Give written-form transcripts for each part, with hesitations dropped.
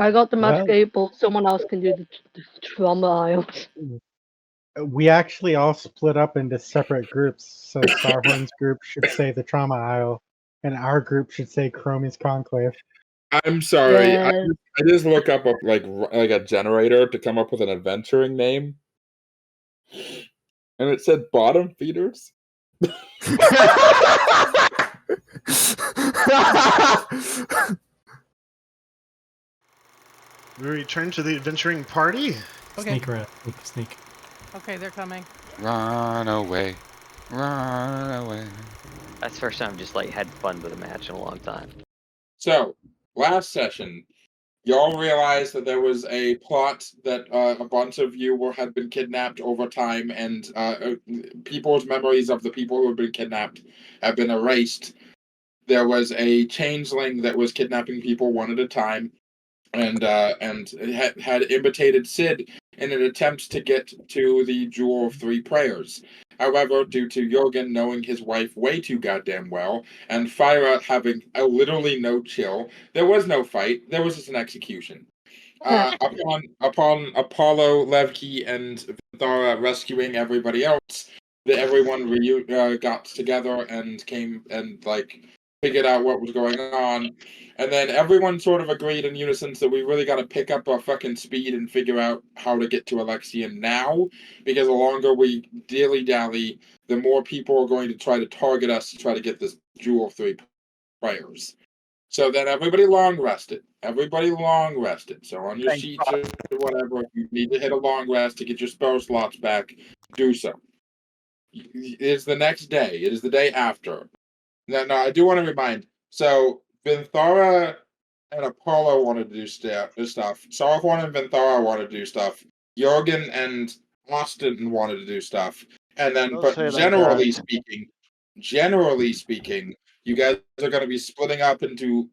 I got the magic Well- 8 ball. Someone else can do the trauma aisles. We actually all split up into separate groups, so Sarhorn's group should say the Trauma Isle, and our group should say Chromie's Conclave. I'm sorry. Yeah. I just look up like a generator to come up with an adventuring name, and it said bottom feeders. We return to the adventuring party. Okay. Sneak around. Sneak. Okay, they're coming. Run away. Run away. That's the first time I've just like had fun with a match in a long time. So, last session, y'all realized that there was a plot that a bunch of you had been kidnapped over time, and people's memories of the people who had been kidnapped have been erased. There was a changeling that was kidnapping people one at a time, and had imitated Sid in an attempt to get to the Jewel of Three Prayers. However, due to Jurgen knowing his wife way too goddamn well, and Phyra having literally no chill, there was no fight. There was just an execution. Upon Apollo, Levki, and Vinthara rescuing everybody else, everyone got together and came and figured out what was going on, and then everyone sort of agreed in unison that we really got to pick up our fucking speed and figure out how to get to Alexian now, because the longer we dilly-dally, the more people are going to try to target us to try to get this Jewel of Three Prayers. So then everybody long rested. So on your sheets or whatever, if you need to hit a long rest to get your spell slots back, do so. It's the next day. It is the day after. No, I do want to remind. So Vinthara and Apollo wanted to do stuff. Sarhorn and Vinthara wanted to do stuff. Jurgen and Austin wanted to do stuff. And then, Don't but say like generally that. speaking, you guys are going to be splitting up into.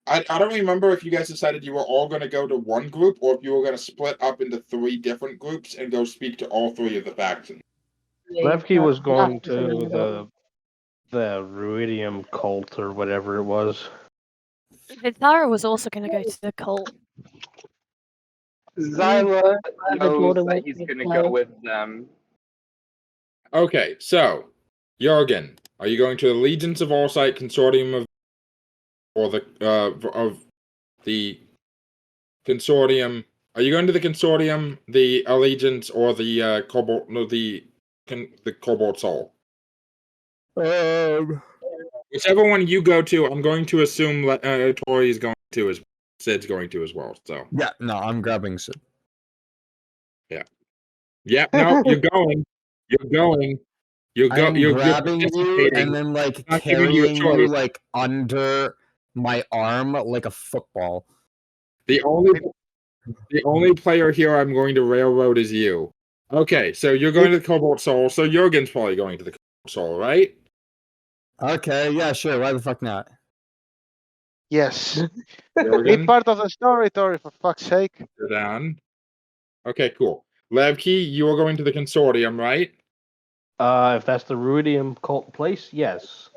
I don't remember if you guys decided you were all going to go to one group or if you were going to split up into 3 different groups and go speak to all 3 of the factions. Levki was going to the Ruidium cult or whatever it was. Vinthara was also going to go to the cult. Xila knows Jordan that wants he's to going to play. go with them. Okay, so Jurgen, are you going to the Legions of Allsight Consortium of the Consortium? Are you going to the Consortium, the Allegiance, or the Cobalt? No, the Cobalt Soul. Whichever one you go to, I'm going to assume Tori is going to as Sid's going to as well. So yeah, no, I'm grabbing Sid. Yeah, no, you're going. You're grabbing you and then carrying you under my arm like a football. The only player here I'm going to railroad is you. Okay, so you're going to the Cobalt Soul, so Jurgen's probably going to the Cobalt Soul, right? Okay, yeah, sure. Why the fuck not? Yes. Be part of the story, Tori, for fuck's sake. Sydaan. Okay, cool. Levki, you are going to the Consortium, right? If that's the Ruidium cult place, yes.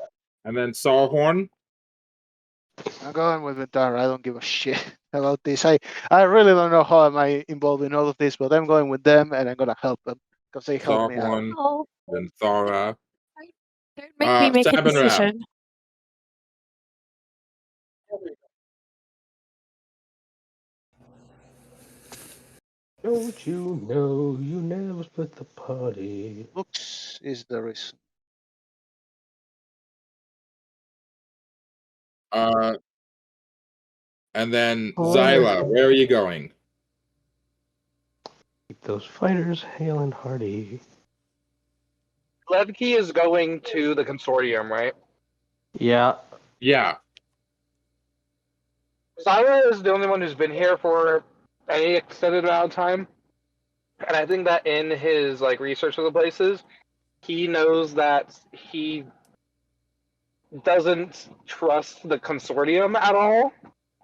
And then Sarhorn? I'm going with Vinthara. I don't give a shit about this. I really don't know how am I involved in all of this, but I'm going with them and I'm gonna help them because they help me out. Sarhorn, Vinthara. Don't make me make a Sabanrab. decision. Don't you know you never split the party? Looks is the reason. And then Xila, where are you going? Keep those fighters hale and hearty. Levki is going to the consortium, right? Yeah. Yeah. Xila is the only one who's been here for any extended amount of time. And I think that in his research of the places, he knows that he doesn't trust the consortium at all,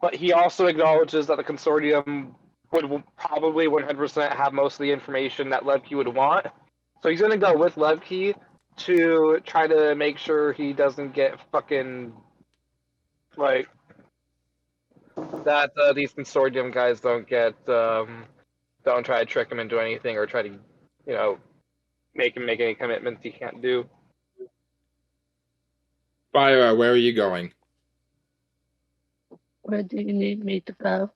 but he also acknowledges that the consortium would probably 100% have most of the information that Levki would want. So he's going to go with Levki to try to make sure he doesn't get fucking, that these consortium guys don't try to trick him into anything or try to, make him make any commitments he can't do. Phyra, where are you going? Where do you need me to go?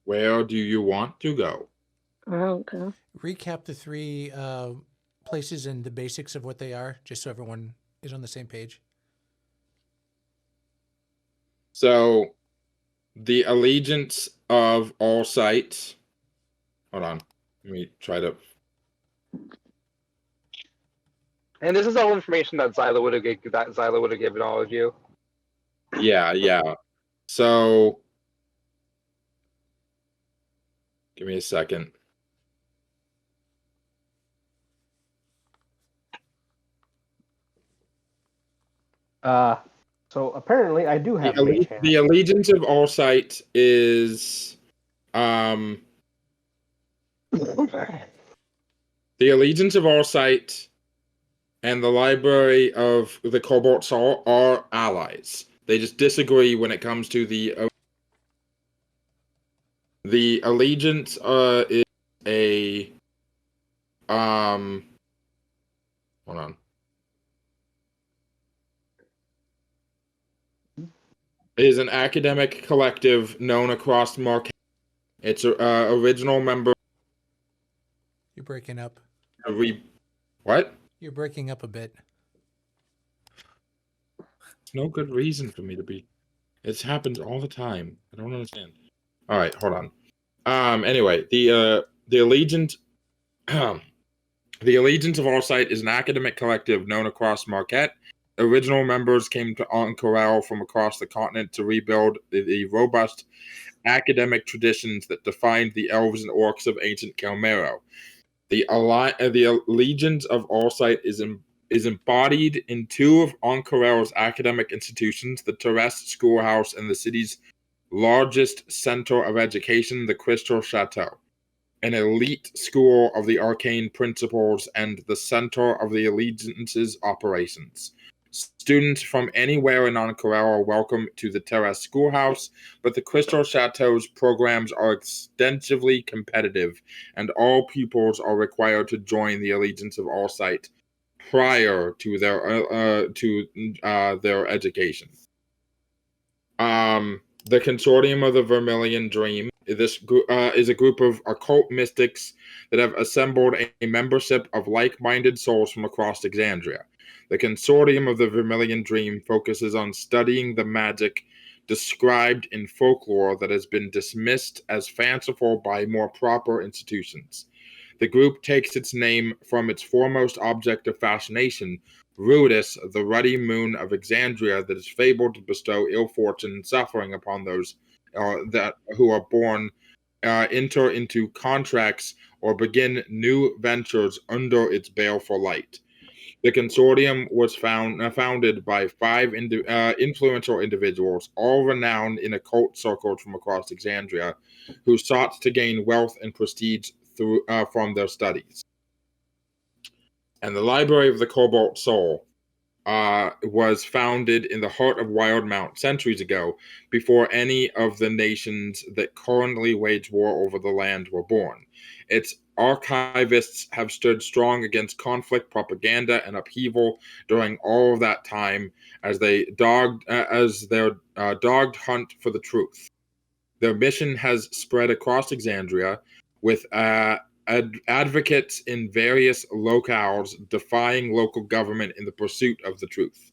Where do you want to go? I don't go. Recap the three places and the basics of what they are, just so everyone is on the same page. So, the allegiance of all sites. Hold on. Let me try to. And this is all information that Xila would have given all of you. Yeah. So, give me a second. So apparently I do have mage hand. The allegiance of all sites is the allegiance of all sites and the library of the Cobalt Soul are allies. They just disagree when it comes to the allegiance is a hold on. Is an academic collective known across Marquette. Its original member. You're breaking up. What? You're breaking up a bit. It's no good reason for me to be. It happens all the time. I don't understand. All right, hold on. Anyway, the allegiance, the allegiance of all sight is an academic collective known across Marquette. Original members came to Kolero from across the continent to rebuild the robust academic traditions that defined the elves and orcs of ancient Kolero. The allegiance of all sight is embodied in two of Kolero's academic institutions, the Terrest Schoolhouse and the city's largest center of education, the Crystal Chateau, an elite school of the arcane principles and the center of the allegiance's operations. Students from anywhere in Kolero are welcome to the Terrest Schoolhouse, but the Crystal Chateau's programs are extensively competitive, and all pupils are required to join the allegiance of all sight prior to their education. The Consortium of the Vermilion Dream. This is a group of occult mystics that have assembled a membership of like-minded souls from across Exandria. The Consortium of the Vermilion Dream focuses on studying the magic described in folklore that has been dismissed as fanciful by more proper institutions. The group takes its name from its foremost object of fascination, Rudis, the ruddy moon of Exandria that is fabled to bestow ill fortune and suffering upon those who are born, enter into contracts, or begin new ventures under its baleful light. The consortium was founded by 5 influential individuals, all renowned in occult circles from across Exandria, who sought to gain wealth and prestige from their studies. And the Library of the Cobalt Soul was founded in the heart of Wildemount centuries ago, before any of the nations that currently wage war over the land were born. Its archivists have stood strong against conflict, propaganda, and upheaval during all of that time as their dogged hunt for the truth. Their mission has spread across Exandria, with advocates in various locales defying local government in the pursuit of the truth.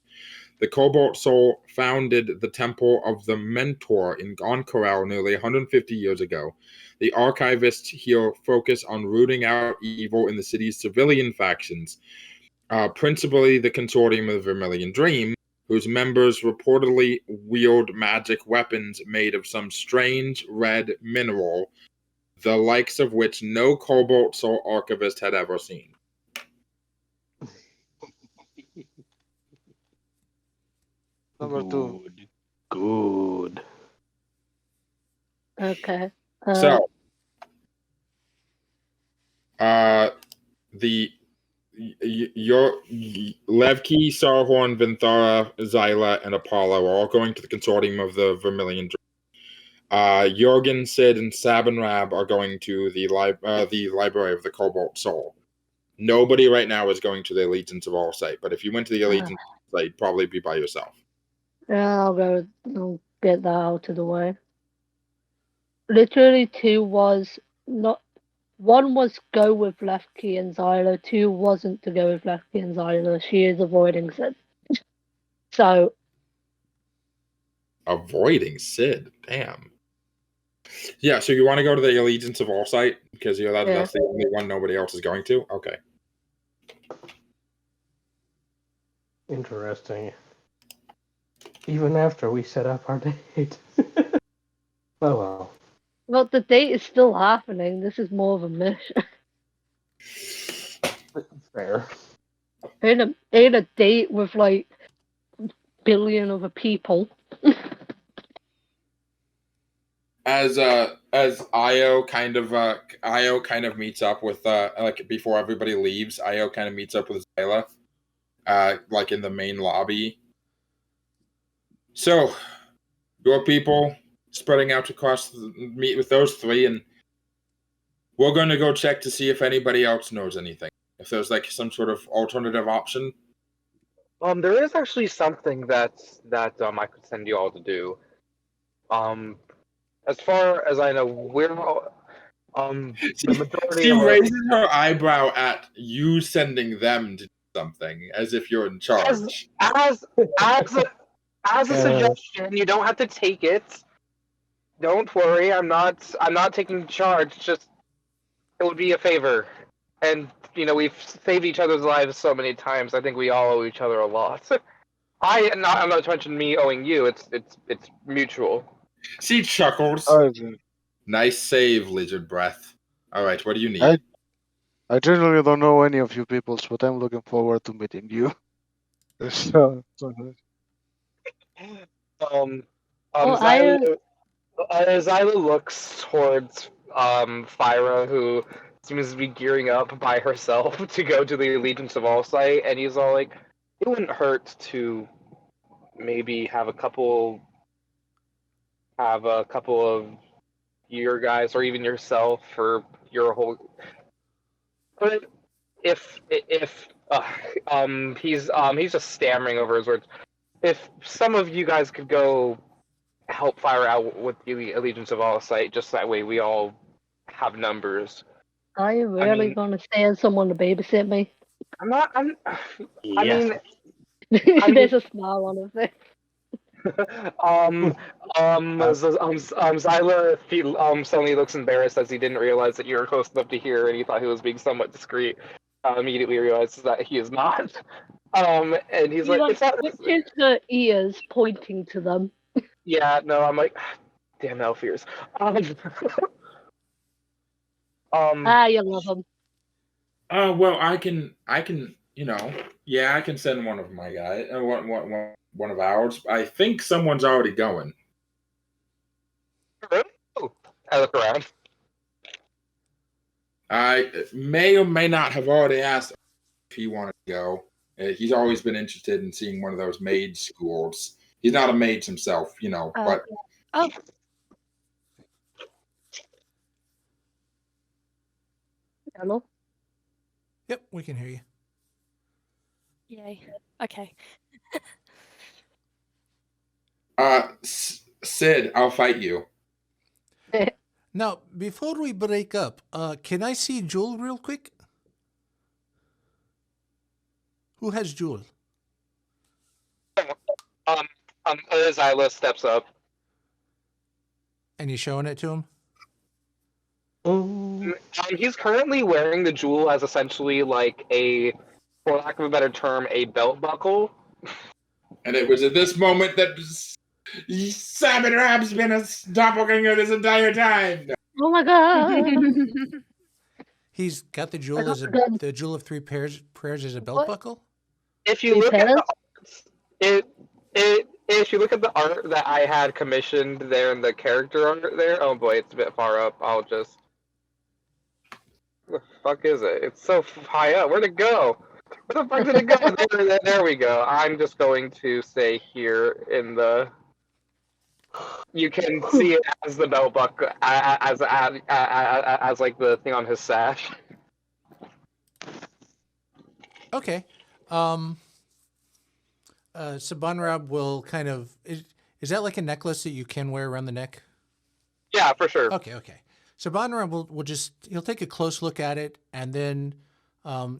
The Cobalt Soul founded the Temple of the Mentor in Kolero nearly 150 years ago. The archivists here focus on rooting out evil in the city's civilian factions, principally the Consortium of the Vermilion Dream, whose members reportedly wield magic weapons made of some strange red mineral, the likes of which no Cobalt Soul archivist had ever seen. Number 2. Good. Okay. So, your Levki, Sarhorn, Vinthara, Xila, and Apollo are all going to the Consortium of the Vermilion Dream. Jurgen, Sid, and Sabanrab are going to the Library of the Cobalt Soul. Nobody right now is going to the Allegiance of All site, but if you went to the Allegiance of All site, you'd probably be by yourself. Yeah, I'll get that out of the way. Literally, one was go with Levki and Xila, 2 wasn't to go with Levki and Xila. She is avoiding Sid. So. Avoiding Sid? Damn. Yeah, so you want to go to the Allegiance of All site? Because that's the only one nobody else is going to? Okay. Interesting. Even after we set up our date. Oh well. Well, the date is still happening. This is more of a mission. Fair. In a date with like billion other people. As Io kind of meets up with like before everybody leaves, Io kind of meets up with Xila, like in the main lobby. So, your people spreading out across meet with those 3, and we're going to go check to see if anybody else knows anything. If there's like some sort of alternative option. There is actually something that I could send you all to do. As far as I know, we're all, the majority. She raises her eyebrow at you sending them to do something, as if you're in charge. As a suggestion, you don't have to take it. Don't worry, I'm not taking charge. Just it would be a favor, and we've saved each other's lives so many times. I think we all owe each other a lot. I'm not to mention me owing you. It's mutual. She chuckles. Nice save, Lizard Breath. All right, what do you need? I generally don't know any of you peoples, but I'm looking forward to meeting you. Xila looks towards Phyra, who seems to be gearing up by herself to go to the Allegiance of All site, and he's all like, it wouldn't hurt to maybe have a couple of your guys, or even yourself, for your whole. But if he's just stammering over his words. If some of you guys could go help Phyra out with the Allegiance of All site, just that way we all have numbers. Are you really going to stand someone to babysit me? Yeah. There's a smile on his face. Xila suddenly looks embarrassed as he didn't realize that you were close enough to hear, and he thought he was being somewhat discreet. Immediately realizes that he is not. And he's like, it's not. Switches the ears, pointing to them. Yeah, no, I'm like, damn Elfirs. You love them. Well, I can, I can send one of my guys, one of ours. I think someone's already going. I look around. I may or may not have already asked if he wanted to go. He's always been interested in seeing one of those maid schools. He's not a mage himself, but. Oh. Hello? Yep, we can hear you. Yay. Okay. Sid, I'll fight you. Now, before we break up, can I see Jewel real quick? Who has Jewel? Xila steps up. And you showing it to him? He's currently wearing the jewel as essentially like for lack of a better term, a belt buckle. And it was at this moment that Sabanrab's been a doppelganger this entire time. Oh my god! He's got the jewel the jewel of 3 prayers as a belt buckle. If you look at if you look at the art that I had commissioned there in the character art there, oh boy, it's a bit far up. I'll just. Where the fuck is it? It's so high up. Where'd it go? Where the fuck did it go? There we go. I'm just going to say here in the. You can see it as the belt buckle, as like the thing on his sash. Okay. Sabanrab will kind of is that like a necklace that you can wear around the neck? Yeah, for sure. Okay. Sabanrab will just he'll take a close look at it, and then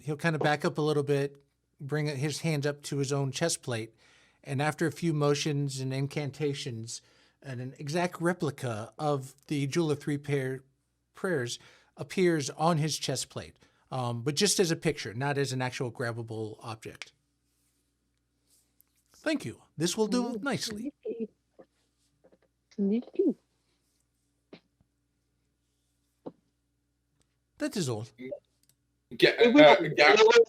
he'll kind of back up a little bit, bring his hands up to his own chest plate, and after a few motions and incantations, and an exact replica of the Jewel of Three Prayers appears on his chest plate, but just as a picture, not as an actual grabbable object. Thank you. This will do nicely. Sneaky. Mm. That is all.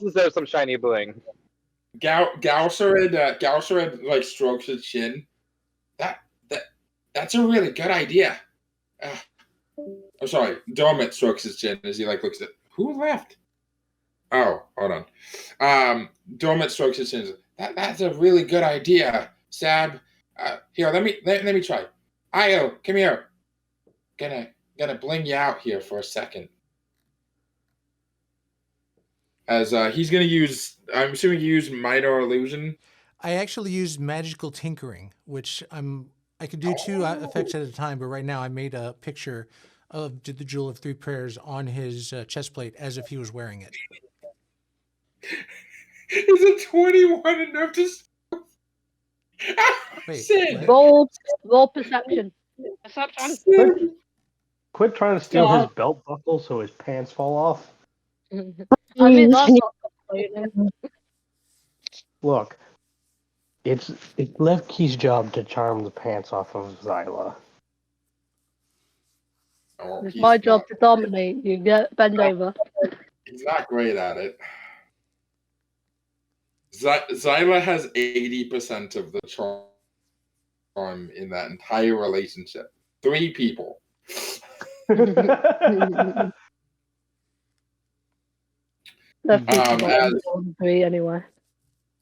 Deserves some shiny bling. Galcerid like strokes his chin. That's a really good idea. I'm sorry. Dormant strokes his chin as he like looks at who left. Oh, hold on. Dormant strokes his chin. That's a really good idea, Sab. Here, let me try. Io, come here. Gonna bling you out here for a second. As he's gonna use, I'm assuming you use minor illusion. I actually used magical tinkering, which I could do two effects at a time, but right now I made a picture of the Jewel of Three Prayers on his chest plate as if he was wearing it. Is a 21 enough to? Wait, Sid. what? Roll perception. Perception. Quit trying to steal his belt buckle so his pants fall off. I mean, that's not complaining. Look, it's Levki's job to charm the pants off of Xila. Oh, It's my job to dominate. You bend over. He's not great at it. Xila has 80% of the charm in that entire relationship. 3 people. Anyway.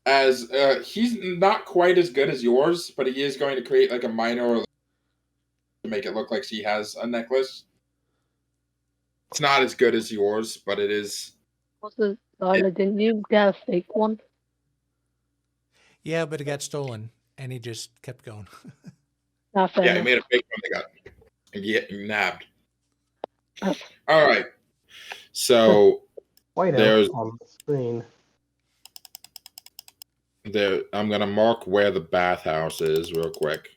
As he's not quite as good as yours, but he is going to create like a minor to make it look like she has a necklace. It's not as good as yours, but it is. Didn't you get a fake one? Yeah, but it got stolen, and he just kept going. Yeah, he made a fake one that got nabbed. All right. So there's on the screen. There, I'm gonna mark where the bathhouse is real quick.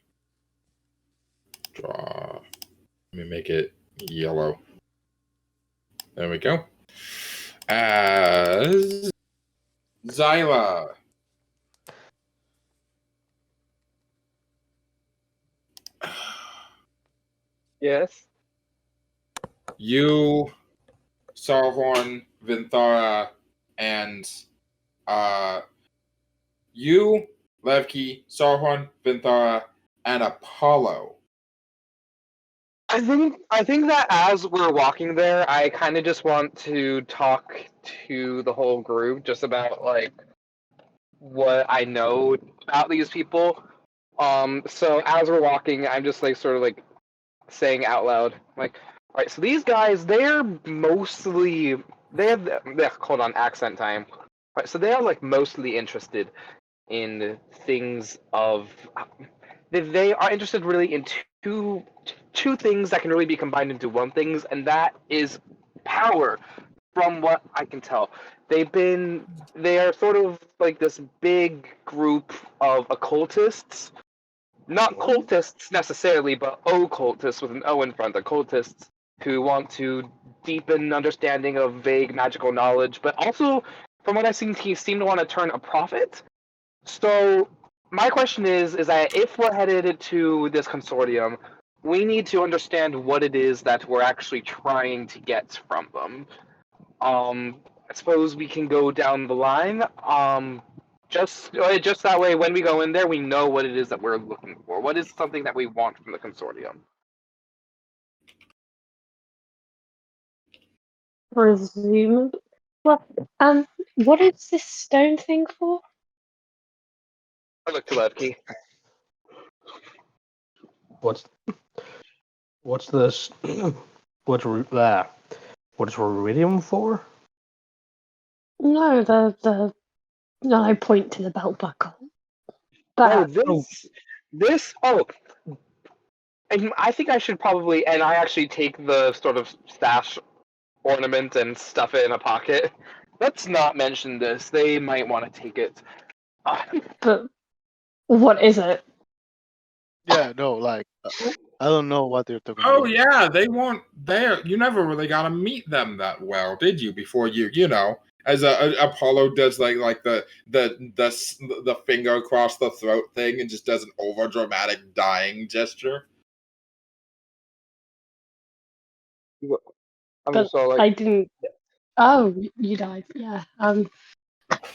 Draw. Let me make it yellow. There we go. As Xila. Yes. You, Sarhorn, Vinthara, and you, Levki, Sarhorn, Vinthara, and Apollo. I think that as we're walking there, I kind of just want to talk to the whole group just about like what I know about these people. So as we're walking, I'm just like sort of like saying out loud, like, all right, so these guys, they're mostly hold on, accent time. All right, so they are like mostly interested in things of. They are interested really in two things that can really be combined into one thing, and that is power. From what I can tell, they are sort of like this big group of occultists. Not cultists necessarily, but occultists with an O in front. Occultists who want to deepen understanding of vague magical knowledge, but also, from what I've seen, he seemed to want to turn a profit. So my question is that if we're headed to this consortium, we need to understand what it is that we're actually trying to get from them. I suppose we can go down the line. Just that way, when we go in there, we know what it is that we're looking for. What is something that we want from the consortium? Presumably. Well, what is this stone thing for? I look to Levki. What's this? What's Iridium for? No, no, I point to the belt buckle. Oh, That this. Oh, and I think I should probably, and I actually take the sort of stash ornament and stuff it in a pocket. Let's not mention this. They might want to take it. but what is it? Yeah, no, like I don't know what they're talking Oh about. yeah, they weren't there. You never really got to meet them that well, did you? Before you know, as Apollo does like the finger across the throat thing and just does an over dramatic dying gesture. But so like I didn't. Oh, you died. Yeah.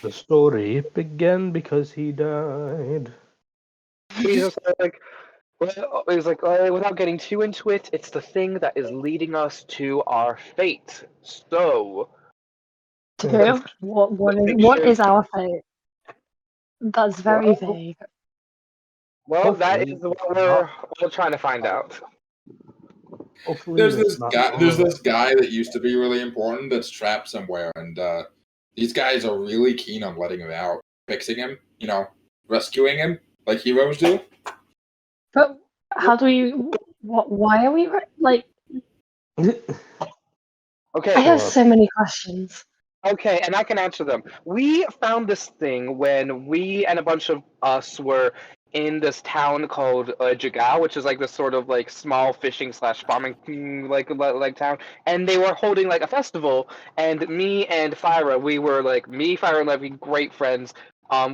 The story began because he died. he's just like, well, he's like, without getting too into it, it's the thing that is leading us to our fate. So, To what is our fate? That's very vague. well, that Hopefully is what not. we're trying to find out. Hopefully There's it's this not guy. one There's of this guy that used to be really important that's trapped somewhere, and these guys are really keen on letting him out, fixing him, rescuing him like heroes do. But how do we? What? Why are we like? Okay. I have so many questions. Okay, and I can answer them. We found this thing when we and a bunch of us were in this town called Jagao, which is like this sort of like small fishing / farming like town, and they were holding like a festival. And me and Phyra, we were like Phyra, and Levki, great friends.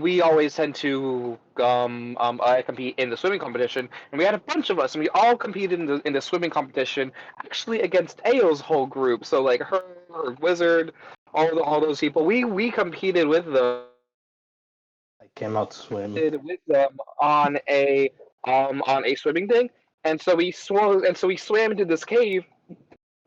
We always tend to compete in the swimming competition, and we had a bunch of us, and we all competed in the swimming competition, actually against Ao's whole group. So like her wizard, all those people. We competed with them. I cannot swim. With them on a swimming thing, and so we swam into this cave,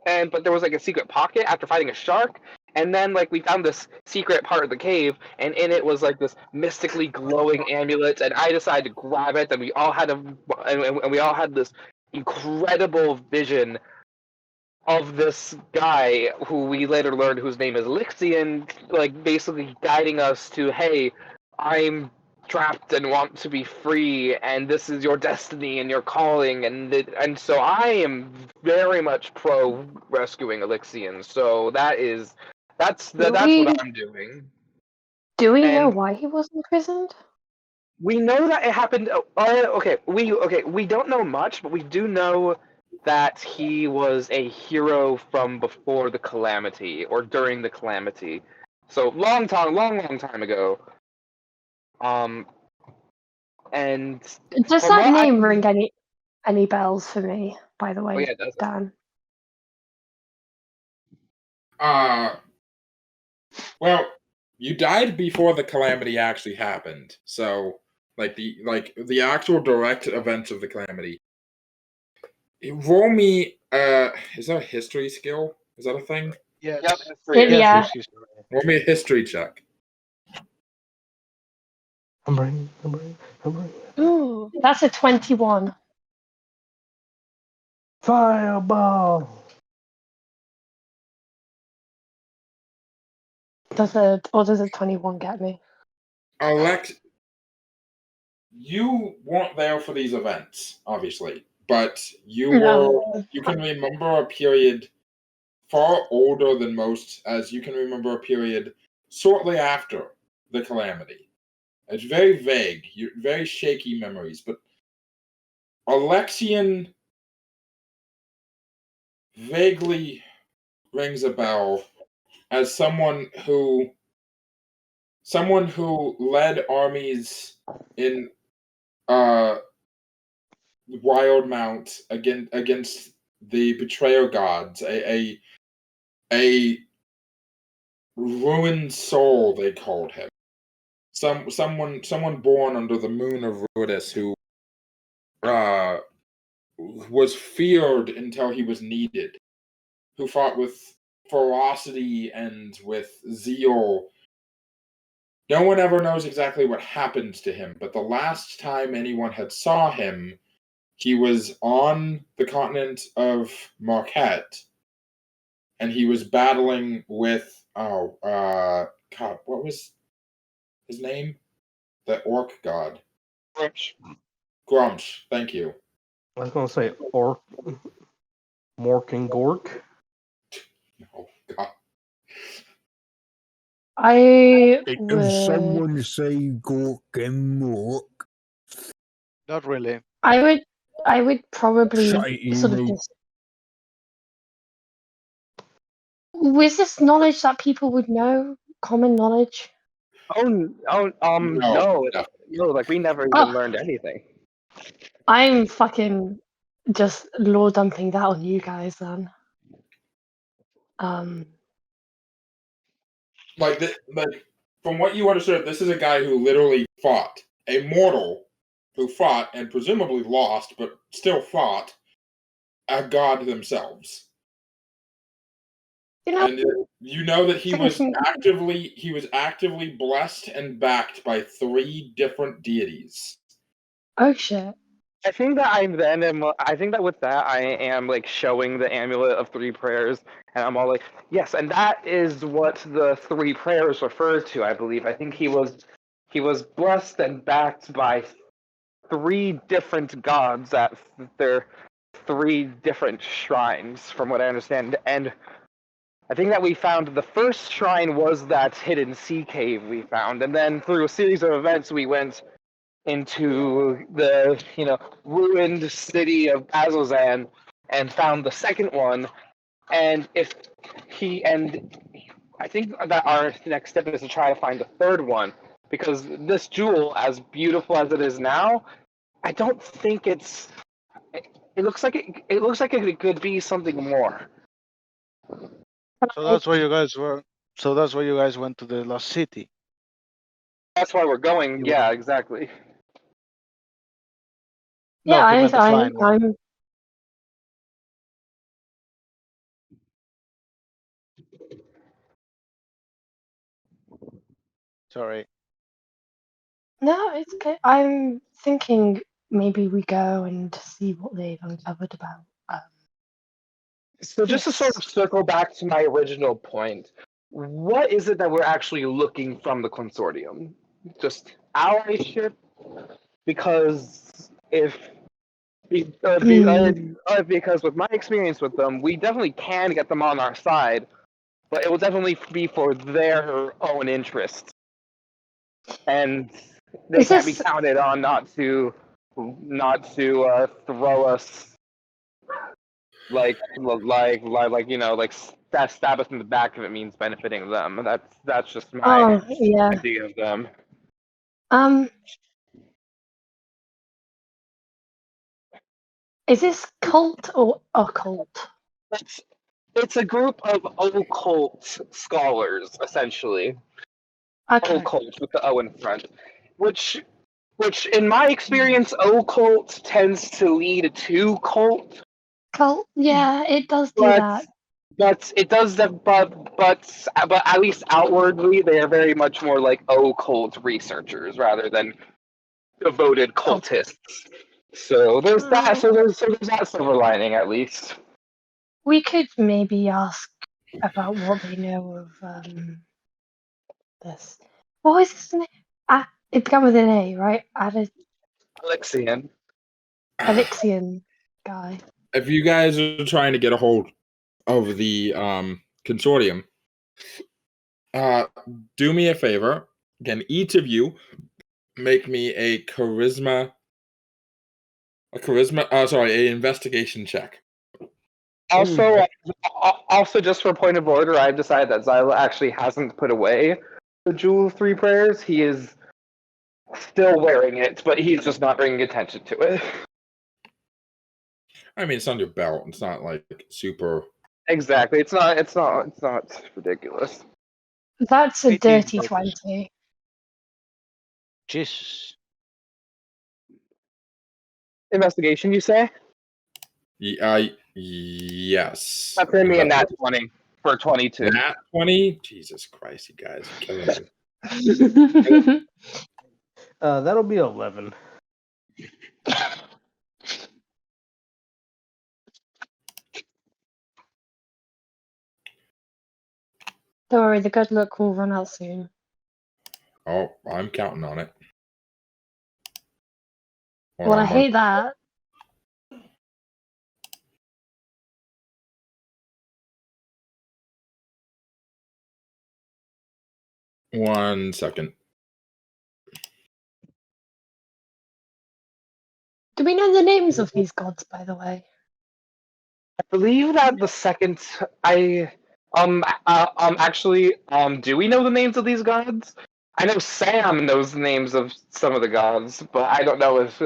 but there was like a secret pocket after fighting a shark. And then, like, we found this secret part of the cave, and in it was like this mystically glowing amulet. And I decided to grab it, and we all had this incredible vision of this guy who we later learned whose name is Lixian, like basically guiding us to, hey, I'm trapped and want to be free, and this is your destiny and your calling, and so I am very much pro rescuing Elixian. So that's what I'm doing. Do we know And why he was imprisoned? we know that it happened. We don't know much, but we do know that he was a hero from before the calamity or during the calamity. So long time ago. And Does from that what name ring any bells for me? By the way, yeah, it does. Dan. Well, you died before the calamity actually happened. So, the actual direct events of the calamity. Roll me. Is that a history skill? Is that a thing? Yes. Yep, history. Yeah. Roll me a history check. I'm bringing. Ooh, that's a 21. Fireball. Does a 21 get me? Alex, you weren't there for these events, obviously, but you can remember a period far older than most, as you can remember a period shortly after the calamity. It's very vague, very shaky memories, but Alexian vaguely rings a bell as someone who led armies in Wildmount against the betrayer gods, a ruined soul, they called him. Someone born under the moon of Rudis who was feared until he was needed, who fought with ferocity and with zeal. No one ever knows exactly what happened to him, but the last time anyone had saw him he was on the continent of Marquette, and he was battling with God, what was his name? The orc god. Grumsh. Thank you. I was gonna say Mork and Gork. Oh God. I Can would. someone say Gork and Mork? Not really. I would probably Shitey sort of me. just. Was this knowledge that people would know? Common knowledge? No. No, like we never even Oh. learned anything. I'm fucking just law dumping that on you guys then. Like from what you understood, this is a guy who literally fought, a mortal who fought and presumably lost, but still fought a god themselves. You know, And you know that he was actively blessed and backed by 3 different deities. oh shit. I think that with that I am like showing the amulet of 3 prayers, and I'm all like, yes, and that is what the 3 prayers refer to. I believe. I think he was blessed and backed by 3 different gods at their 3 different shrines, from what I understand, and I think that we found the first shrine was that hidden sea cave we found, and then through a series of events we went into the ruined city of Azozan and found the second one, and I think that our next step is to try to find the third one, because this jewel, as beautiful as it is now, I don't think it looks like it could be something more. So that's why you guys were. So that's why you guys went to the Lost City. That's why we're going. Yeah, exactly. No, Yeah, he meant the flying one. I'm. Sorry. No, it's okay. I'm thinking maybe we go and see what they've uncovered about. So just to sort of circle back to my original point, what is it that we're actually looking from the consortium? Just allyship? Because because with my experience with them, we definitely can get them on our side, but it will definitely be for their own interests, and they can't be counted on not to throw us like stab us in the back if it means benefiting them. That's just my idea of them. Is this cult or occult? It's a group of occult scholars, essentially. Okay. Occult with the O in front, which in my experience, occult tends to lead to cult. Cult, yeah, it does do that. But it does that. But at least outwardly, they are very much more like occult researchers rather than devoted cultists. So there's that. So there's that silver lining, at least. We could maybe ask about what they know of this. What was his name? It began with an A, right? Alexian. Alexian guy. If you guys are trying to get a hold of the consortium, do me a favor. Can each of you make me an investigation check. Also, just for point of order, I've decided that Xila actually hasn't put away the Jewel of 3 Prayers. He is still wearing it, but he's just not bringing attention to it. I mean, it's on your belt. It's not like super. Exactly. It's not ridiculous. That's a dirty 20. Jesus. Investigation, you say? Yes. That's gonna be a nat 20 for 22. Nat 20? Jesus Christ, you guys are killing me. That'll be 11. Don't worry, the good luck will run out soon. Oh, I'm counting on it. Hold Well, on, I hate that. One second. Do we know the names of these gods, by the way? I believe that the second do we know the names of these gods? I know Sam knows the names of some of the gods, but I don't know if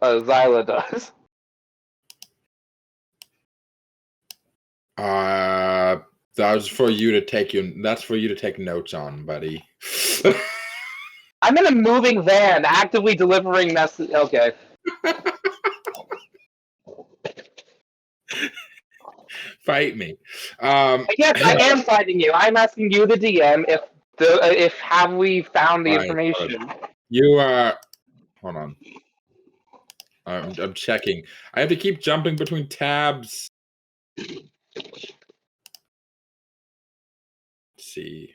Xila does. That's for you to take notes on, buddy. I'm in a moving van, actively delivering messages. Okay. Fight me. Yes, I am fighting you. I'm asking you, the DM, if have we found the information? You hold on. I'm checking. I have to keep jumping between tabs. Let's see.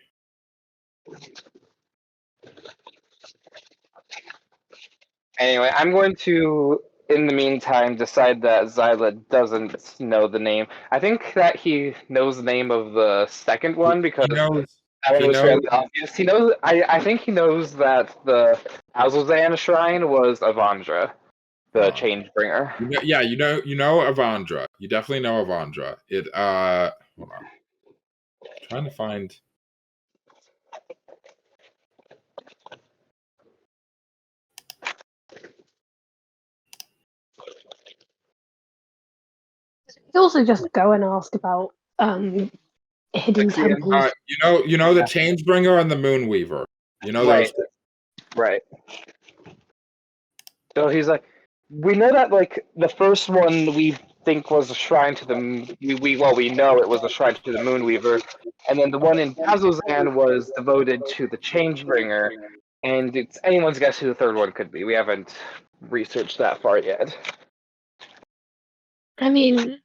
Anyway, I'm going to, in the meantime, decide that Xila doesn't know the name. I think that he knows the name of the second one because that one was fairly obvious. He knows. I think he knows that the Azulzan shrine was Avandra, the Changebringer. Yeah, you know Avandra. You definitely know Avandra. Hold on. I'm trying to find. You also just go and ask about hidden temples. You know the Changebringer and the Moonweaver. You know those. Right. So he's like, we know that like the first one we think was a shrine to the we know it was a shrine to the Moonweaver, and then the one in Azulzan was devoted to the Changebringer, and it's anyone's guess who the third one could be. We haven't researched that far yet. I mean,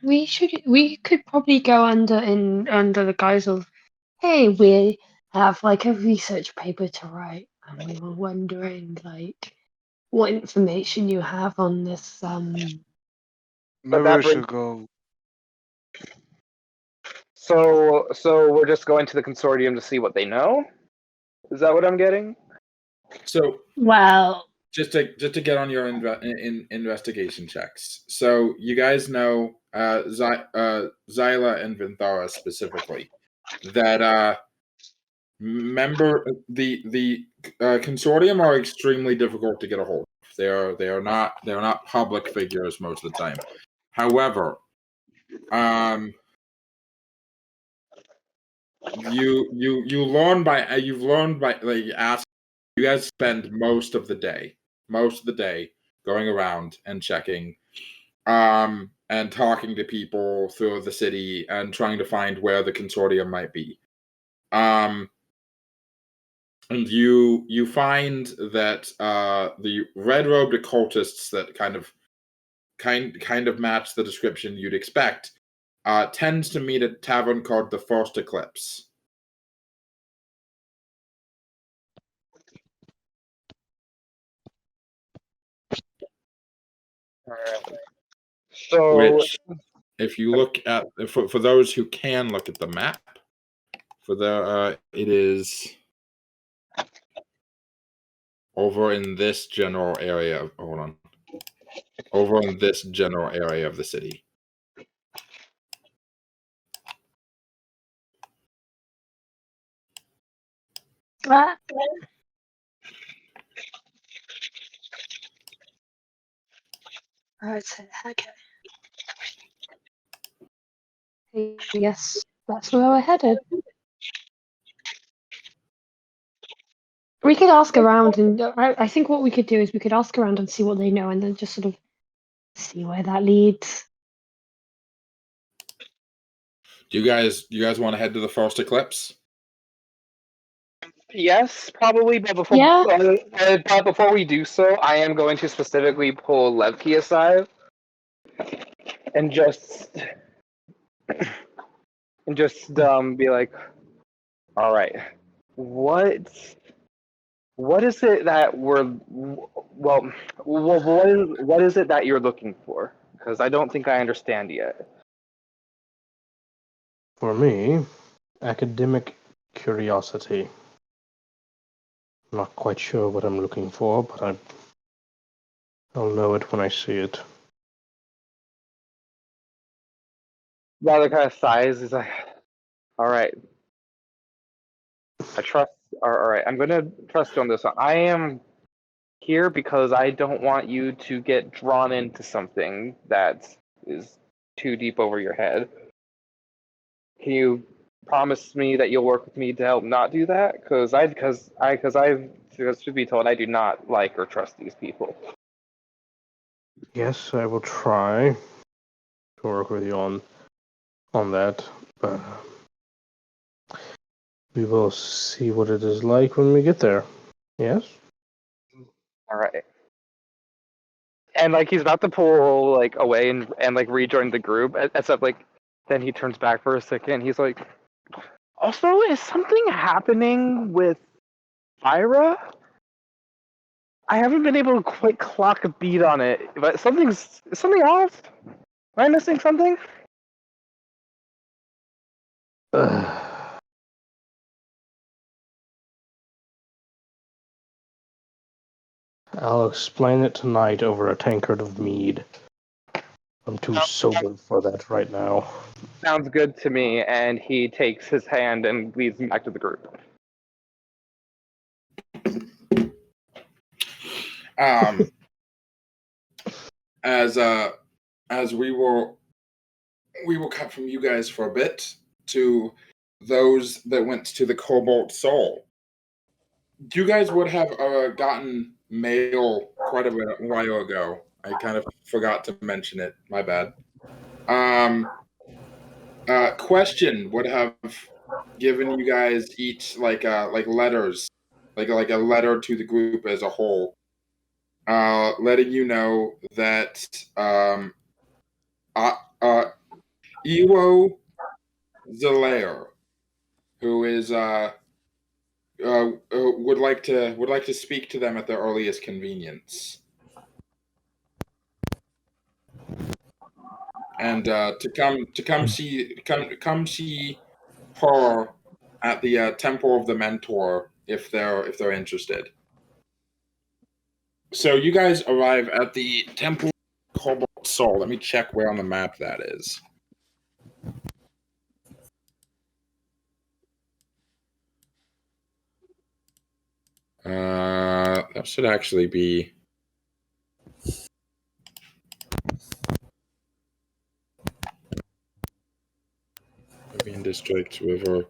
we could probably go under the guise of, hey, we have like a research paper to write, and we were wondering like what information you have on this. Maybe we should go. So we're just going to the consortium to see what they know. Is that what I'm getting? So well, just to get on your investigation checks. So you guys know Xila and Vinthara specifically that member the consortium are extremely difficult to get a hold of. They are not public figures most of the time. However, you've learned by like asking. You guys spend most of the day going around and checking, and talking to people through the city and trying to find where the consortium might be. And you find that the red-robed occultists that kind of match the description you'd expect tends to meet at a tavern called the First Eclipse. So, which, if you look at for those who can look at the map, it is over in this general area. Hold on, over in this general area of the city. Alright, okay. Yes, that's where we're headed. We could ask around, and I think what we could do is we could ask around and see what they know, and then just sort of see where that leads. Do you guys want to head to the First Eclipse? Yes, probably, but before we do so, I am going to specifically pull Levki aside and just and just be like, all right, what is it that what is it that you're looking for? Because I don't think I understand yet. For me, academic curiosity. I'm not quite sure what I'm looking for, but I'll know it when I see it. Rather kind of sighs. He's like, all right, I trust. All right, I'm gonna trust you on this one. I am here because I don't want you to get drawn into something that is too deep over your head. Can you promise me that you'll work with me to help not do that? Because to be told, I do not like or trust these people. Yes, I will try to work with you on that, but we will see what it is like when we get there. Yes? All right. And like he's about to pull like away and like rejoin the group, except like then he turns back for a second. He's like, also, is something happening with Phyra? I haven't been able to quite clock a beat on it, but is something off? Am I missing something? I'll explain it tonight over a tankard of mead. I'm too sober for that right now. Sounds good to me, and he takes his hand and leads me back to the group. As we will cut from you guys for a bit to those that went to the Cobalt Soul. You guys would have gotten mail quite a while ago. I kind of forgot to mention it. My bad. Question would have given you guys each like letters, like a letter to the group as a whole, letting you know that Iwo Zalair, who is would like to speak to them at their earliest convenience, and to come see her at the Temple of the Mentor if they're interested. So you guys arrive at the Temple of Cobalt Soul. Let me check where on the map that is. That should actually be Ravine District, River,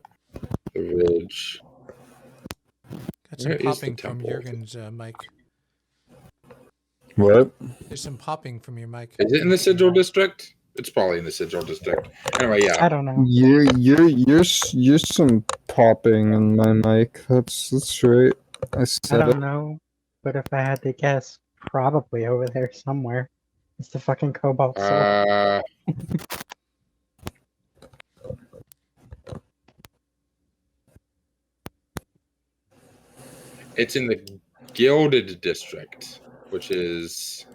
the Ridge. Got some popping from Jurgen's mic. What? There's some popping from your mic. Is it in the Sigil District? It's probably in the Sigil District. Anyway, yeah. I don't know. You're some popping in my mic. That's right. I I said don't it. know, but if I had to guess, probably over there somewhere. It's the fucking Cobalt Soul. It's in the Gilded District, which is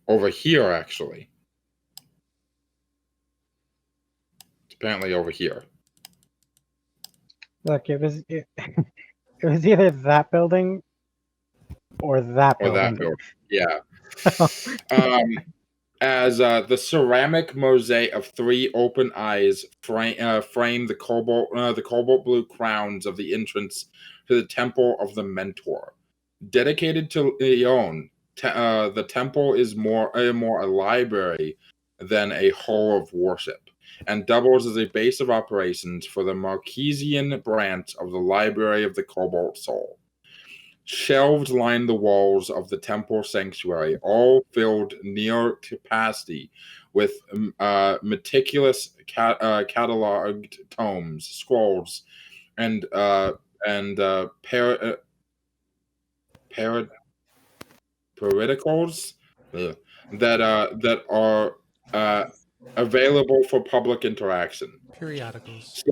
over here, actually. It's apparently over here. Look, it was either that building or that Or building. that building, yeah. As the ceramic mosaic of three open eyes frame the cobalt blue crowns of the entrance to the Temple of the Mentor. Dedicated to Leon, the temple is more a library than a hall of worship, and doubles as a base of operations for the Marquesian branch of the Library of the Cobalt Soul. Shelves line the walls of the temple sanctuary, all filled near capacity with meticulous cataloged tomes, scrolls, and periodicals that are available for public interaction. Periodicals.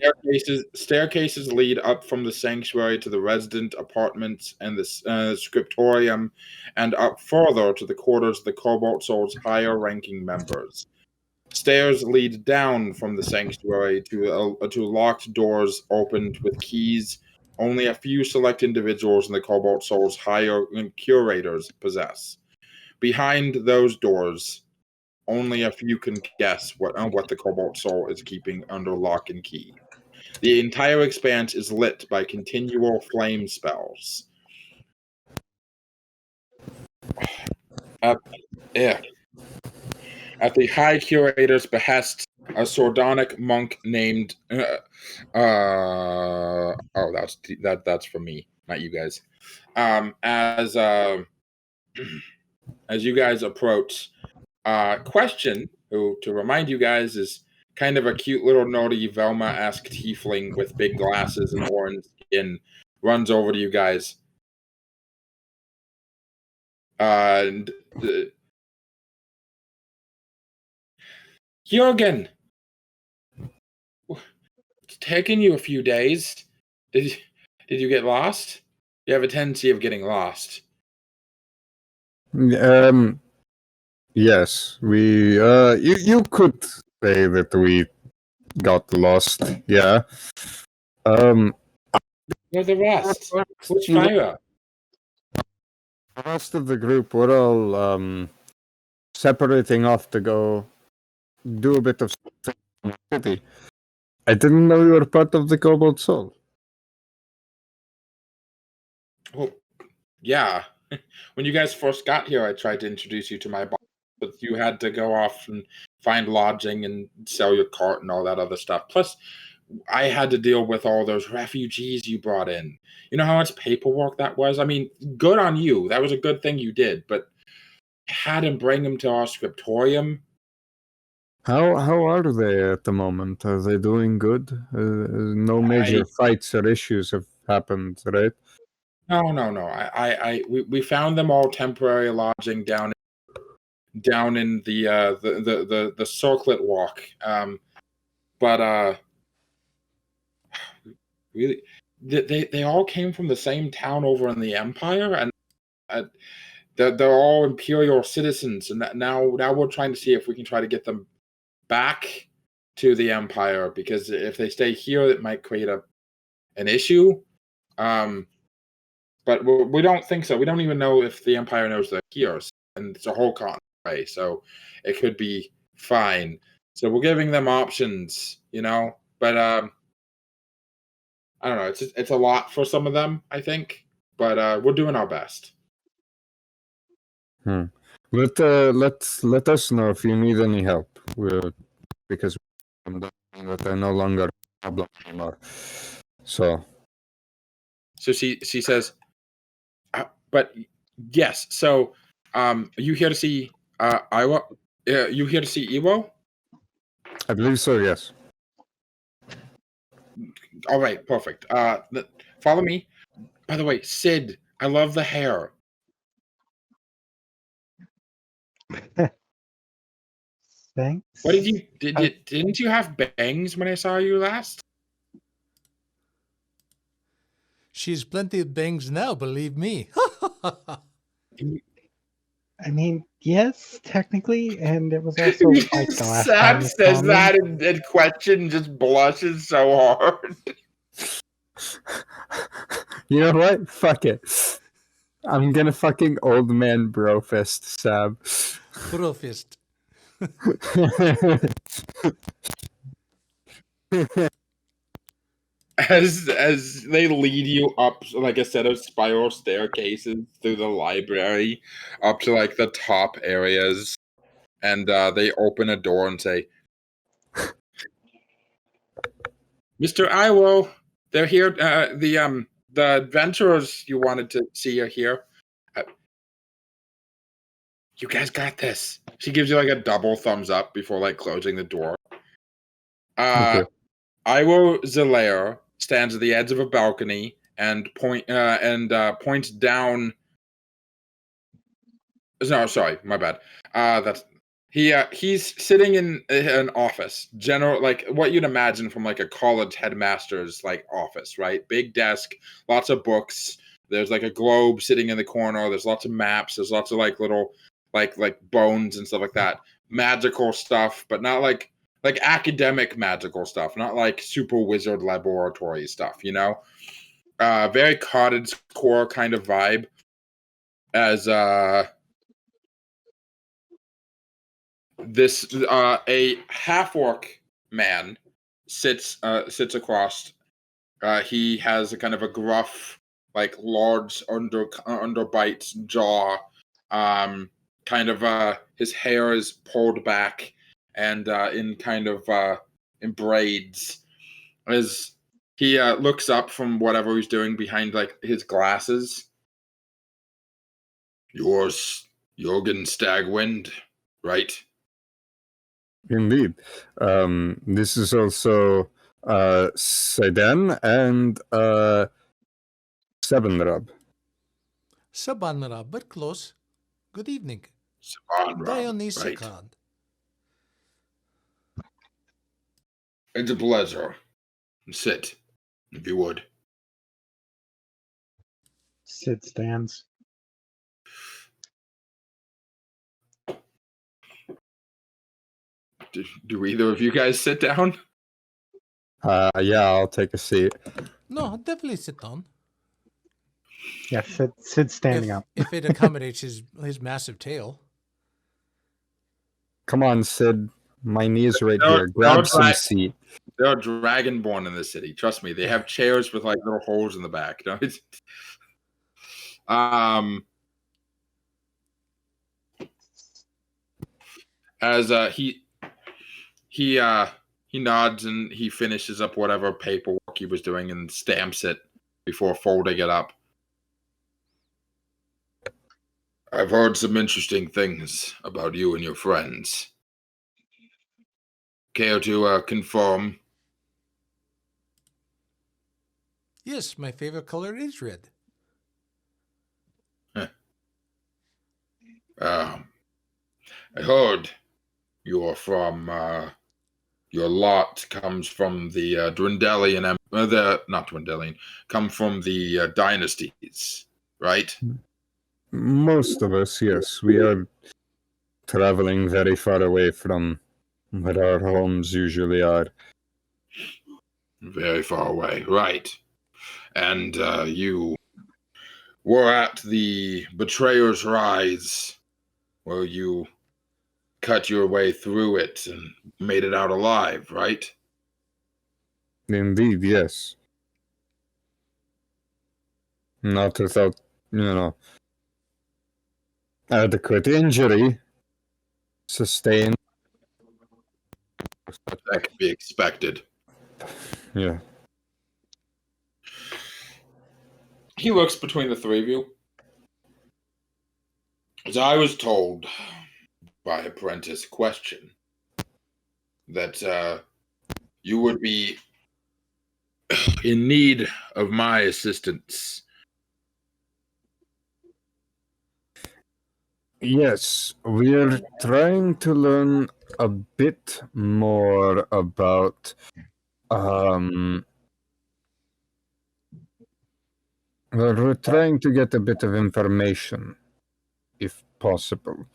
Staircases lead up from the sanctuary to the resident apartments and the scriptorium, and up further to the quarters of the Cobalt Soul's higher-ranking members. Stairs lead down from the sanctuary to locked doors opened with keys only a few select individuals in the Cobalt Soul's higher curators possess. Behind those doors, only a few can guess what the Cobalt Soul is keeping under lock and key. The entire expanse is lit by continual flame spells. At the High Curator's behest, a sordonic monk named that's for me, not you guys. As you guys approach, Question, who, to remind you guys, is kind of a cute little naughty Velma-esque tiefling with big glasses and orange skin, runs over to you guys. Jurgen! It's taken you a few days. Did you get lost? You have a tendency of getting lost. Yes, we you could say that we got lost. Yeah. Where's the rest? Which Phyra? The rest of the group, we're all separating off to go do a bit of city. I didn't know you were part of the Cobalt Soul. Oh, yeah. When you guys first got here, I tried to introduce you to my boss, but you had to go off and find lodging and sell your cart and all that other stuff. Plus, I had to deal with all those refugees you brought in. You know how much paperwork that was? I mean, good on you. That was a good thing you did, but had to bring them to our scriptorium. How are they at the moment? Are they doing good? No major fights or issues have happened, right? No. We found them all temporary lodging down in the circlet walk. But really, they all came from the same town over in the Empire, and they're all Imperial citizens. And now we're trying to see if we can try to get them back to the Empire, because if they stay here, it might create an issue. But we don't think so. We don't even know if the Empire knows they're here, and it's a whole continent away, so it could be fine. So we're giving them options, But I don't know. It's a lot for some of them, I think, but we're doing our best. Let us know if you need any help. Because they're no longer a problem anymore. So she says, but yes. So are you here to see Iwa? You here to see Iwo? I believe so. Yes. All right. Perfect. Follow me. By the way, Sid, I love the hair. Thanks. What didn't you have bangs when I saw you last? She's plenty of bangs now, believe me. I mean, yes, technically, and it was also like the last Sam time says that and Question just blushes so hard. You know what? Fuck it. I'm gonna fucking old man bro fist Sam. Bro fist. As they lead you up like a set of spiral staircases through the library up to like the top areas, and they open a door and say, "Mr. Iwo, they're here. The adventurers you wanted to see are here. You guys got this." She gives you like a double thumbs up before like closing the door. Okay. Iwo Zelair stands at the edge of a balcony and points down No, sorry, my bad. That's he's sitting in an office, general like what you'd imagine from like a college headmaster's like office, right? Big desk, lots of books. There's like a globe sitting in the corner. There's lots of maps. There's lots of like little like bones and stuff like that. Magical stuff, but not like academic magical stuff, not like super wizard laboratory stuff, you know? Very cottage core kind of vibe. As this a half orc man sits across. He has a kind of a gruff, like large underbite jaw. Kind of his hair is pulled back and in kind of in braids. As he looks up from whatever he's doing behind like his glasses. Yours, Jurgen Stagwind, right? Indeed. This is also Sydaan and Sabanrab. Sabanrab, but close. Good evening. Sabanrab, Dionysic. right. It's a pleasure. Sit, if you would. Sid stands. Do either of you guys sit down? Yeah, I'll take a seat. No, definitely sit down. Yeah, Sid's standing up. If it accommodates his massive tail. Come on, Sid. My knee's right here. Grab some seat. There are dragonborn in the city. Trust me, they have chairs with like little holes in the back. No, it's, as he nods and he finishes up whatever paperwork he was doing and stamps it before folding it up. I've heard some interesting things about you and your friends. Care to confirm? Yes, my favorite color is red. I heard you're from your lot comes from the Dwendalian, not Dwendalian, come from the dynasties, right? Most of us, yes. We are traveling very far away from where our homes usually are. Very far away, right. And you were at the Betrayer's Rise, where you cut your way through it and made it out alive, right? Indeed, yes. Not without, adequate injury sustained. That could be expected. Yeah. He looks between the three of you. As I was told by Apprentice Question that you would be in need of my assistance. Yes, we're trying to learn a bit more about we're trying to get a bit of information, if possible.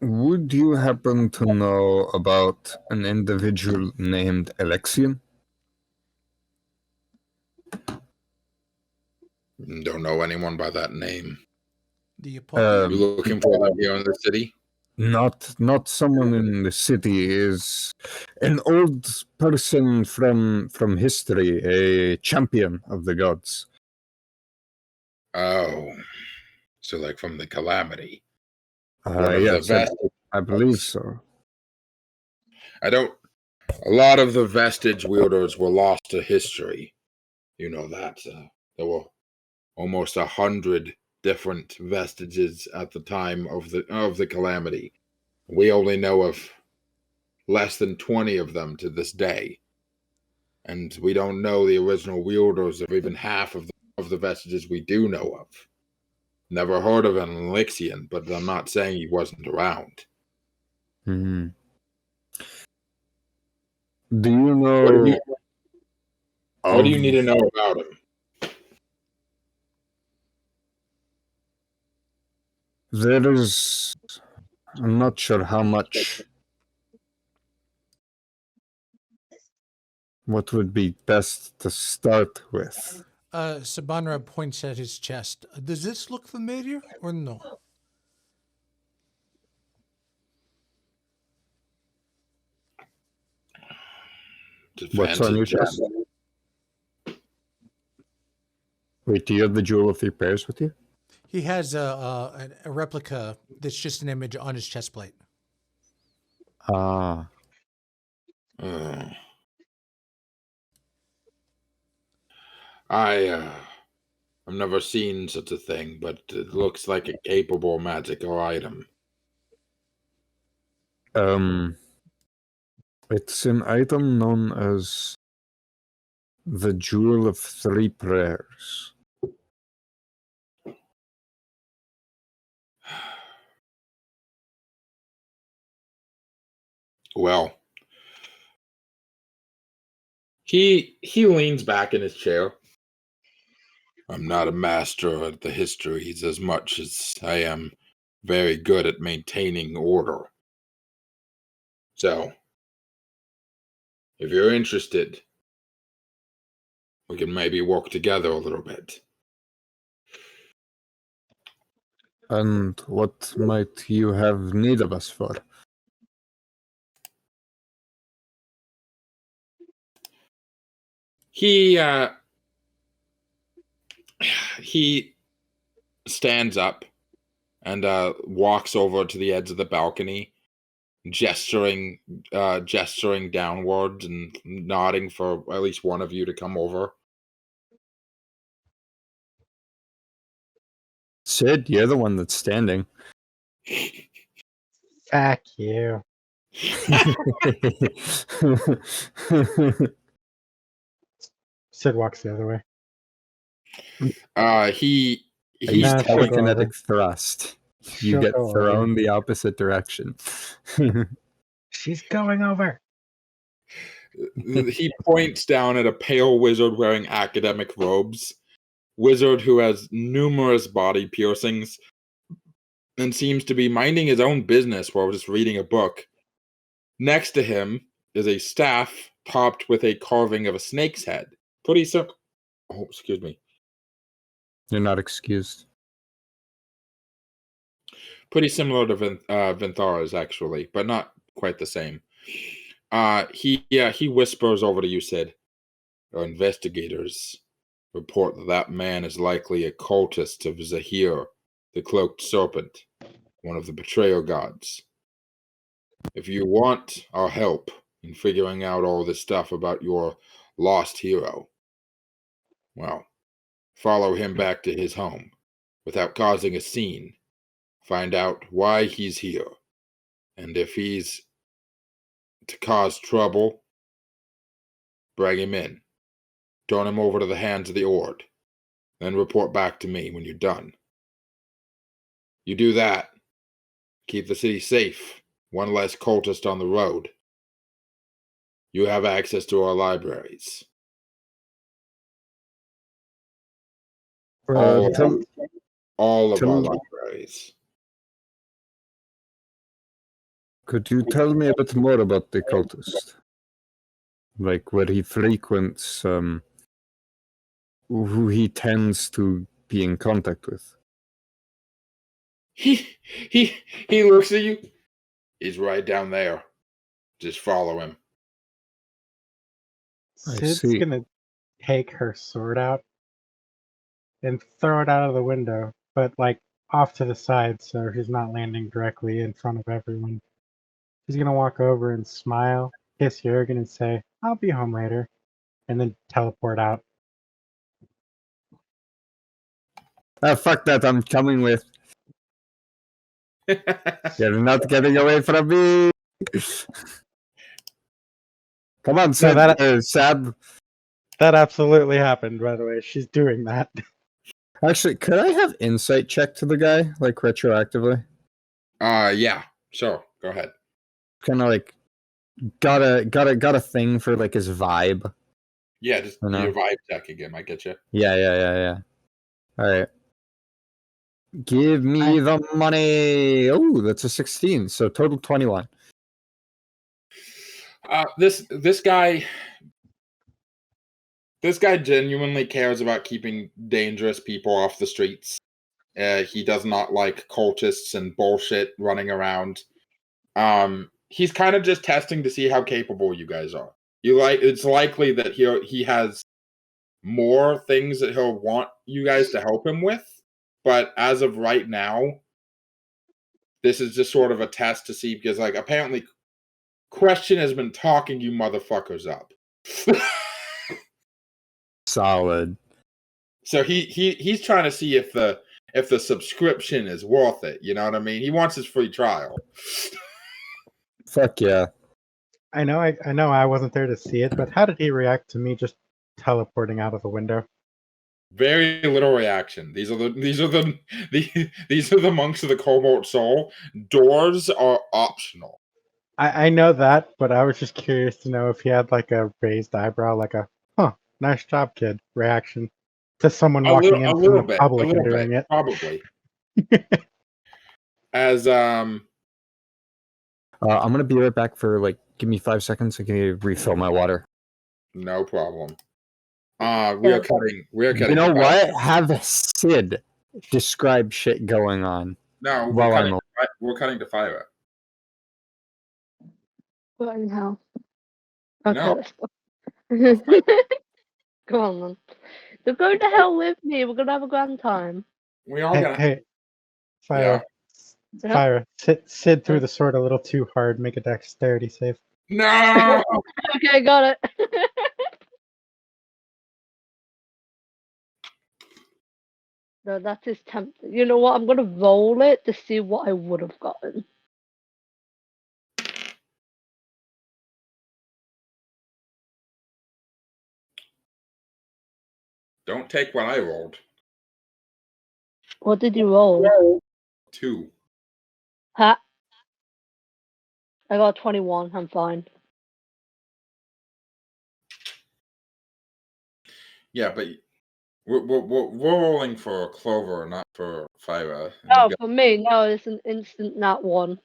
Would you happen to know about an individual named Alexian? Don't know anyone by that name. You looking for them here in the city? Not someone in the city. Is an old person from history, a champion of the gods. Oh, so like from the Calamity. Yes, I believe so. A lot of the vestige wielders were lost to history. You know that. There were almost 100 different vestiges at the time of the Calamity. We only know of less than 20 of them to this day. And we don't know the original wielders of even half of the vestiges we do know of. Never heard of an Elixian, but I'm not saying he wasn't around. Hmm. Do you know? What do you need to know about him? There is. I'm not sure how much. What would be best to start with? Sabanrab points at his chest. Does this look familiar or no? What's on your chest? Wait, do you have the Jewel of Three Prayers with you? He has a replica that's just an image on his chest plate. Ah. I've never seen such a thing, but it looks like a capable magical item. It's an item known as the Jewel of Three Prayers. Well, he leans back in his chair. I'm not a master at the histories as much as I am very good at maintaining order. So, if you're interested, we can maybe work together a little bit. And what might you have need of us for? He stands up and walks over to the edge of the balcony, gesturing downwards and nodding for at least one of you to come over. Sid, you're the one that's standing. Fuck you. Sid walks the other way. He Use Nah, she'll go telekinetic over. thrust. You She'll get go thrown over. the opposite direction. She's going over. he points down at a pale wizard wearing academic robes. Wizard who has numerous body piercings and seems to be minding his own business while just reading a book. Next to him is a staff topped with a carving of a snake's head. Oh, excuse me. You're not excused. Pretty similar to Vinthara's, actually, but not quite the same. He whispers over to you, Sid. Our investigators report that man is likely a cultist of Zahir, the cloaked serpent, one of the betrayal gods. If you want our help in figuring out all this stuff about your lost hero, well, follow him back to his home without causing a scene. Find out why he's here, and if he's to cause trouble, bring him in. Turn him over to the hands of the Ord. Then report back to me when you're done. You do that, keep the city safe, one less cultist on the road. You have access to our libraries. All of our libraries. Could you tell me a bit more about the cultist? Like where he frequents, who he tends to be in contact with? He looks at you. He's right down there. Just follow him. Sid's gonna take her sword out and throw it out of the window, but like off to the side so he's not landing directly in front of everyone. She's gonna walk over and smile, kiss Jurgen and say, I'll be home later, and then teleport out. Fuck that, I'm coming with. You're not getting away from me. Come on, Sab. That absolutely happened, by the way. She's doing that. Actually, could I have insight check to the guy, like retroactively? Yeah, sure. Go ahead. Kind of like got a thing for like his vibe. Yeah, just your vibe checking him. I get you. Yeah. All right. Give me the money. Oh, that's a 16. So total 21. This guy genuinely cares about keeping dangerous people off the streets. He does not like cultists and bullshit running around. He's kind of just testing to see how capable you guys are. It's likely that he has more things that he'll want you guys to help him with, but as of right now, this is just sort of a test to see, because like apparently Question has been talking you motherfuckers up. Solid. So he's trying to see if the subscription is worth it. You know what I mean? He wants his free trial. Fuck yeah. I know I wasn't there to see it, but how did he react to me just teleporting out of the window? Very little reaction. These are the monks of the Cobalt Soul. Doors are optional. I know that, but I was just curious to know if he had like a raised eyebrow, like a nice job, kid reaction to someone walking in from the public and doing it. Probably. As I'm gonna be right back for like give me 5 seconds. I can refill my water. No problem. We are cutting. You know what? Have Sid describe shit going on. No, we're cutting to Phyra. What in hell? Okay. No. Come on, man. So go to hell with me. We're gonna have a grand time. We all gonna. Hey, Phyra. Yeah. Phyra, Sid threw the sword a little too hard. Make a dexterity save. No. Okay, got it. No, that is tempting. You know what? I'm gonna roll it to see what I would have gotten. Don't take what I rolled. What did you roll? 2. Ha! I got 21. I'm fine. Yeah, but we're rolling for Clover, not for Phyra. Oh, for me, no, it's an instant nat 1.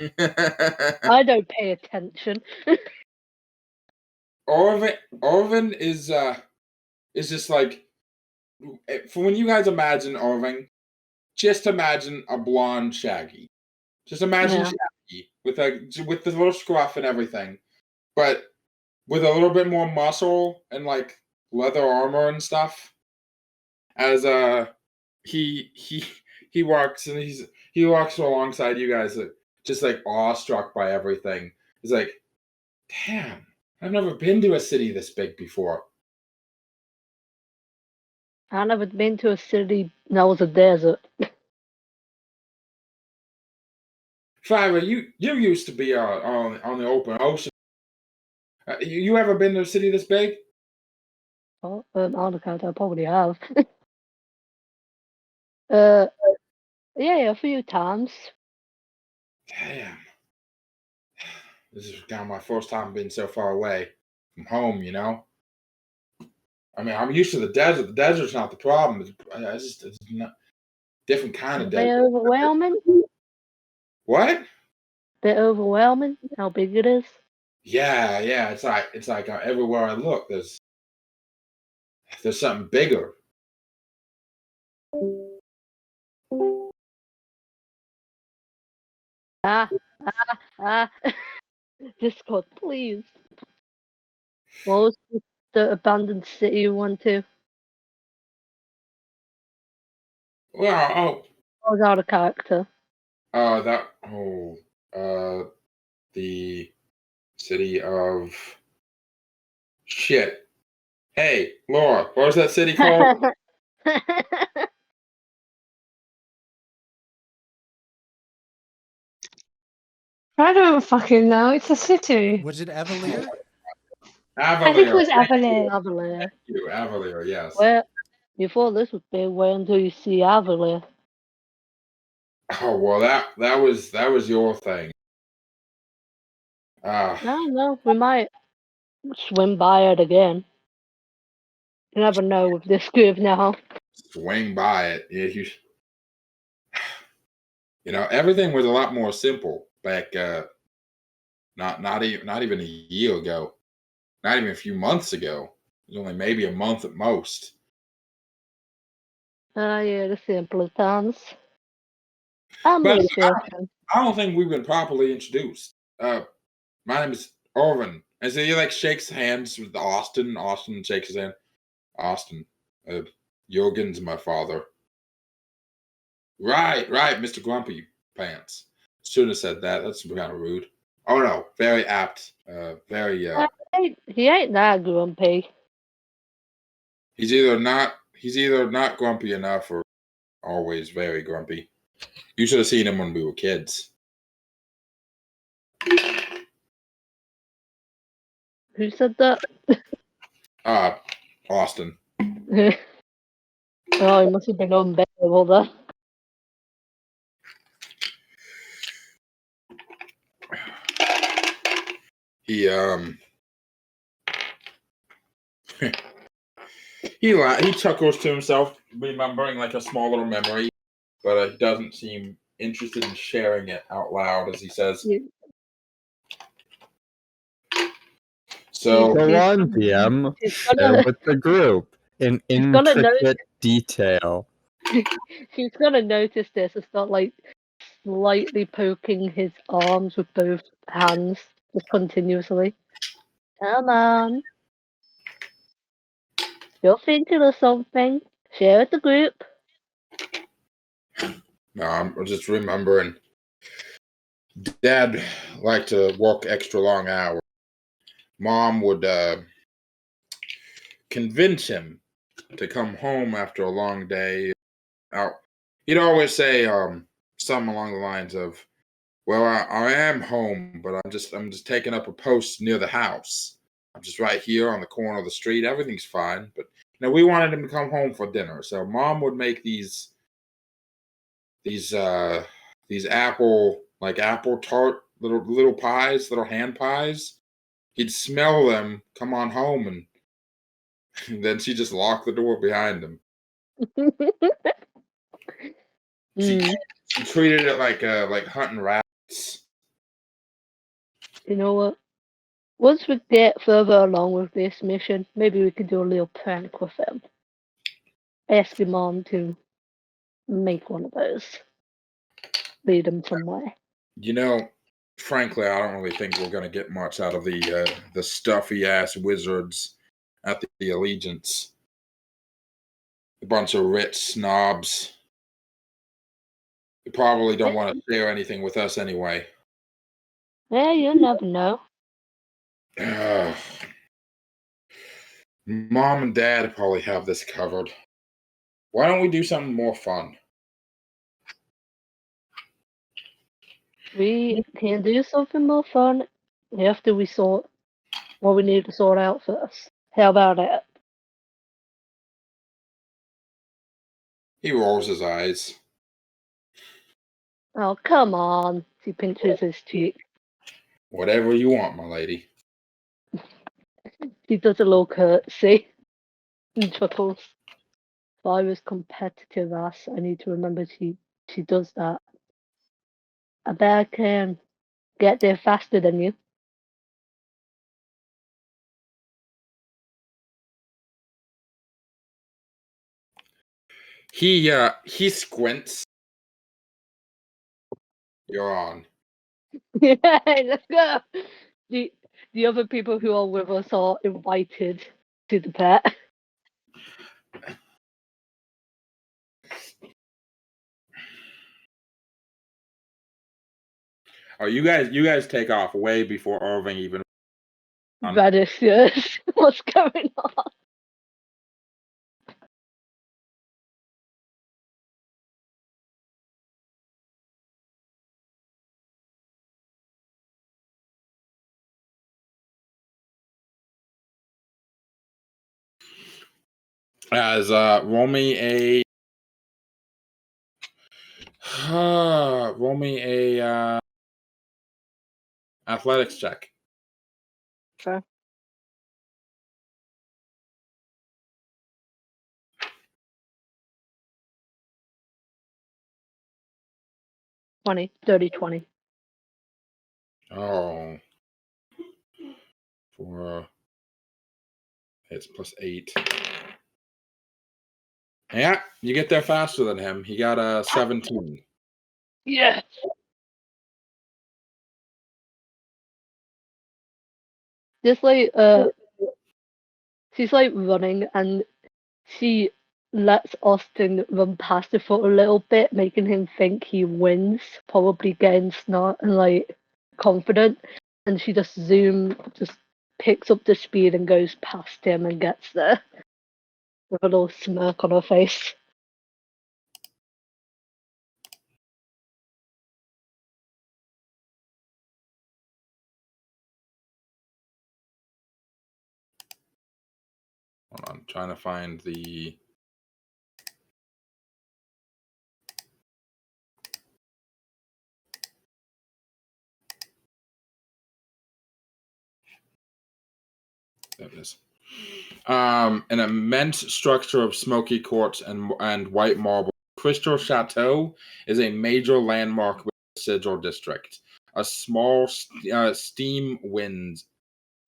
I don't pay attention. Orvin is just like, for when you guys imagine Orvin, just imagine a blonde Shaggy. Just imagine Shaggy with the little scruff and everything, but with a little bit more muscle and like leather armor and stuff. As he walks and he walks alongside you guys, just like awestruck by everything. He's like, damn, I've never been to a city this big before. I've never been to a city that was a desert. Phyra, you used to be on the open ocean. You ever been to a city this big? Oh, on account, I probably have. Yeah, a few times. Damn. This is kind of my first time being so far away from home, you know? I mean, I'm used to the desert. The desert's not the problem. It's not different kind of desert. Bit overwhelming? What? Bit overwhelming, how big it is. Yeah. It's like everywhere I look, there's something bigger. Discord, please. What was the abandoned city you went to? Well, I was out of character. The city of shit. Hey, Laura, what was that city called? I don't fucking know. It's a city. Was it Evelier? I think it was Thank Avalier. Thank you, Avalier, yes. Well, you thought this would be wait until you see Avalier. Oh well, that was your thing. No, we might swim by it again. You never know with this group now. Swing by it. You know, everything was a lot more simple back. Not even a year ago. Not even a few months ago. It was only maybe a month at most. Yeah, the simpler times. By the way, children. I don't think we've been properly introduced. My name is Orvin. And so he like shakes hands with Austin. Austin shakes his hand. Austin. Jurgen's my father. Right, Mr. Grumpy Pants. Shouldn't have said that. That's kind of rude. Oh no, very apt. Very. He ain't that grumpy. He's either not grumpy enough or always very grumpy. You should have seen him when we were kids. Who said that? Austin. Oh, he must have been unbearable then. He he chuckles to himself, remembering like a small little memory, but he doesn't seem interested in sharing it out loud, as he says. Yeah. So go on, DM. Share with the group in intricate detail. She's gonna notice this and start like slightly poking his arms with both hands, just continuously. Come on. You're thinking of something. Share with the group. No, I'm just remembering. Dad liked to work extra long hours. Mom would convince him to come home after a long day. He'd always say something along the lines of, "Well, I am home, but I'm just taking up a post near the house. I'm just right here on the corner of the street. Everything's fine." But we wanted him to come home for dinner, so Mom would make these apple tart little pies, little hand pies. He'd smell them, come on home, and then she just locked the door behind him. She treated it like hunting rabbits. You know what? Once we get further along with this mission, maybe we could do a little prank with him. Ask your mom to make one of those. Lead him somewhere. Frankly, I don't really think we're going to get much out of the stuffy-ass wizards at the Allegiance. A bunch of rich snobs. They probably don't want to share anything with us anyway. Yeah, you never know. Mom and Dad probably have this covered. Why don't we do something more fun? We can do something more fun after we sort what we need to sort out first. How about that? He rolls his eyes. Oh, come on. He pinches his cheek. Whatever you want, my lady. He does a little curtsy and chuckles. If I was competitive ass, I need to remember she does that. I bet I can get there faster than you. He squints. You're on. Yeah, let's go. The other people who are with us are invited to the pet. Oh, you guys take off way before Irving even. Radicious. What's going on? As roll me a athletics check. Okay. Dirty 20. Oh. It's +8. Yeah, you get there faster than him. He got a 17. Yeah. Just like she's like running and she lets Austin run past her for a little bit, making him think he wins, probably getting smart and like confident, and she just picks up the speed and goes past him and gets there with a little smirk on her face. Hold on, trying to find the. There it is. An immense structure of smoky quartz and white marble. Crystal Chateau is a major landmark within the Sigil district. A small steam wind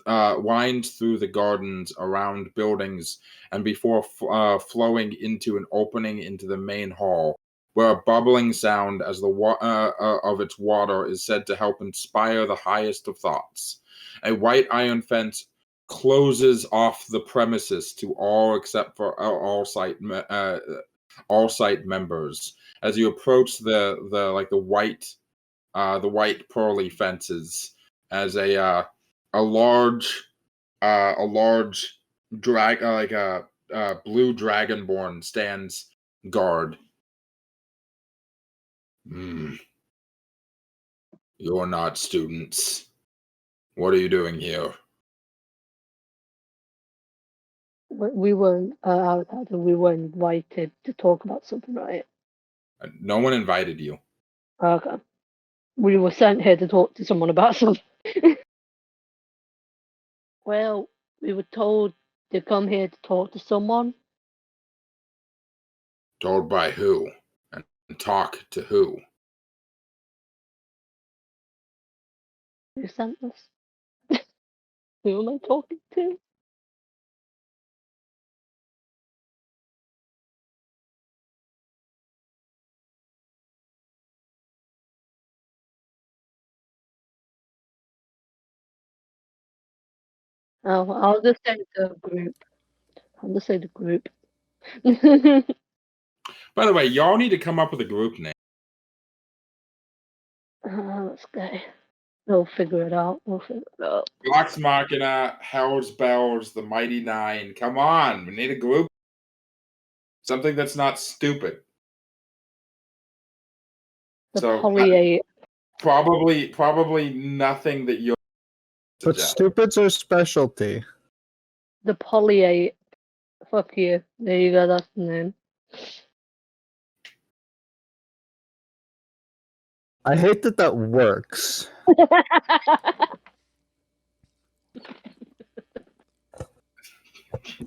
winds through the gardens around buildings and before flowing into an opening into the main hall, where a bubbling sound as of its water is said to help inspire the highest of thoughts. A white iron fence closes off the premises to all except for all site members. As you approach the white pearly fences, as a large blue dragonborn stands guard. You're not students. What are you doing here? We weren't we were invited to talk about something, right? No one invited you. Okay. We were sent here to talk to someone about something. Well, we were told to come here to talk to someone. Told by who? And talk to who? Who sent us? Who am I talking to? Oh, I'll just say the group. I'll just say the group. By the way, y'all need to come up with a group name. Let's go. We'll figure it out. Vox Machina, Hell's Bells, the Mighty Nine. Come on, we need a group. Something that's not stupid. The So Poly-8. probably nothing that you'll But suggest. stupid's our specialty. The Poly-8. Fuck you. There you go, that's the name. I hate that works. Or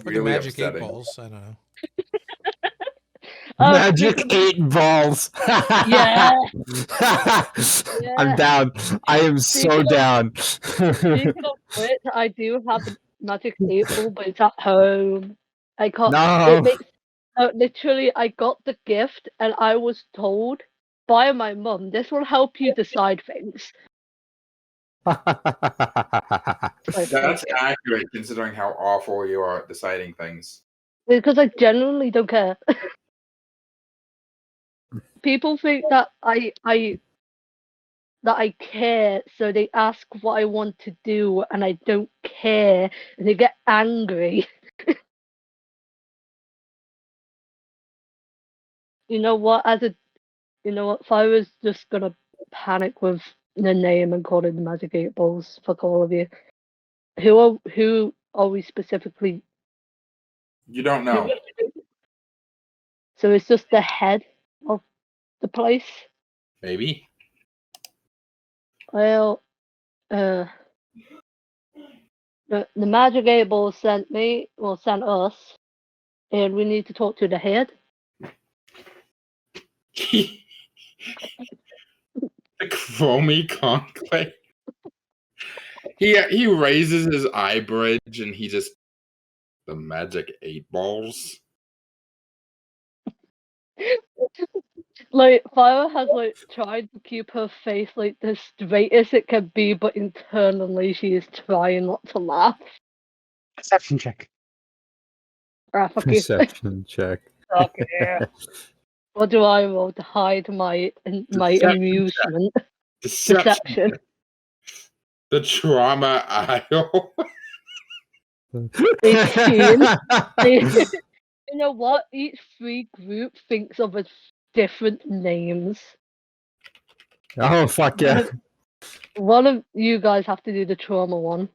the magic 8 balls. I don't know. Magic 8 balls. Yeah. I'm down. I am so down. Speaking of which, I do have the magic 8 ball, but it's at home. I can't. No. It makes literally. I got the gift, and I was told by my mum, "This will help you decide things." That's accurate considering how awful you are at deciding things. Because I genuinely don't care. People think that I care, so they ask what I want to do, and I don't care, and they get angry. You know what? Phyra's just gonna panic with the name and call it the Magic 8 Balls. Fuck all of you. Who are we specifically? You don't know. So it's just the head of the place. Maybe. Well, the magic able sent us, and we need to talk to the head. The Chromie Conclave. He raises his eye bridge and he just the magic 8 balls. Like Phyra has like tried to keep her face like the straightest it can be, but internally she is trying not to laugh. Perception check. Fuck you. Perception check. Fuck yeah. What do I roll to hide my Deception amusement? Deception. The trauma aisle. 18. You know what? Each free group thinks of a different names. Oh fuck yeah! One of you guys have to do the trauma one.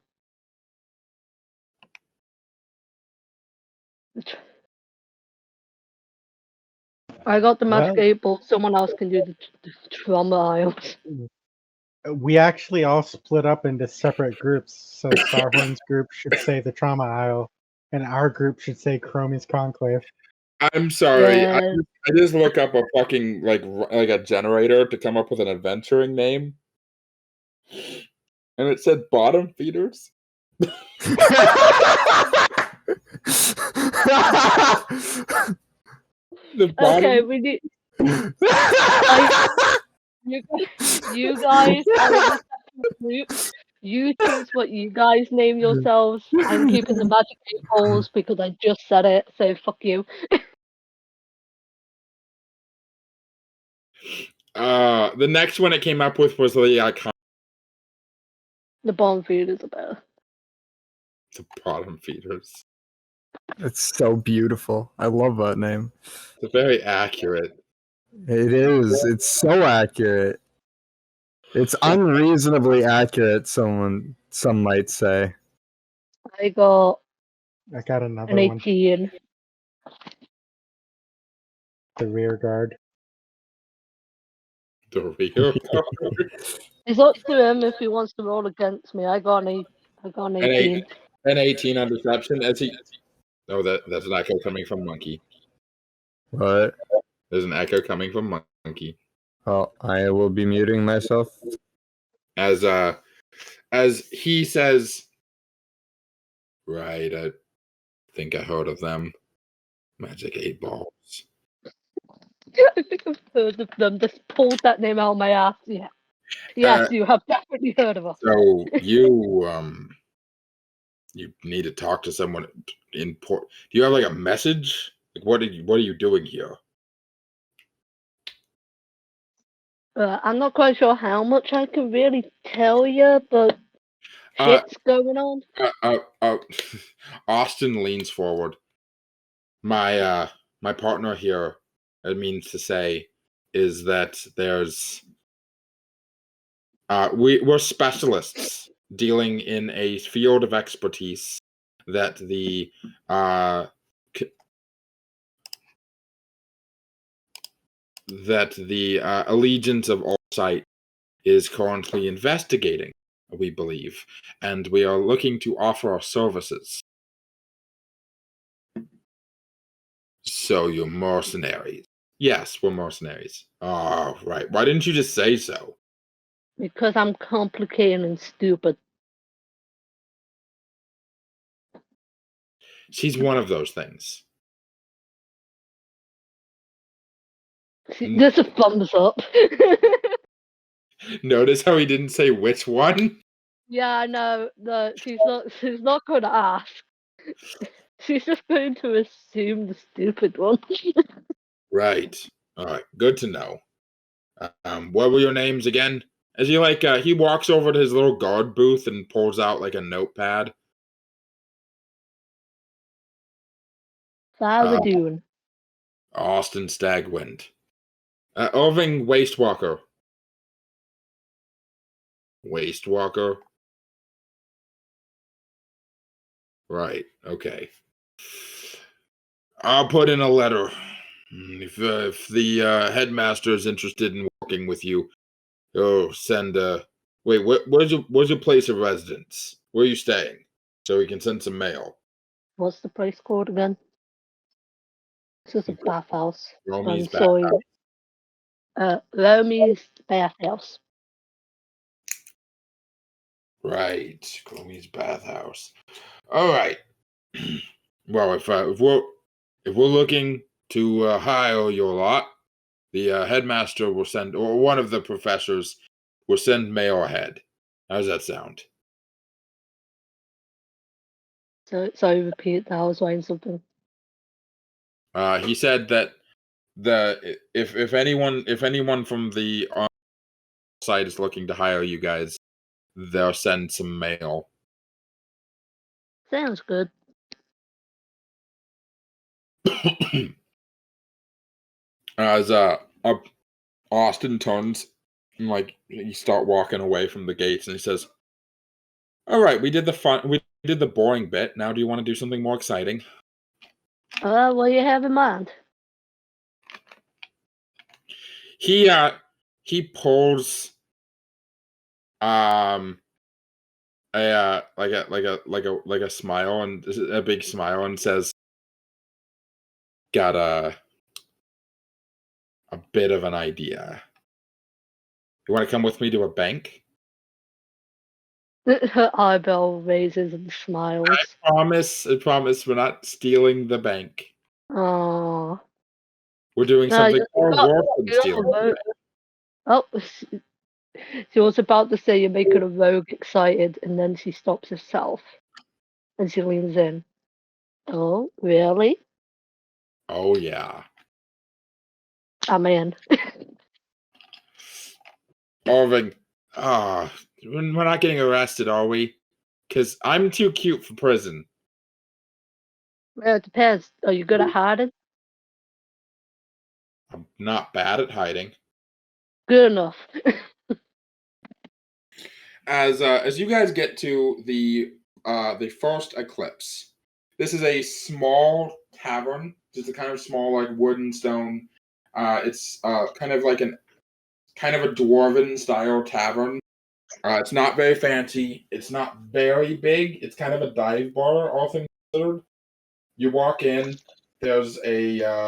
I got the magic able. Someone else can do the trauma aisles. We actually all split up into separate groups. So Sarhorn's group should say the trauma aisle, and our group should say Chromie's conclave. I'm sorry. Yeah. I just look up a fucking like a generator to come up with an adventuring name, and it said bottom feeders. Okay, we need. You guys are in a separate group. You choose what you guys name yourselves. I'm keeping the magic 8 balls because I just said it, so fuck you. The next one it came up with was the icon. The bottom feeders are better. The bottom feeders. It's so beautiful. I love that name. It's very accurate. It is. It's so accurate. It's unreasonably accurate. Some might say. I got another an one. 18. The rear guard. The rear guard. It's up to him if he wants to roll against me. I got an 18. An 18 on deception. As he. Oh, that's an echo coming from Monkey. What? There's an echo coming from Monkey. Oh, I will be muting myself. As he says, right, I think I heard of them. Magic 8 balls. I think I've heard of them. Just pulled that name out of my ass. Yeah. Yes, you have definitely heard of us. So you need to talk to someone in port. Do you have like a message? Like what are you doing here? I'm not quite sure how much I can really tell you, but shit's going on. Austin leans forward. My partner here, it means to say, is that there's we're specialists dealing in a field of expertise that the Allegiance of All Sight is currently investigating, we believe, and we are looking to offer our services. So you're mercenaries? Yes, we're mercenaries. Oh, right. Why didn't you just say so? Because I'm complicated and stupid. She's one of those things. There's a thumbs up. Notice how he didn't say which one? Yeah, I know. No, she's not going to ask. She's just going to assume the stupid one. Right. All right. Good to know. What were your names again? As he he walks over to his little guard booth and pulls out like a notepad. Phyra Dune. Austin Stagwind. Irving Wastewalker. Wastewalker. Right. Okay. I'll put in a letter If the headmaster is interested in working with you, send wait. Where's your place of residence? Where are you staying? So we can send some mail. What's the place called again? This is a bathhouse. Romy's Sorry. Romy's bathhouse. Right, Romy's bathhouse. All right. Well, if we're looking to hire your lot, the headmaster will send, or one of the professors will send mail ahead. How does that sound? So repeat that. I was writing something. He said that if anyone from the site is looking to hire you guys, they'll send some mail. Sounds good. As Austin turns and you start walking away from the gates, and he says, "All right, we did the boring bit. Now, do you want to do something more exciting?" What do you have in mind? He pulls a smile, and a big smile, and says, "Got a bit of an idea. You want to come with me to a bank?" Her eyebrow raises and smiles. I promise we're not stealing the bank. Oh. We're doing something more worse than stealing the bank. Oh, she was about to say you're making a rogue excited, and then she stops herself. And she leans in. Oh, really? Oh, yeah. I'm in. Irving, we're not getting arrested, are we? Because I'm too cute for prison. Well, it depends. Are you good at hiding? I'm not bad at hiding. Good enough. As you guys get to the first eclipse, this is a small tavern, just a kind of small wood and stone. It's kind of a dwarven style tavern. It's not very fancy. It's not very big. It's kind of a dive bar, all things considered. You walk in. There's a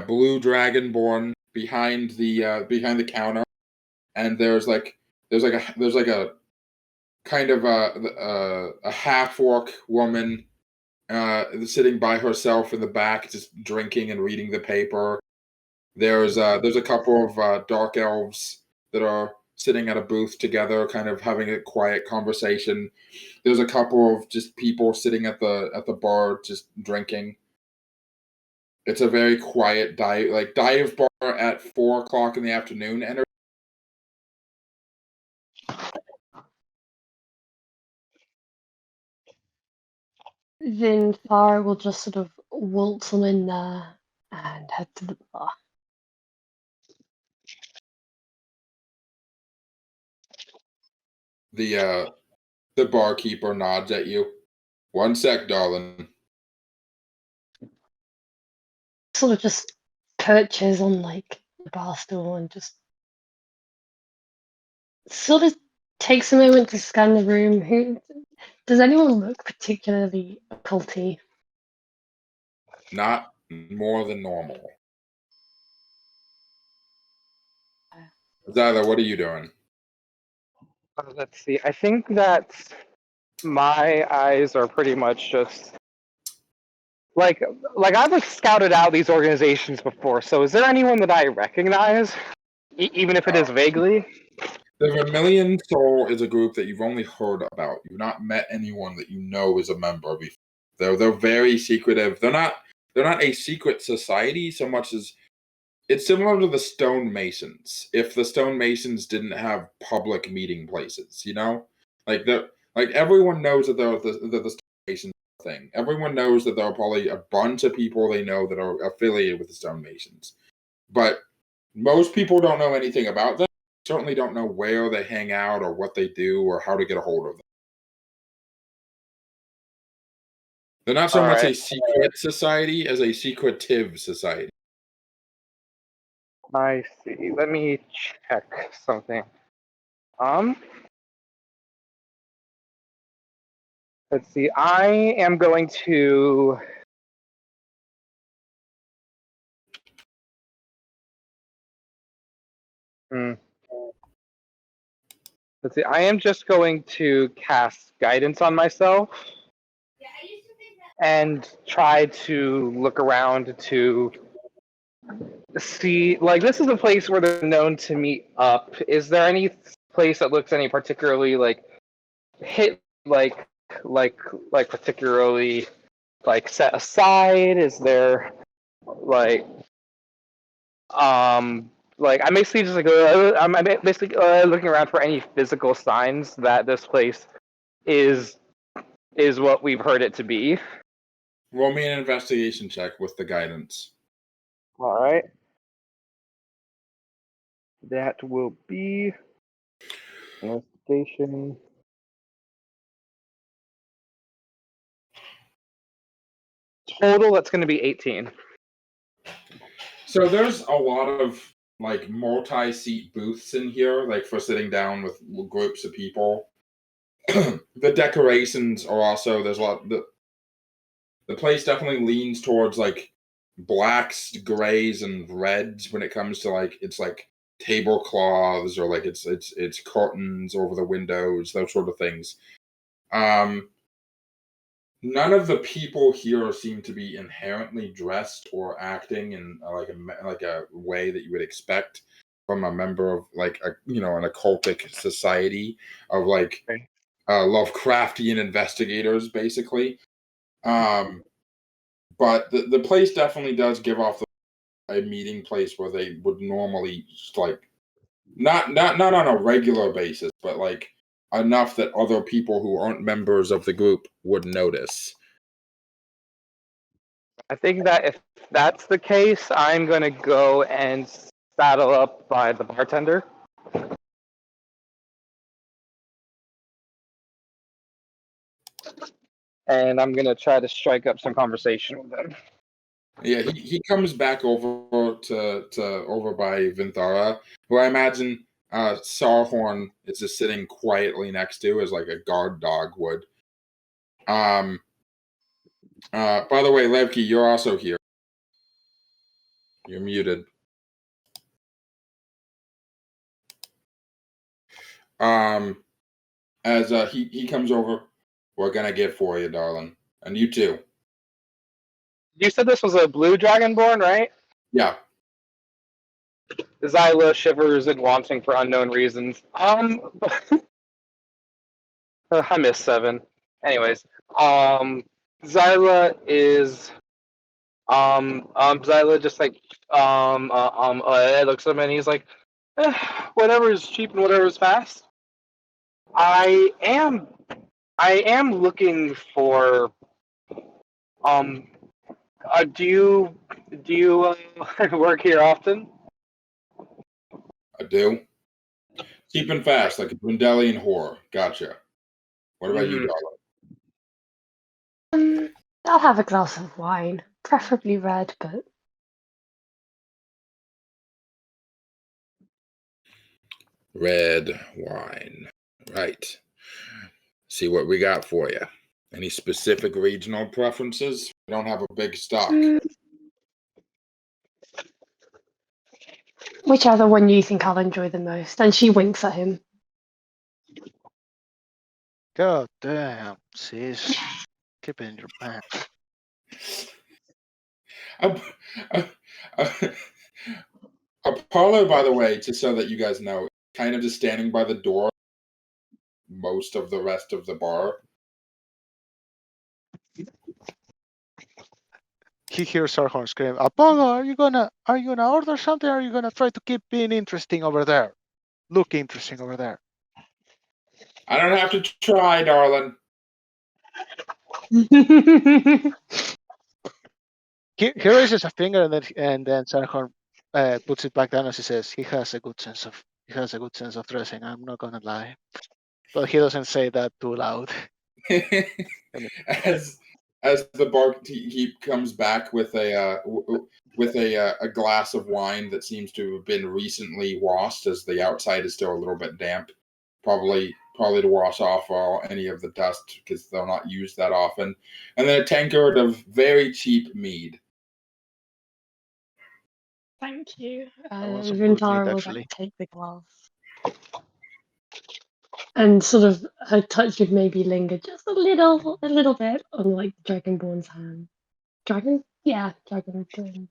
blue dragonborn behind the counter, and there's a kind of a half orc woman sitting by herself in the back, just drinking and reading the paper. There's a couple of dark elves that are sitting at a booth together, kind of having a quiet conversation. There's a couple of just people sitting at the bar, just drinking. It's a very quiet dive bar at 4:00 in the afternoon. And Vinthara will just sort of waltz on in there and head to the bar. The barkeeper nods at you. "One sec, darling." Sort of just perches on the bar stool and just sort of takes a moment to scan the room. Does anyone look particularly occulty? Not more than normal. Xila, what are you doing? Let's see. I think that my eyes are pretty much just like I've scouted out these organizations before. So is there anyone that I recognize, even if it is vaguely? The Vermilion Soul is a group that you've only heard about. You've not met anyone that you know is a member before. They're very secretive. They're not a secret society so much as it's similar to the Stonemasons. If the Stonemasons didn't have public meeting places, everyone knows that they're the Stonemasons thing. Everyone knows that there are probably a bunch of people they know that are affiliated with the Stonemasons, but most people don't know anything about them. Certainly don't know where they hang out or what they do or how to get a hold of them. They're not so much a Alright. secret society as a secretive society. I see. Let me check something. Let's see. I am going to. Let's see. I am just going to cast guidance on myself and try to look around to see. Like, this is a place where they're known to meet up. Is there any place that looks any particularly particularly set aside? Is there I'm basically just I'm basically looking around for any physical signs that this place is what we've heard it to be. Roll me an investigation check with the guidance. All right. That will be investigation. Total, that's going to be 18. So there's a lot of multi-seat booths in here, for sitting down with groups of people. The decorations are also, there's a lot. The place definitely leans towards blacks, grays, and reds when it comes to it's tablecloths or it's curtains over the windows, those sort of things. None of the people here seem to be inherently dressed or acting in a way that you would expect from a member of an occultic society of Lovecraftian investigators, basically. But the place definitely does give off a meeting place where they would normally not on a regular basis, but enough that other people who aren't members of the group would notice. I think that if that's the case, I'm going to go and saddle up by the bartender. And I'm going to try to strike up some conversation with him. Yeah, he comes back over to over by Vinthara, who I imagine Sarhorn is just sitting quietly next to as a guard dog would. By the way, Levki, you're also here. You're muted. As he comes over, we're gonna get for you, darling, and you too. You said this was a blue dragonborn, right? Yeah. Xila shivers and wanting for unknown reasons. I missed 7. Anyways, Xila is Xila just looks at him and he's like, whatever is cheap and whatever is fast. I am looking for do you work here often? I do. Cheap and fast, like a Brindelian whore. Gotcha. What about you, darling? I'll have a glass of wine, preferably red, but Red wine. Right. See what we got for you. Any specific regional preferences? We don't have a big stock. whichever one you think I'll enjoy the most. And she winks at him. God damn, sis. Keep it in your pants. Apollo, by the way, just so that you guys know, kind of just standing by the door most of the rest of the bar. He hears Sarhorn scream, Apollo, are you gonna order something, or are you gonna try to keep being interesting over there? Look interesting over there. I don't have to try, darling. He raises a finger and then Sarhorn puts it back down as he says, he has a good sense of dressing, I'm not gonna lie. But he doesn't say that too loud. as the barkeep comes back with a glass of wine that seems to have been recently washed, as the outside is still a little bit damp, probably to wash off any of the dust because they'll not use that often, and then a tankard of very cheap mead. Thank you. also put meat, Vinthara will actually. take the glass. And sort of her touch would maybe linger just a little bit on like Dragonborn's hand. Dragonborn.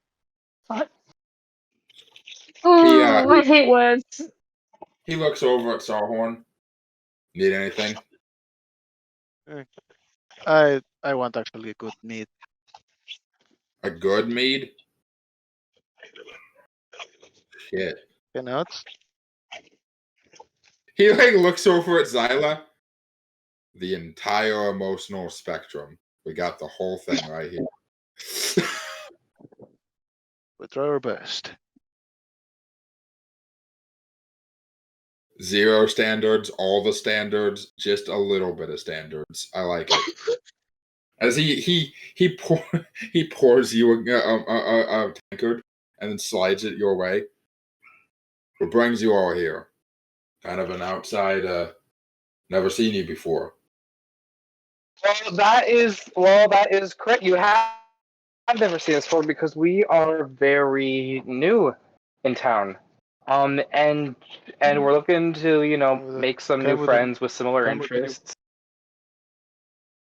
Fuck. Oh, I hate words. He looks over at Sarhorn. Need anything? I want actually good meat. A good mead? Shit. Peanuts? He looks over at Xila. The entire emotional spectrum. We got the whole thing right here. We try our best. 0 standards, all the standards, just a little bit of standards. I like it. As he pours you a tankard and then slides it your way. What brings you all here? Kind of an outside, never seen you before. Well, that is correct. You have never seen us before because we are very new in town. And we're looking to, make some new friends with similar interests.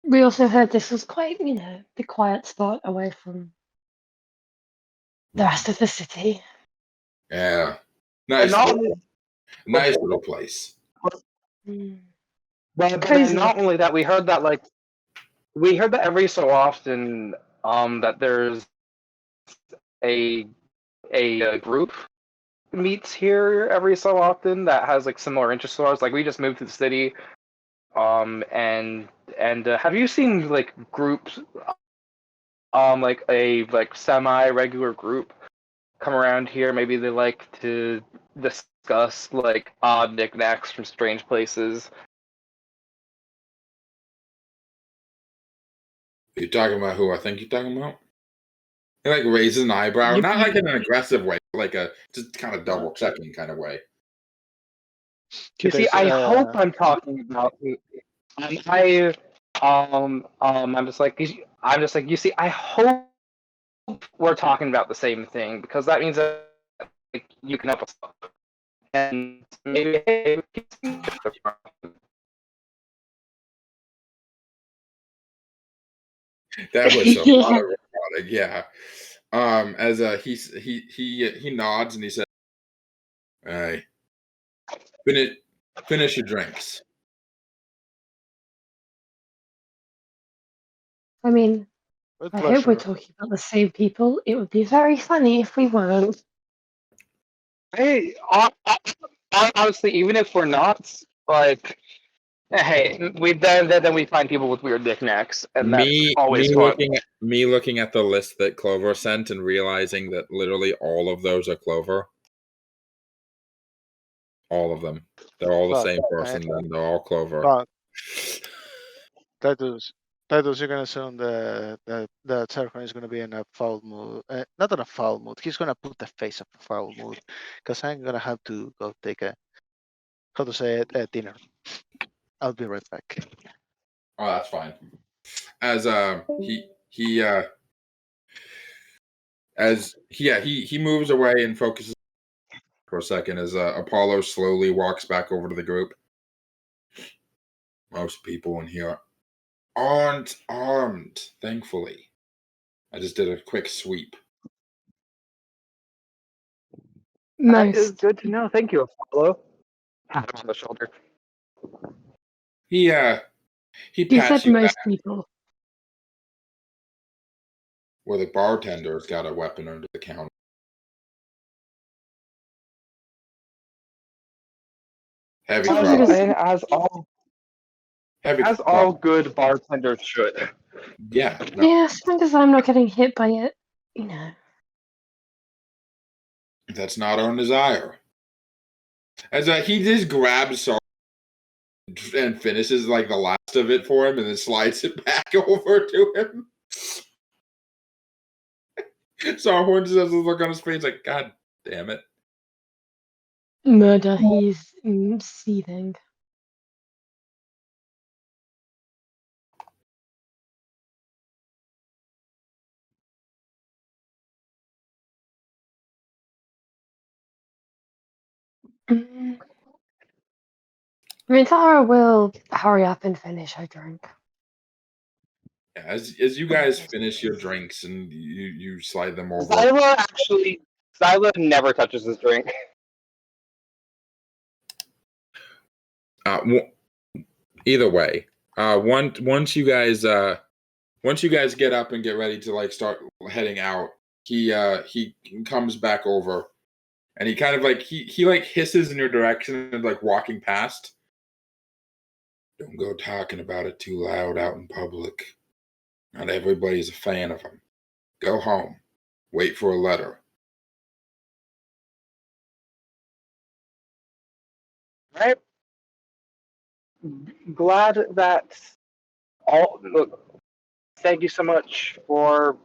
We also heard this was quite, the quiet spot away from the rest of the city. Yeah. Nice little place. But then not only that, we heard that every so often that there's a group meets here every so often that has like similar interests to ours. Like we just moved to the city, and have you seen like groups, like a semi-regular group come around here? Maybe they like to discuss like odd knickknacks from strange places. Are you talking about who I think you're talking about? He like raises an eyebrow, not like in an aggressive way, but like a just kind of double checking kind of way. You see, I hope I'm talking about. I'm just like, you see, I hope we're talking about the same thing because that means that like, you can help us out. And maybe That was a lot of recording, yeah. As he nods and he says, "Hey, finish your drinks." I mean, With I hope we're pleasure. talking about the same people. It would be very funny if we weren't. Hey, honestly, even if we're not, like, hey, then we find people with weird knickknacks, and that's always fun. Looking at the list that Clover sent and realizing that literally all of those are Clover. All of them. They're all the same person, and they're all Clover. But Titus, you're gonna assume that Sarhorn is gonna be in a foul mood. Not in a foul mood. He's gonna put the face of a foul mood, because I'm gonna have to go take a dinner. I'll be right back. Oh, that's fine. As he moves away and focuses for a second as Apollo slowly walks back over to the group. Most people in here aren't armed, thankfully. I just did a quick sweep. That is good to know. Thank you, Apollo. Pat him on the shoulder. He You pats said you most back people. where the bartender's got a weapon under the counter. Heavy cross. And as all good bartenders should. Yeah. No. Yeah, as long as I'm not getting hit by it, That's not our desire. As he just grabs Sarhorn and finishes like the last of it for him, and then slides it back over to him. Sarhorn just has a look on his face like, God damn it. Murder, he's seething. Vinthara will hurry up and finish her drink. Yeah, as you guys finish your drinks and you slide them over. Xila never touches his drink. Either way, once you guys get up and get ready to like start heading out, he comes back over, and he kind of like he like hisses in your direction and like walking past. Don't go talking about it too loud out in public. Not everybody's a fan of him. Go home. Wait for a letter. Right? Glad that look. Thank you so much for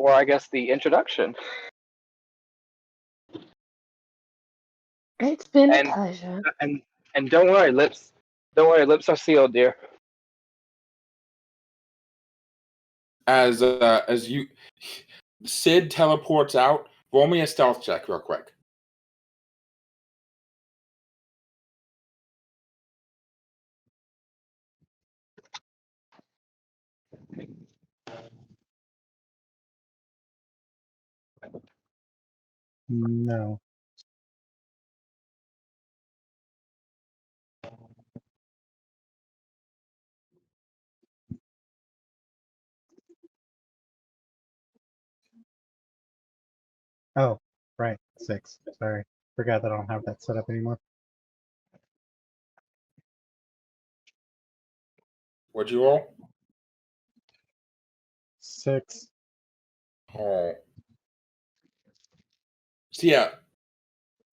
I guess the introduction. It's been a pleasure. And don't worry, lips are sealed, dear. As you Sid teleports out, roll me a stealth check real quick. No. Oh, right. 6. Sorry. Forgot that I don't have that set up anymore. What'd you roll? 6. Oh. So yeah,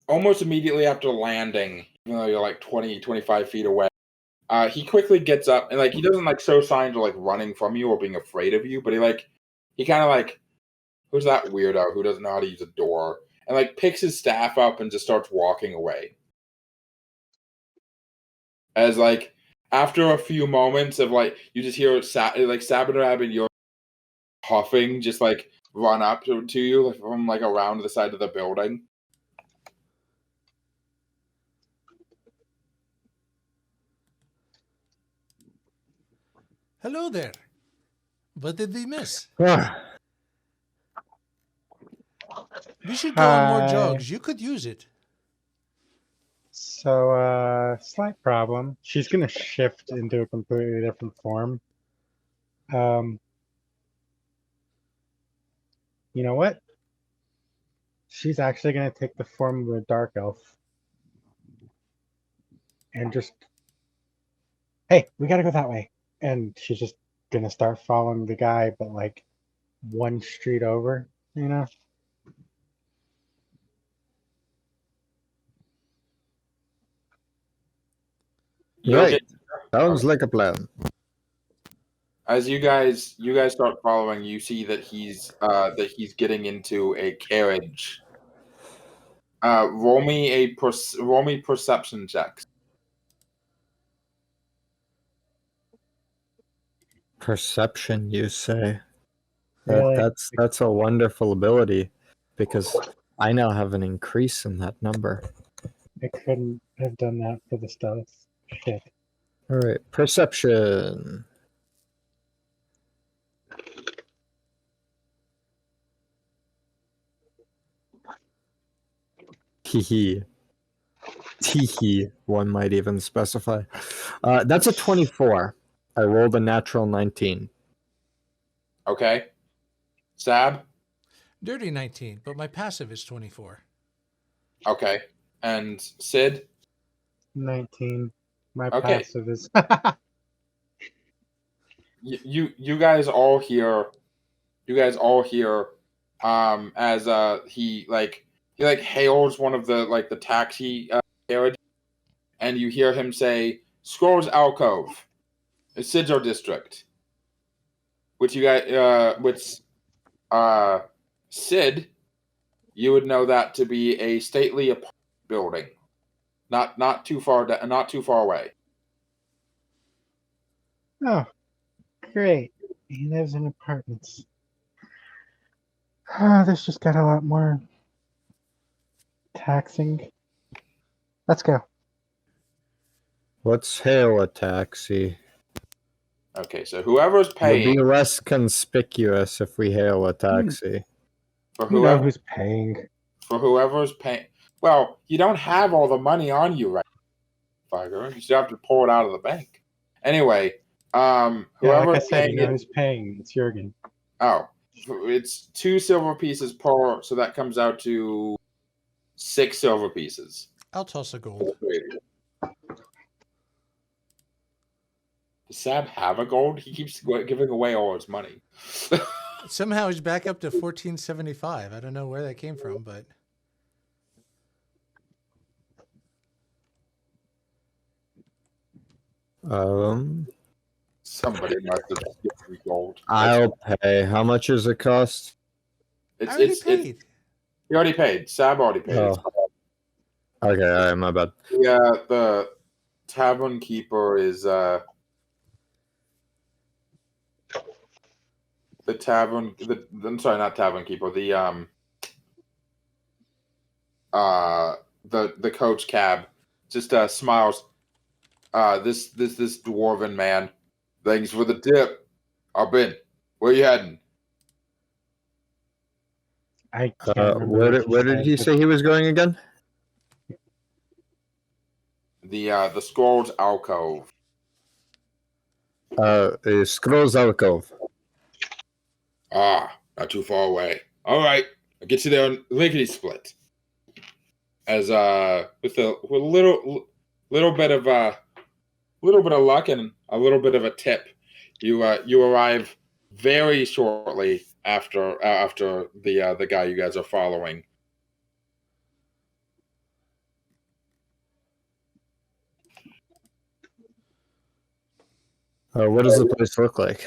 almost immediately after landing, even though you're like 20, 25 feet away, he quickly gets up and like he doesn't like show signs of like running from you or being afraid of you, but he kind of like, who's that weirdo who doesn't know how to use a door? And like picks his staff up and just starts walking away. As like after a few moments of like you just hear like Sabanrab and you're huffing just like run up to you like, from like around the side of the building. Hello there. What did we miss? We should go on more jogs. You could use it. So, slight problem. She's gonna shift into a completely different form. You know what? She's actually gonna take the form of a dark elf. And just, hey, we gotta go that way. And she's just gonna start following the guy, but like one street over, you know? Right. Sounds like a plan. As you guys start following, you see that he's getting into a carriage. Roll me perception checks. Perception, you say? Really? That's a wonderful ability, because I now have an increase in that number. I couldn't have done that for the stealth. Shit. All right, perception. Teehee. Teehee, one might even specify. That's a 24. I rolled a natural 19. Okay. Sab? Dirty 19, but my passive is 24. Okay. And Sid? 19. My Okay. passive is. You guys all hear. As he hails one of the taxi carriage, and you hear him say, "Scrolls Alcove, Sigil District." Which you guys, Sid, you would know that to be a stately apartment building, not too far away. Oh, great. He lives in apartments. Oh, this just got a lot more taxing. Let's go. Let's hail a taxi. Okay, so whoever's It'll paying be less conspicuous if we hail a taxi. for You know whoever who's paying. for whoever's paying. Well, you don't have all the money on you right now, Figer. You still have to pull it out of the bank. Anyway, Yeah, whoever's like I said, paying you know it. who's paying. It's Jurgen. Oh, it's 2 silver pieces per, so that comes out to 6 silver pieces. I'll toss a gold. Does Sab have a gold? He keeps giving away all his money. Somehow he's back up to 1475. I don't know where that came from, but Somebody must have given me gold. I'll pay. How much does it cost? I already paid. You already paid. Sab already paid. Oh. Okay, all right, my bad. Yeah, the tavern keeper is I'm sorry, not tavern keeper. The coach cab just smiles. This dwarven man. Thanks for the tip. I've been. Where you heading? I can't remember. Where did he say he was going again? The Scrolls Alcove. Scrolls Alcove. Ah, not too far away. All right, I'll get you there on lickety split. As with a little bit of luck and a little bit of a tip, you arrive very shortly after the guy you guys are following. What does the place look like?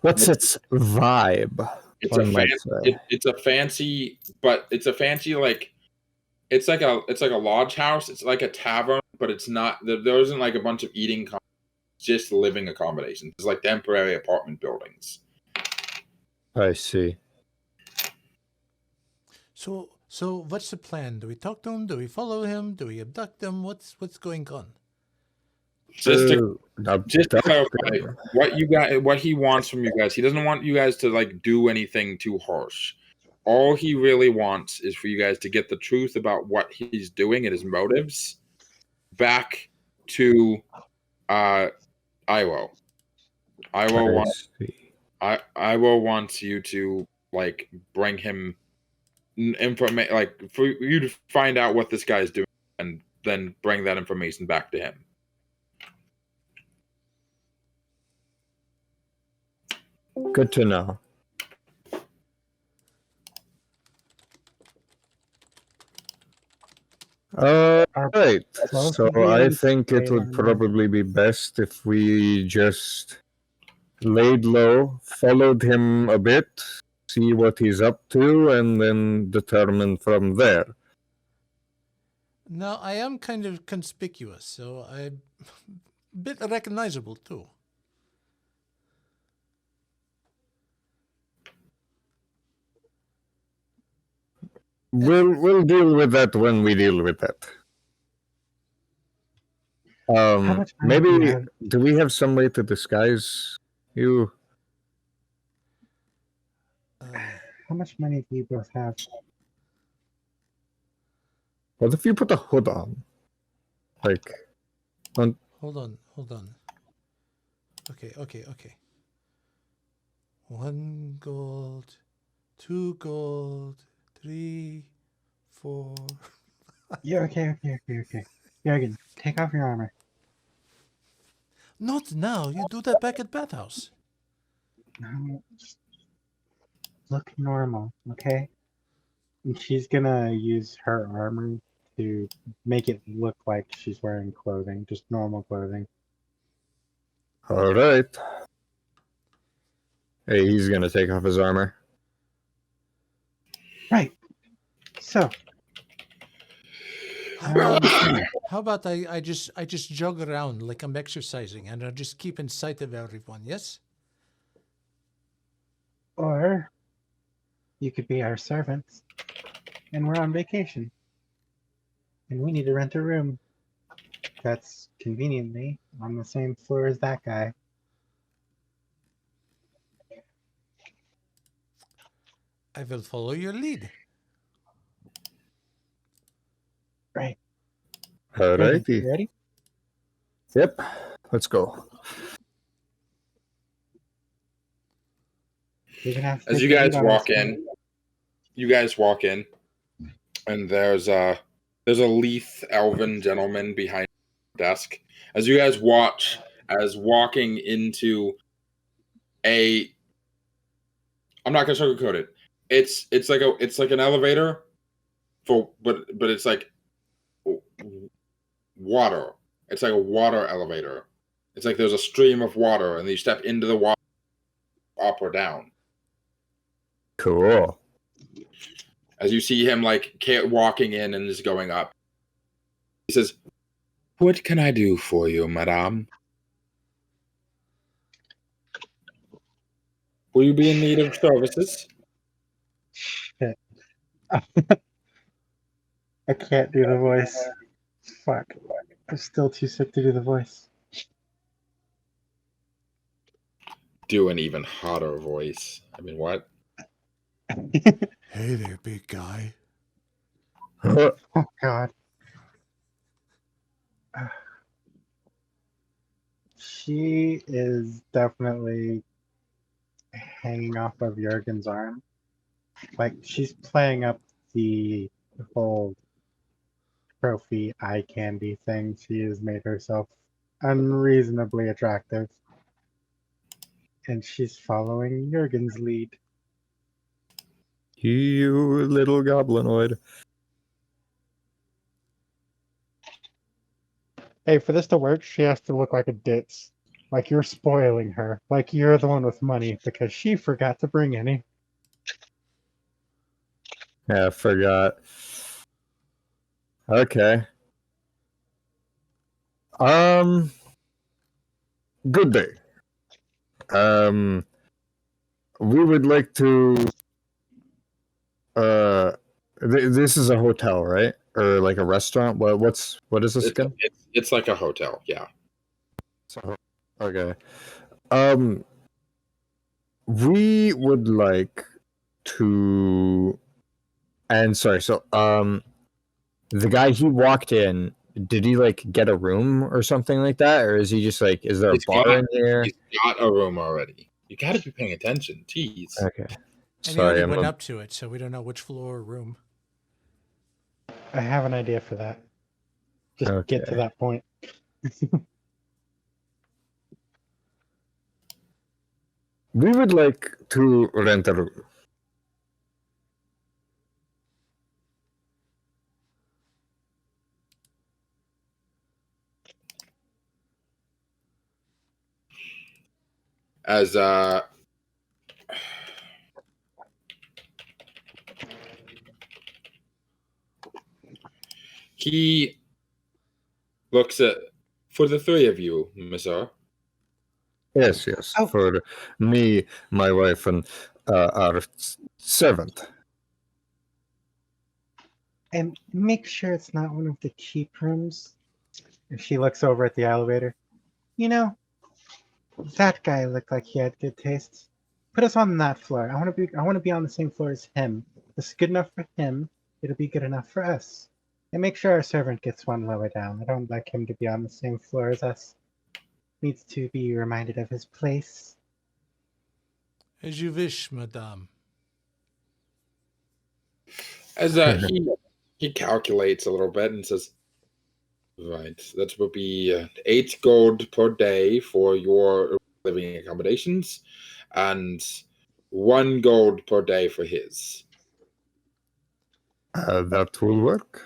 What's its vibe? It's a fancy like it's like a lodge house. It's like a tavern, but it's not. There isn't like a bunch of eating, just living accommodations. It's like temporary apartment buildings. I see. So what's the plan? Do we talk to him? Do we follow him? Do we abduct him? What's going on? Just to clarify, what he wants from you guys, he doesn't want you guys to like do anything too harsh. All he really wants is for you guys to get the truth about what he's doing and his motives back to Iwo. Iwo wants you to like bring him information, like for you to find out what this guy is doing and then bring that information back to him. Good to know. Right. So I think it would probably be best if we just laid low, followed him a bit, see what he's up to, and then determine from there. No, I am kind of conspicuous, so I'm a bit recognizable too. We'll deal with that when we deal with that. Maybe do we have some way to disguise you? How much money do you both have? What if you put a hood on? Like, Hold on. Okay. 1 gold, 2 gold, 3, 4. Yeah, okay. Jurgen, take off your armor. Not now. You do that back at Bathhouse. No, just look normal, okay? And she's gonna use her armor to make it look like she's wearing clothing, just normal clothing. All right. Hey, he's gonna take off his armor. Right. So, How about I just jog around like I'm exercising and I just keep in sight of everyone, yes? or you could be our servants, and we're on vacation, and we need to rent a room that's conveniently on the same floor as that guy. I will follow your lead. Right. All Ready? righty. Ready? Yep. Let's go. You're gonna have to As take you the guys lead on walk this one. in, and there's a Leith elven gentleman behind the desk. As you guys watch, as walking into a, I'm not gonna sugarcoat it. It's like an elevator, but it's like water. It's like a water elevator. It's like there's a stream of water, and you step into the water, up or down. Cool. As you see him like walking in and is going up, he says, "What can I do for you, madame? Will you be in need of services?" Shit. I can't do the voice. Fuck. I'm still too sick to do the voice. Do an even hotter voice. I mean, what? Hey there, big guy. Oh, God. She is definitely hanging off of Jurgen's arm. Like, she's playing up the whole trophy eye candy thing. She has made herself unreasonably attractive. And she's following Jurgen's lead. You little goblinoid. Hey, for this to work, she has to look like a ditz. Like you're spoiling her. Like you're the one with money because she forgot to bring any. Yeah, I forgot. Okay. Good day. We would like to. This is a hotel, right? Or like a restaurant? What is this again? It's like a hotel, yeah. Okay. We would like to. And sorry, so the guy he walked in, did he like get a room or something like that, or is he just like, is there a bar in here? He's got a room already. You got to be paying attention. Jeez. Okay. And Sorry, he I'm already went up to it, so we don't know which floor or room. I have an idea for that. Just get to Okay. that point. We would like to rent a room. As he looks at, for the three of you, monsieur. Yes. Oh. For me, my wife, and our servant. And make sure it's not one of the cheap rooms. And she looks over at the elevator. You know, that guy looked like he had good taste. Put us on that floor. I want to be on the same floor as him. This is good enough for him. It'll be good enough for us. And make sure our servant gets one lower down. I don't like him to be on the same floor as us. Needs to be reminded of his place. As you wish, madame. As he calculates a little bit and says, "Right, that will be 8 gold per day for your living accommodations, and 1 gold per day for his." That will work.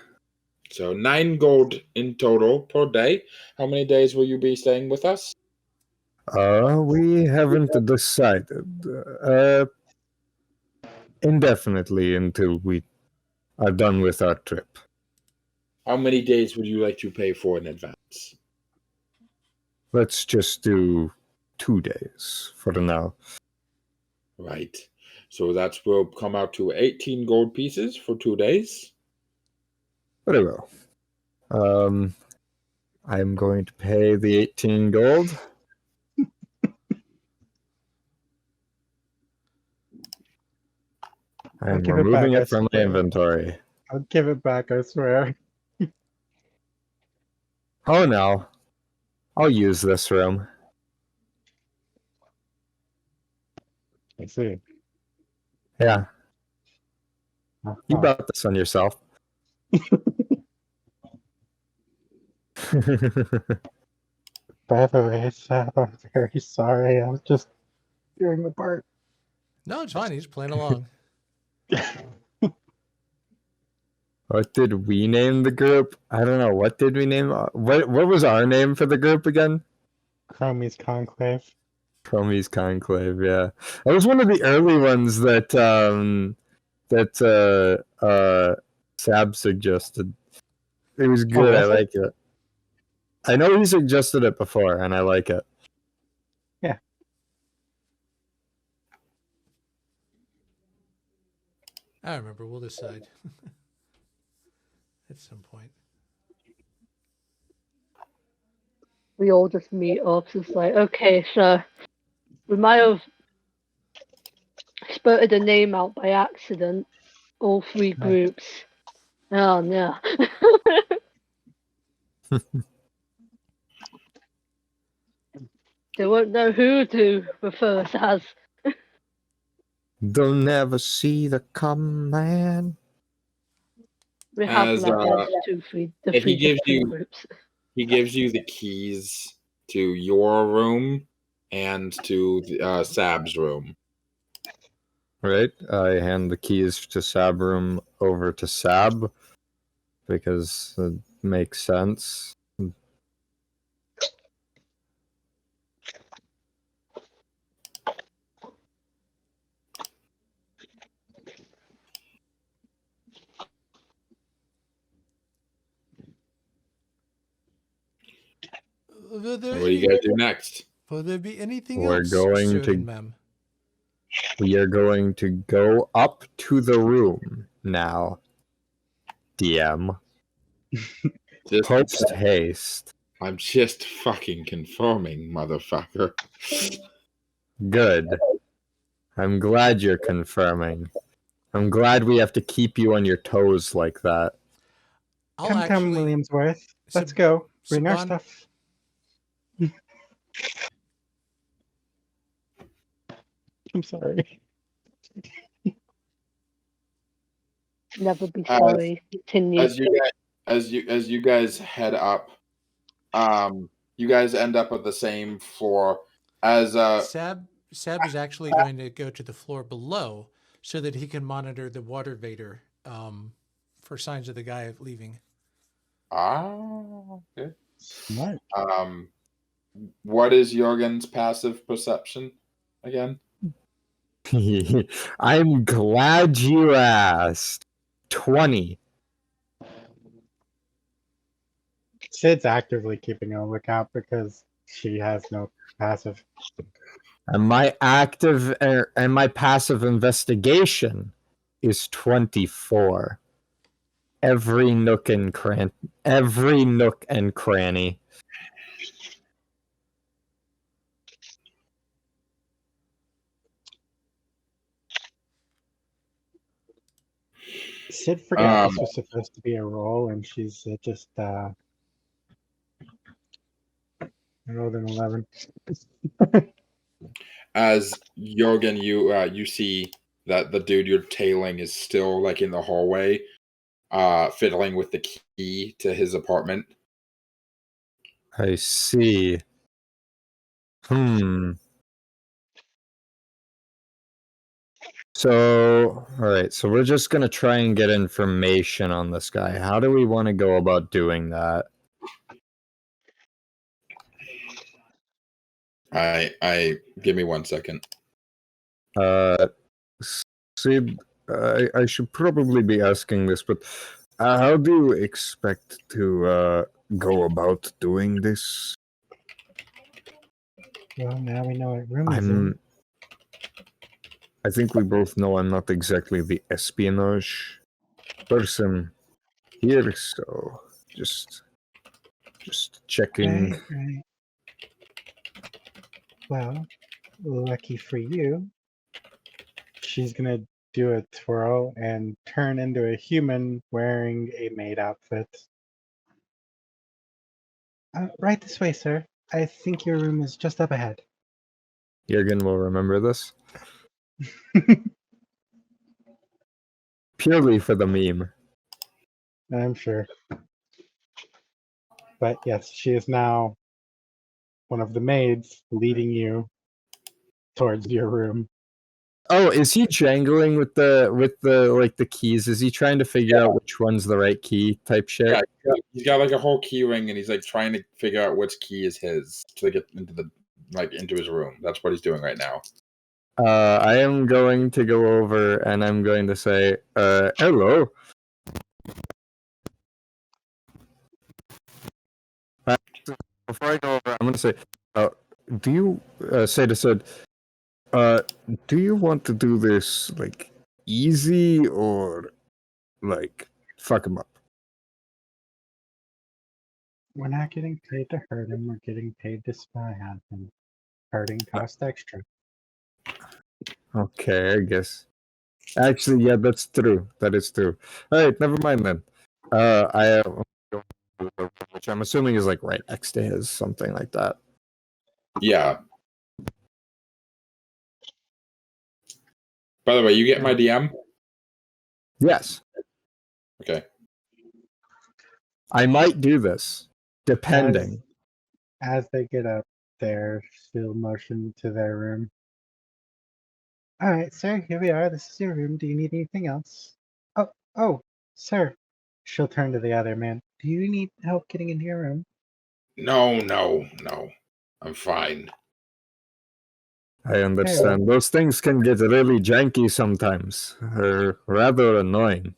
So 9 gold in total per day. How many days will you be staying with us? We haven't decided. Indefinitely until we are done with our trip. How many days would you like to pay for in advance? Let's just do 2 days for now. Right. So that will come out to 18 gold pieces for 2 days. Very well. I'm going to pay the 18 gold. I'm give it removing back, it from my swear. inventory. I'll give it back, I swear. Oh no. I'll use this room. I see. Yeah. You Uh-huh. brought this on yourself. By the way, Sab, I'm very sorry. I was just doing the part. No, it's fine. He's playing along. What did we name the group? I don't know. What did we name? What was our name for the group again? Chromie's Conclave. Chromie's Conclave, yeah. That was one of the early ones that Sab suggested. It was good. I like it. I know he suggested it before, and I like it. Yeah. I remember. We'll decide at some point. We all just meet up. It's like, okay, so we might have spurted a name out by accident. All 3 groups. Oh no. They won't know who to refer us as. They'll never see the command. We have As, like the three different groups. He gives you the keys to your room and to Sab's room. Right? I hand the keys to Sab room over to Sab because it makes sense. What do you guys do next? Will there be anything We're else, going Sir to- and Ma'am? We are going to go up to the room now. DM. Post haste. I'm just fucking confirming, motherfucker. Good. I'm glad you're confirming. I'm glad we have to keep you on your toes like that. Come, Williamsworth. Let's go. Bring our Saban- stuff. I'm sorry. Never be sorry. Continue. As you guys head up, you guys end up at the same floor as Sab is actually going to go to the floor below so that he can monitor the water vader for signs of the guy leaving. Okay. Smart. What is Jurgen's passive perception again? I'm glad you asked. 20. Sid's actively keeping a lookout because she has no passive. And my active and my passive investigation is 24. Every nook and cranny. Sid forgot this was supposed to be a roll, and she's just rolled an 11. As Jurgen, you see that the dude you're tailing is still like in the hallway, fiddling with the key to his apartment. I see. So, all right. So we're just gonna try and get information on this guy. How do we want to go about doing that? I give me 1 second. Sid, I should probably be asking this, but how do you expect to go about doing this? Well, now we know what room he's in. I think we both know I'm not exactly the espionage person here, so just checking. Right. Well, lucky for you, she's gonna do a twirl and turn into a human wearing a maid outfit. Right this way, sir. I think your room is just up ahead. Jurgen will remember this. Purely for the meme. I'm sure. But yes, she is now one of the maids leading you towards your room. Oh, is he jangling with the like the keys? Is he trying to figure out which one's the right key type shit? Yeah, he's got like a whole key ring, and he's like trying to figure out which key is his to get into the into his room. That's what he's doing right now. I am going to go over and I'm going to say, hello. Before I go over, I'm going to say, do you say to Sid, do you want to do this like easy or like fuck him up? We're not getting paid to hurt him, we're getting paid to spy on him. Hurting costs extra. Okay, I guess. Actually, yeah, that's true. That is true. All right, never mind then. Which I'm assuming is like right next to his, something like that. Yeah. By the way, you get my DM? Yes. Okay. I might do this, depending. As they get up there, she'll motion to their room. All right, sir, here we are. This is your room. Do you need anything else? Oh, sir. She'll turn to the other man. Do you need help getting into your room? No. I'm fine. I understand. Those things can get really janky sometimes. They're rather annoying.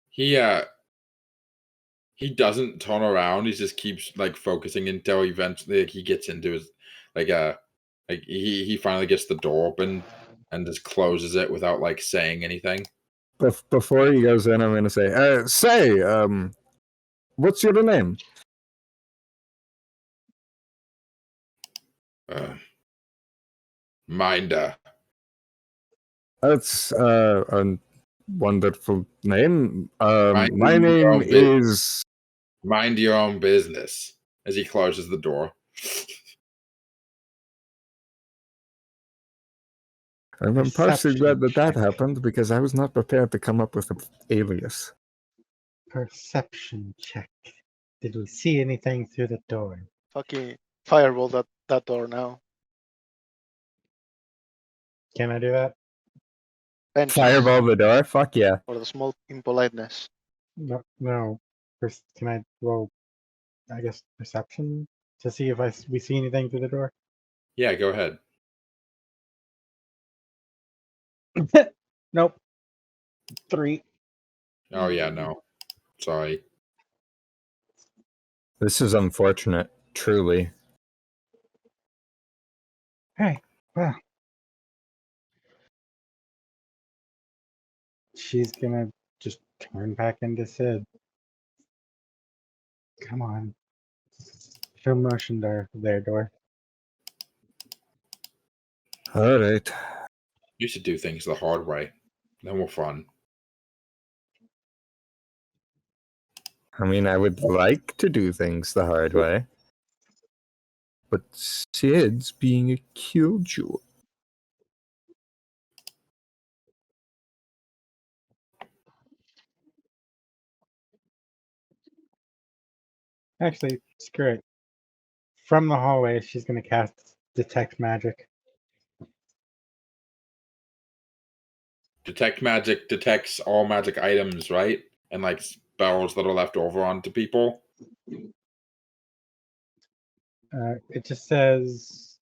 He doesn't turn around. He just keeps like focusing until eventually he gets into his he finally gets the door open and just closes it without like saying anything. Before he goes in, I'm going to say, what's your name? Minder. That's a wonderful name. My name is... Mind your own business, as he closes the door. I'm partially glad that happened because I was not prepared to come up with an alias. Perception check. Did we see anything through the door? Fucking fireball that door now. Can I do that? Vengeance. Fireball the door? Fuck yeah. For the small impoliteness. No. First, can I roll, I guess, perception to see if we see anything through the door? Yeah, go ahead. Nope. 3. Oh yeah, no. Sorry. This is unfortunate, truly. Hey, well. She's gonna just turn back into Sid. Come on. She'll motion to their door. Alright. You should do things the hard way. Then we're fun. I mean, I would like to do things the hard way. But Sid's being a killjoy. Actually, screw it. from the hallway, she's going to cast Detect Magic. Detect magic detects all magic items, right? And like spells that are left over onto people. It just says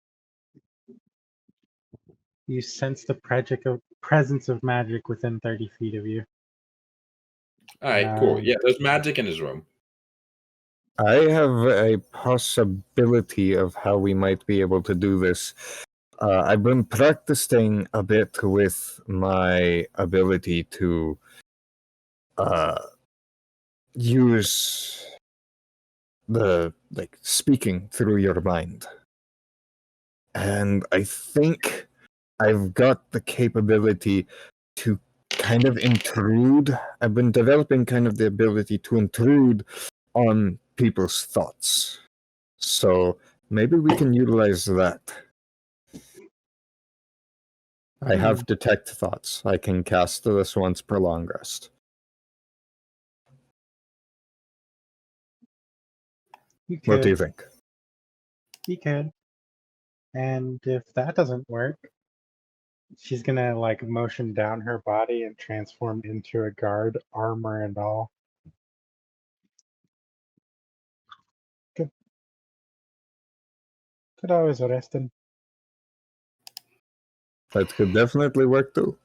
you sense the presence of magic within 30 feet of you. All right, cool. Yeah, there's magic in his room. I have a possibility of how we might be able to do this. I've been practicing a bit with my ability to use the speaking through your mind. And I think I've got the capability to kind of intrude. I've been developing kind of the ability to intrude on people's thoughts. So maybe we can utilize that. I have Detect Thoughts. I can cast this once per long rest. What do you think? You could. And if that doesn't work, she's gonna like motion down her body and transform into a guard, armor and all. Could always rest him. That could definitely work too.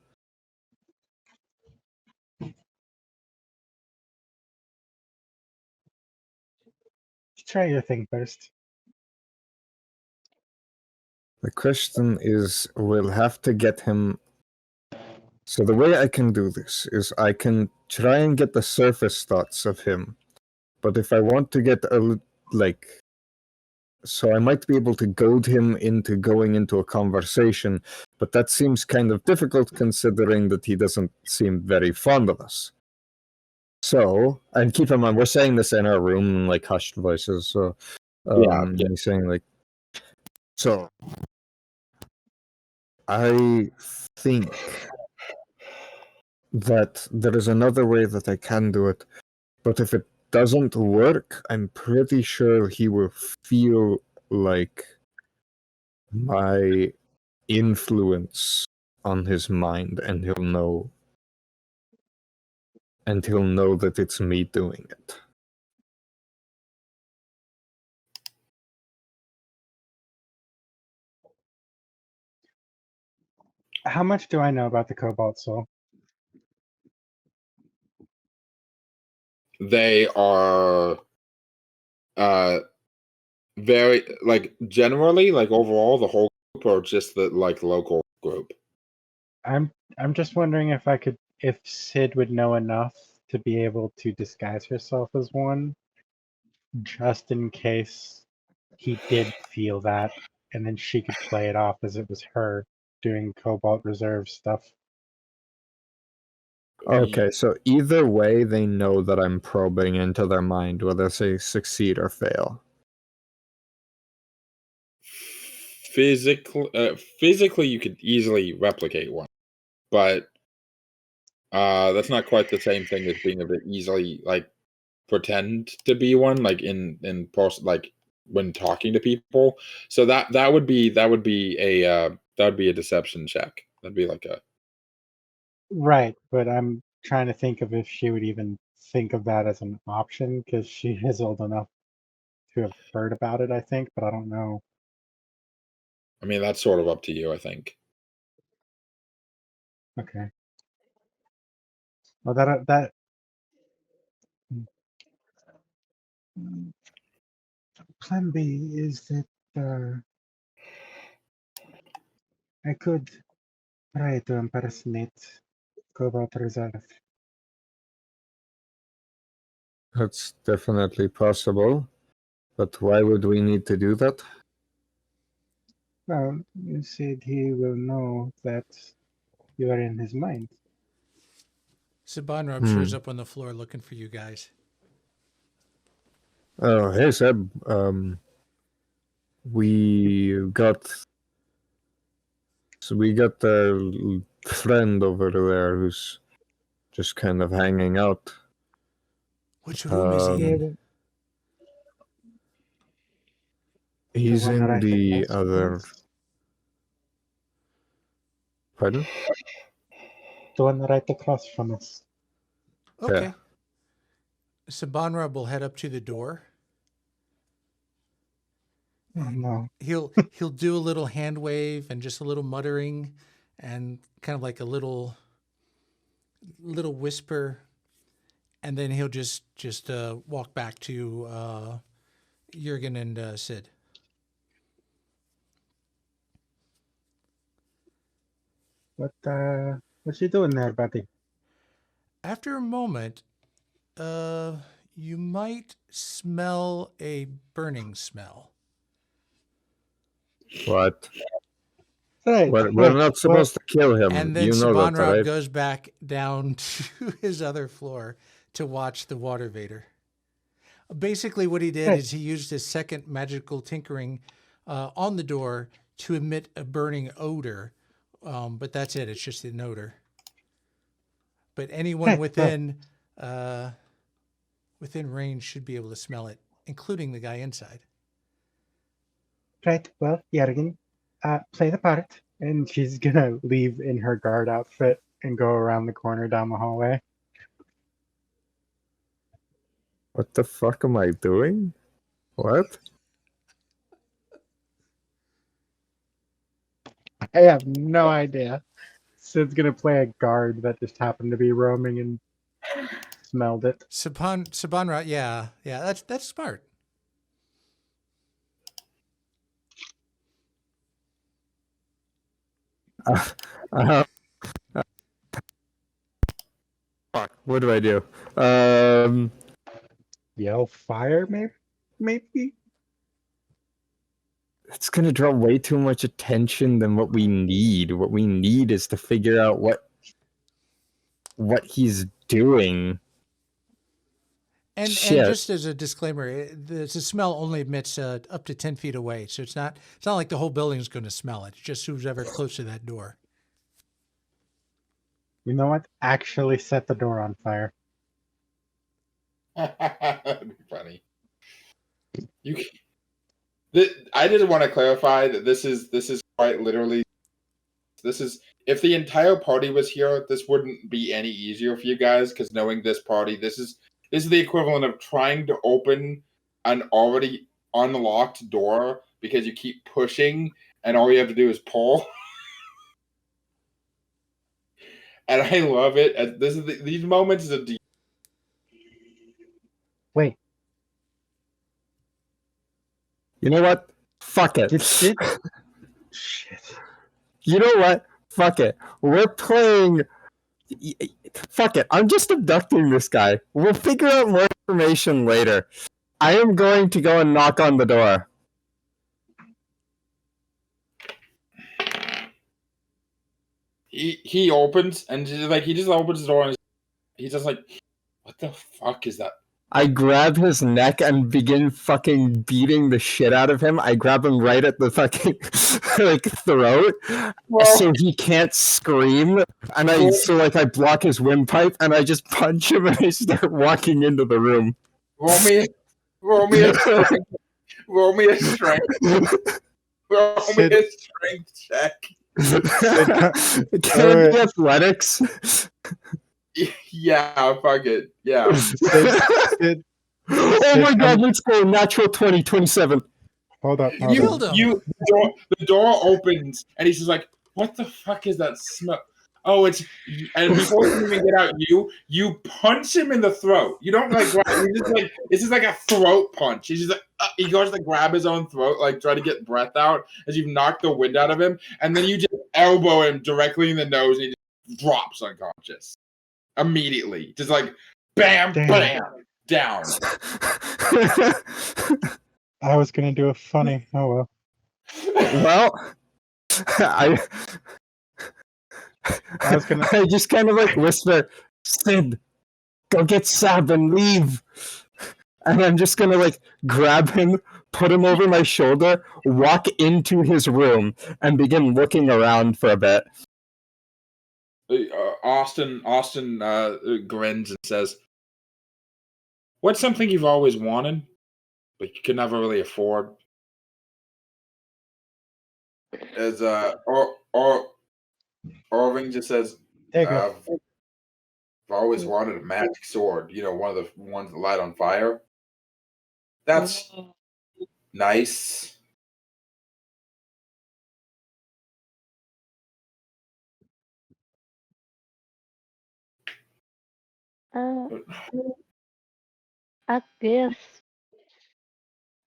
Try your thing first. The question is, we'll have to get him. So the way I can do this is I can try and get the surface thoughts of him. But if I want to get so I might be able to goad him into going into a conversation, but that seems kind of difficult considering that he doesn't seem very fond of us. So, and keep in mind, we're saying this in our room in like hushed voices, so he's saying like, so I think that there is another way that I can do it, but if it doesn't work, I'm pretty sure he will feel like my influence on his mind, and he'll know that it's me doing it. How much do I know about the Cobalt Soul? They are very like generally like overall the whole group or just the like local group. I'm just wondering if Sid would know enough to be able to disguise herself as one, just in case he did feel that, and then she could play it off as it was her doing Cobalt Reserve stuff. Okay, so either way, they know that I'm probing into their mind, whether they succeed or fail. Physically, you could easily replicate one, but that's not quite the same thing as being able to easily like pretend to be one, like in post, like when talking to people. So that would be a deception check. That'd be like a Right, but I'm trying to think of if she would even think of that as an option, because she is old enough to have heard about it, I think, but I don't know. I mean, that's sort of up to you, I think. Okay. Well, that plan B is that I could try to impersonate Cobalt Reserve. That's definitely possible, but why would we need to do that? Well, you said he will know that you are in his mind. Sabanrab shows up on the floor looking for you guys. Oh, hey Seb. We got a friend over there who's just kind of hanging out. Which room is he in? He's one in right the across from other. us? Pardon? The one right across from us. Okay. Sabanrab will head up to the door. Oh no. He'll do a little hand wave and just a little muttering and kind of like a little whisper, and then he'll just walk back to Jurgen and Sid. What you doing there, buddy? After a moment, you might smell a burning smell. What? Right, We're not supposed to kill him. And then You know that, Sabanrab right? goes back down to his other floor to watch the water vader. Basically, what he did is he used his second magical tinkering on the door to emit a burning odor. But that's it. It's just an odor. But anyone within range should be able to smell it, including the guy inside. Right, well, Jurgen, play the part. And she's gonna leave in her guard outfit and go around the corner down the hallway. What the fuck am I doing? What? I have no idea. Sid's gonna play a guard that just happened to be roaming and smelled it. Sabanrab, yeah, that's smart. Fuck. What do I do? Yell fire, maybe? It's gonna draw way too much attention than what we need. What we need is to figure out what he's doing. And just as a disclaimer, the smell only emits up to 10 feet away, so it's not like the whole building is going to smell it. It's just who's ever close to that door. You know what? Actually set the door on fire. That'd be funny. I just want to clarify that this is quite literally. If the entire party was here, this wouldn't be any easier for you guys, because knowing this party, this is the equivalent of trying to open an already unlocked door because you keep pushing and all you have to do is pull. And I love it. These moments is a deep. Wait. You know what? Fuck it. Shit. You know what? Fuck it. We're playing. Fuck it. I'm just abducting this guy. We'll figure out more information later. I am going to go and knock on the door. He opens and he just opens the door and he's just like, what the fuck is that? I grab his neck and begin fucking beating the shit out of him. I grab him right at the fucking throat, so he can't scream. And I block his windpipe and I just punch him and I start walking into the room. Roll me a strength. Roll me a strength check. Can it be athletics? Yeah, fuck it. Yeah. Oh my god, let's go. Natural 20, 27. Hold up. The door opens and he's just like, what the fuck is that smell? Oh, it's, and before you even get out, you punch him in the throat. You don't grab, it's just like a throat punch. He's just like, he goes to grab his own throat, try to get breath out as you've knocked the wind out of him, and then you just elbow him directly in the nose and he just drops unconscious. Immediately. Just bam, bam, down. I was gonna do a funny. Oh well. Well, I just kind of whisper, Sid, go get Sab and leave. And I'm just gonna grab him, put him over my shoulder, walk into his room, and begin looking around for a bit. Austin grins and says, what's something you've always wanted, but you could never really afford? As Orving just says, There you go. I've always wanted a magic sword. You know, one of the ones that light on fire. That's nice. I guess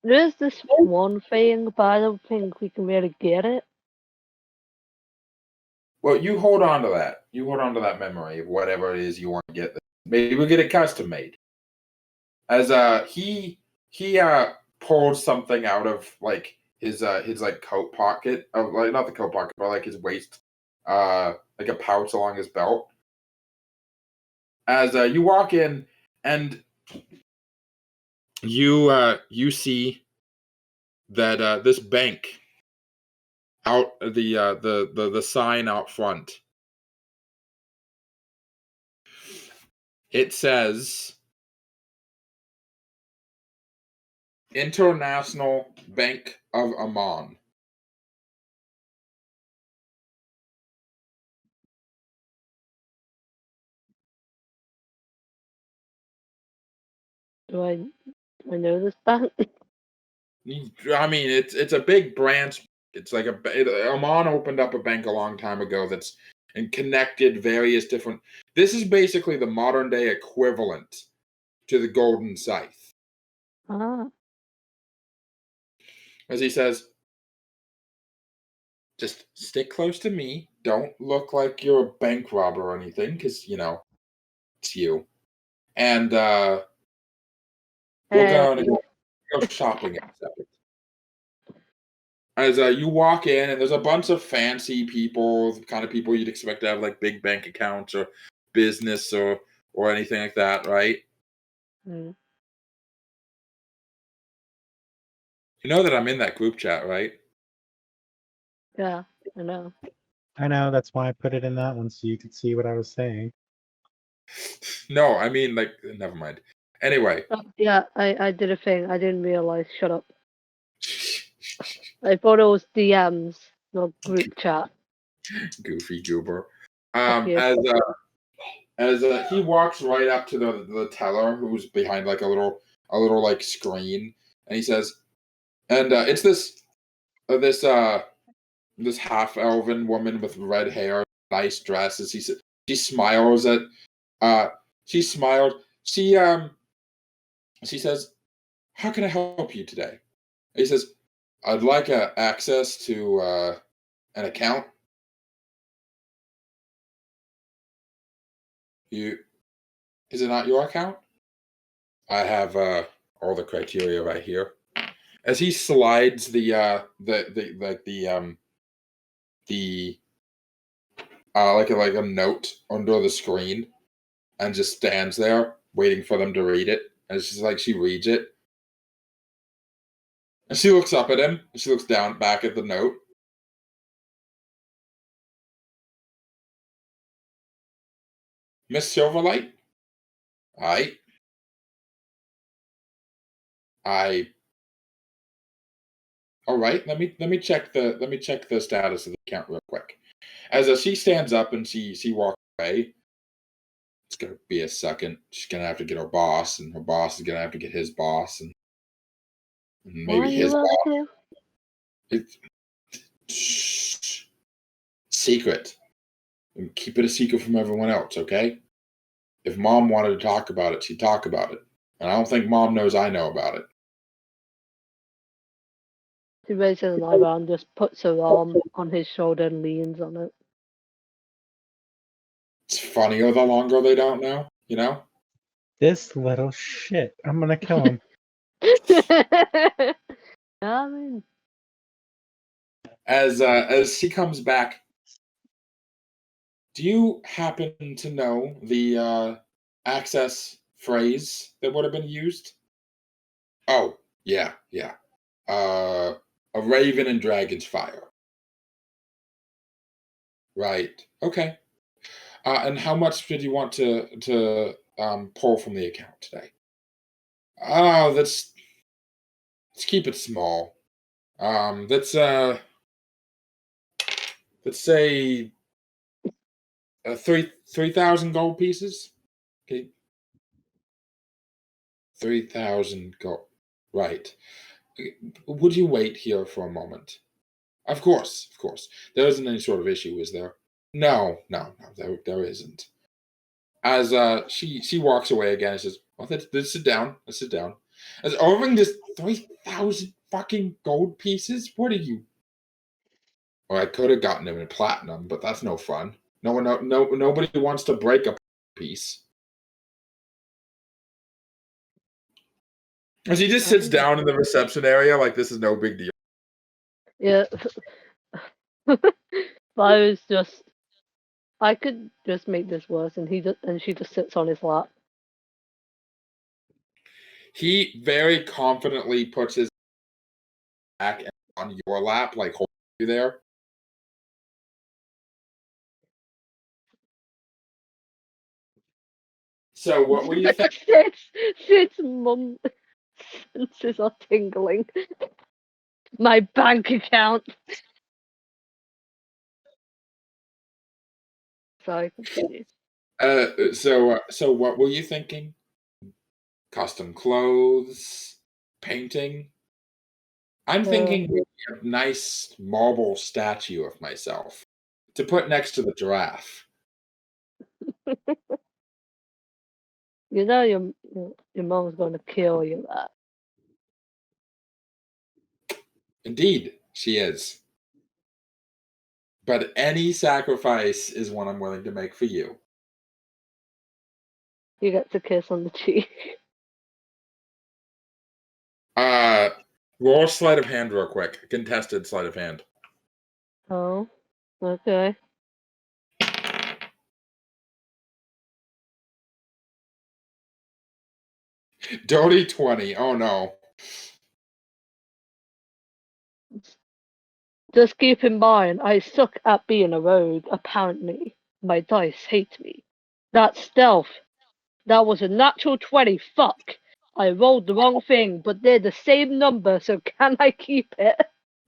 there's this one thing, but I don't think we can really get it. Well, you hold on to that. You hold on to that memory of whatever it is you want to get. Maybe we'll get it custom made. As he pulled something out of like his like coat pocket, of like not the coat pocket, but like his waist, like a pouch along his belt. As you walk in and you see that this bank out the sign out front. It says International Bank of Amon. Do I know this bank? I mean, it's a big branch. It's like Amon opened up a bank a long time ago that's and connected various different. This is basically the modern day equivalent to the Golden Scythe. Ah. As he says, just stick close to me. Don't look like you're a bank robber or anything, because you know it's you. And we're going to go shopping in a second. As you walk in, and there's a bunch of fancy people, the kind of people you'd expect to have like big bank accounts or business or anything like that, right? Mm. You know that I'm in that group chat, right? Yeah, I know. I know, that's why I put it in that one so you could see what I was saying. No, I mean like never mind. Anyway. Oh, yeah, I did a thing. I didn't realize. Shut up. I thought it was DMs, not group chat. Goofy goober. Fuck you. As he walks right up to the teller who's behind like a little like screen, and he says, and it's this half elven woman with red hair, nice dress. As she smiles at she smiled. She says, "How can I help you today?" He says, "I'd like access to an account." Is it not your account? I have all the criteria right here. As he slides the like a note under the screen and just stands there waiting for them to read it. And it's just like she reads it. And she looks up at him. And she looks down back at the note. Miss Silverlight? All right, let me check the status of the account real quick. As she stands up and she walks away, it's gonna be a second. She's gonna have to get her boss, and her boss is gonna have to get his boss, and maybe his boss. It's secret. And keep it a secret from everyone else, okay? If Mom wanted to talk about it, she'd talk about it. And I don't think Mom knows I know about it. He raises an eyebrow and just puts her arm on his shoulder and leans on it. It's funnier the longer they don't know, you know? This little shit. I'm gonna kill him. I mean, as she comes back, do you happen to know the access phrase that would have been used? Oh, yeah. A raven and dragon's fire. Right. Okay. And how much did you want to pull from the account today? Oh, let's keep it small. Let's let's say 3,000 gold pieces. Okay. 3,000 gold. Right. Would you wait here for a moment? Of course. There isn't any sort of issue, is there? No, there isn't. As she walks away again and says, "Well, let's sit down. As offering this 3,000 fucking gold pieces? What are you? Or I could have gotten him in platinum, but that's no fun. Nobody wants to break a piece. As he just sits down in the reception area like this is no big deal. Yeah. I could just make this worse, and she just sits on his lap. He very confidently puts his back on your lap, like holding you there. So what were you thinking? Sid's mum senses are tingling. My bank account. Sorry, continue. So what were you thinking? Custom clothes, painting. I'm thinking a nice marble statue of myself to put next to the giraffe. You know your mom's going to kill you. That. Indeed, she is. But any sacrifice is one I'm willing to make for you. You get to kiss on the cheek. Roll sleight of hand real quick. Contested sleight of hand. Oh, okay. Dirty 20. Oh no. Just keep in mind, I suck at being a rogue, apparently. My dice hate me. That's stealth. That was a natural 20. Fuck. I rolled the wrong thing, but they're the same number, so can I keep it?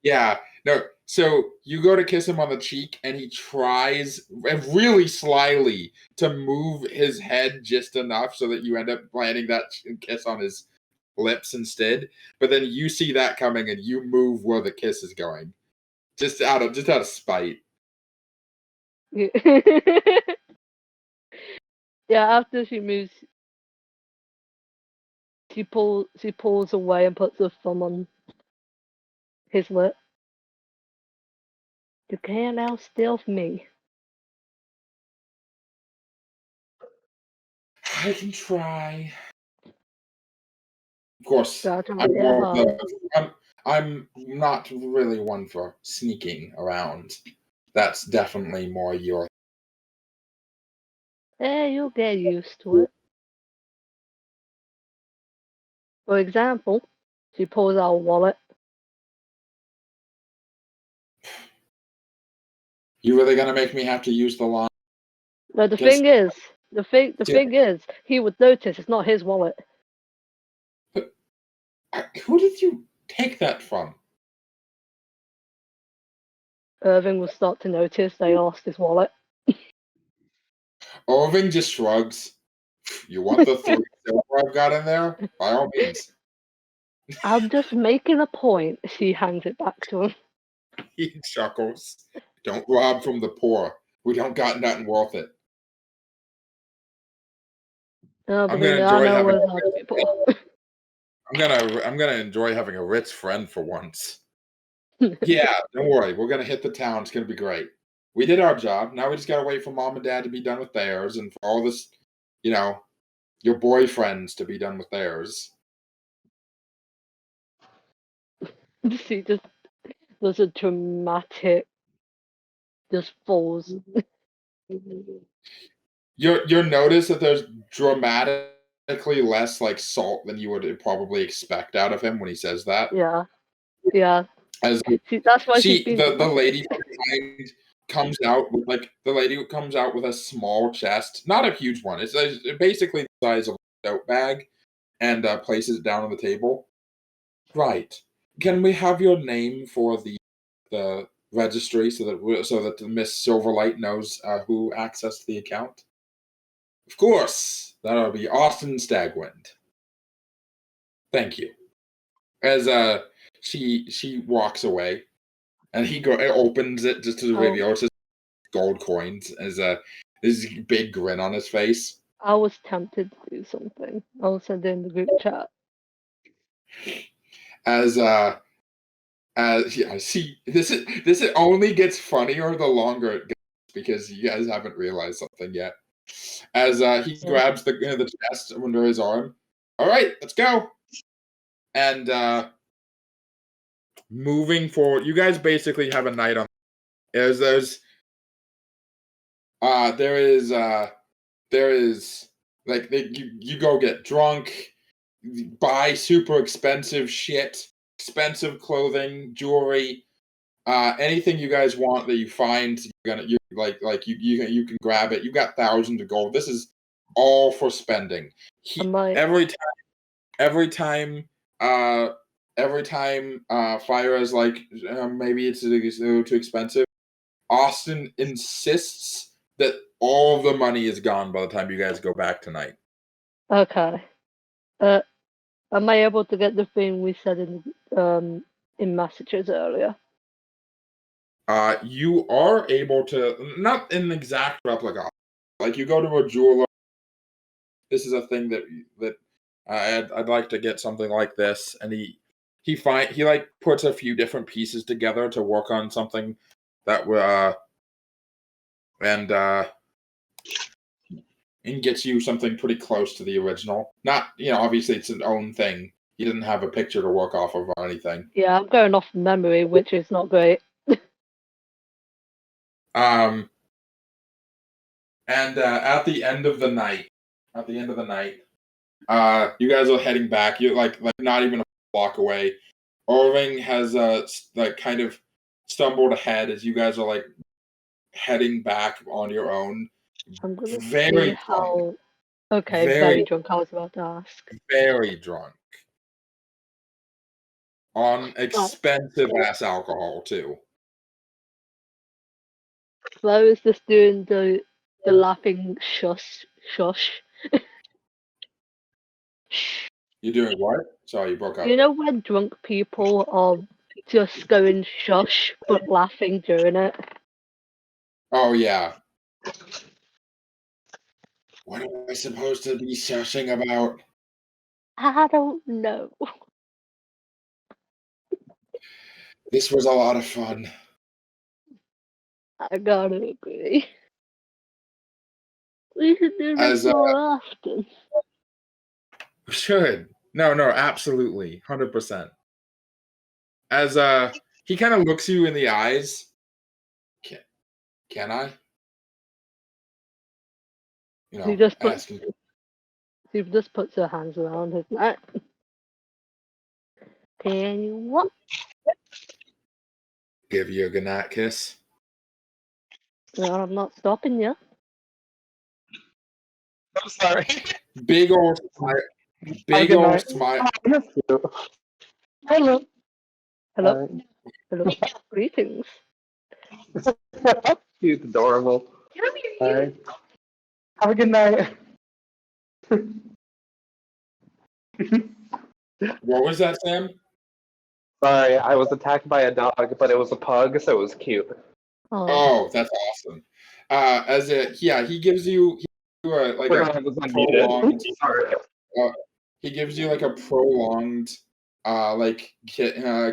Yeah. No. So you go to kiss him on the cheek, and he tries really slyly to move his head just enough so that you end up landing that kiss on his lips instead. But then you see that coming, and you move where the kiss is going, just out of spite. Yeah, after she moves, she pulls away and puts her thumb on his lip. You can't now stealth me. I can try. Of course, I'm not really one for sneaking around. That's definitely more your. You'll get used to it. For example, she pulls out a wallet. You really gonna make me have to use the line? No, the thing is, he would notice it's not his wallet. Who did you take that from? Irving will start to notice they lost his wallet. Irving just shrugs. You want the 3 silver I've got in there? By all means. I'm just making a point. She hands it back to him. He chuckles. Don't rob from the poor. We don't got nothing worth it. No, but I'm gonna enjoy having a rich friend for once. Yeah, don't worry. We're gonna hit the town. It's gonna be great. We did our job. Now we just gotta wait for mom and dad to be done with theirs, and for all this, your boyfriends to be done with theirs. She just does a dramatic, just falls. You'll notice that there's dramatically less like salt than you would probably expect out of him when he says that. Yeah. As that's why the lady from behind comes out with a small chest, not a huge one. It's basically the size of a tote bag, and places it down on the table. Right. Can we have your name for the registry so that Miss Silverlight knows who accessed the account? Of course, that'll be Austin Stagwind. Thank you. As she walks away, and he opens it just to reveal it's just gold coins. As this big grin on his face. I was tempted to do something. I'll send it in the group chat. See, this only gets funnier the longer it goes because you guys haven't realized something yet. As he grabs the chest under his arm. All right, let's go. And moving forward, you guys basically have a night on. There is like you go get drunk, buy super expensive shit, expensive clothing, jewelry, anything you guys want that you find, you can grab it. You got thousands of gold. This is all for spending. Every time Phyra is like, maybe it's too expensive, Austin insists that all of the money is gone by the time you guys go back tonight. Okay. Am I able to get the thing we said in messages earlier? You are able to, not an exact replica. Like you go to a jeweler. This is a thing that I'd like to get something like this, and he like puts a few different pieces together to work on something that and gets you something pretty close to the original. Not, obviously it's an own thing. He doesn't have a picture to work off of or anything. Yeah, I'm going off memory, which is not great. And at the end of the night, you guys are heading back. You're like not even a block away. Irving has kind of stumbled ahead as you guys are like heading back on your own. I'm gonna very see how. Okay, very, very drunk. I was about to ask. Very drunk. On expensive ass alcohol too. Where is this doing the laughing shush? You doing what? Sorry, you broke up. You know when drunk people are just going shush but laughing during it? Oh yeah. What am I supposed to be shushing about? I don't know. This was a lot of fun. I gotta agree. We should do this more often. We should. No, absolutely. 100%. As he kind of looks you in the eyes. Can I? He just puts her hands around his neck. Can you what? Give you a goodnight kiss. No, I'm not stopping you. I'm sorry. Big old smile. Big old smile. Hello. Hello. Hello. Greetings. He's adorable. Bye. Have a good night. What was that, Sam? Sorry, I was attacked by a dog, but it was a pug, so it was cute. Oh, that's awesome. He gives you prolonged. He gives you like a prolonged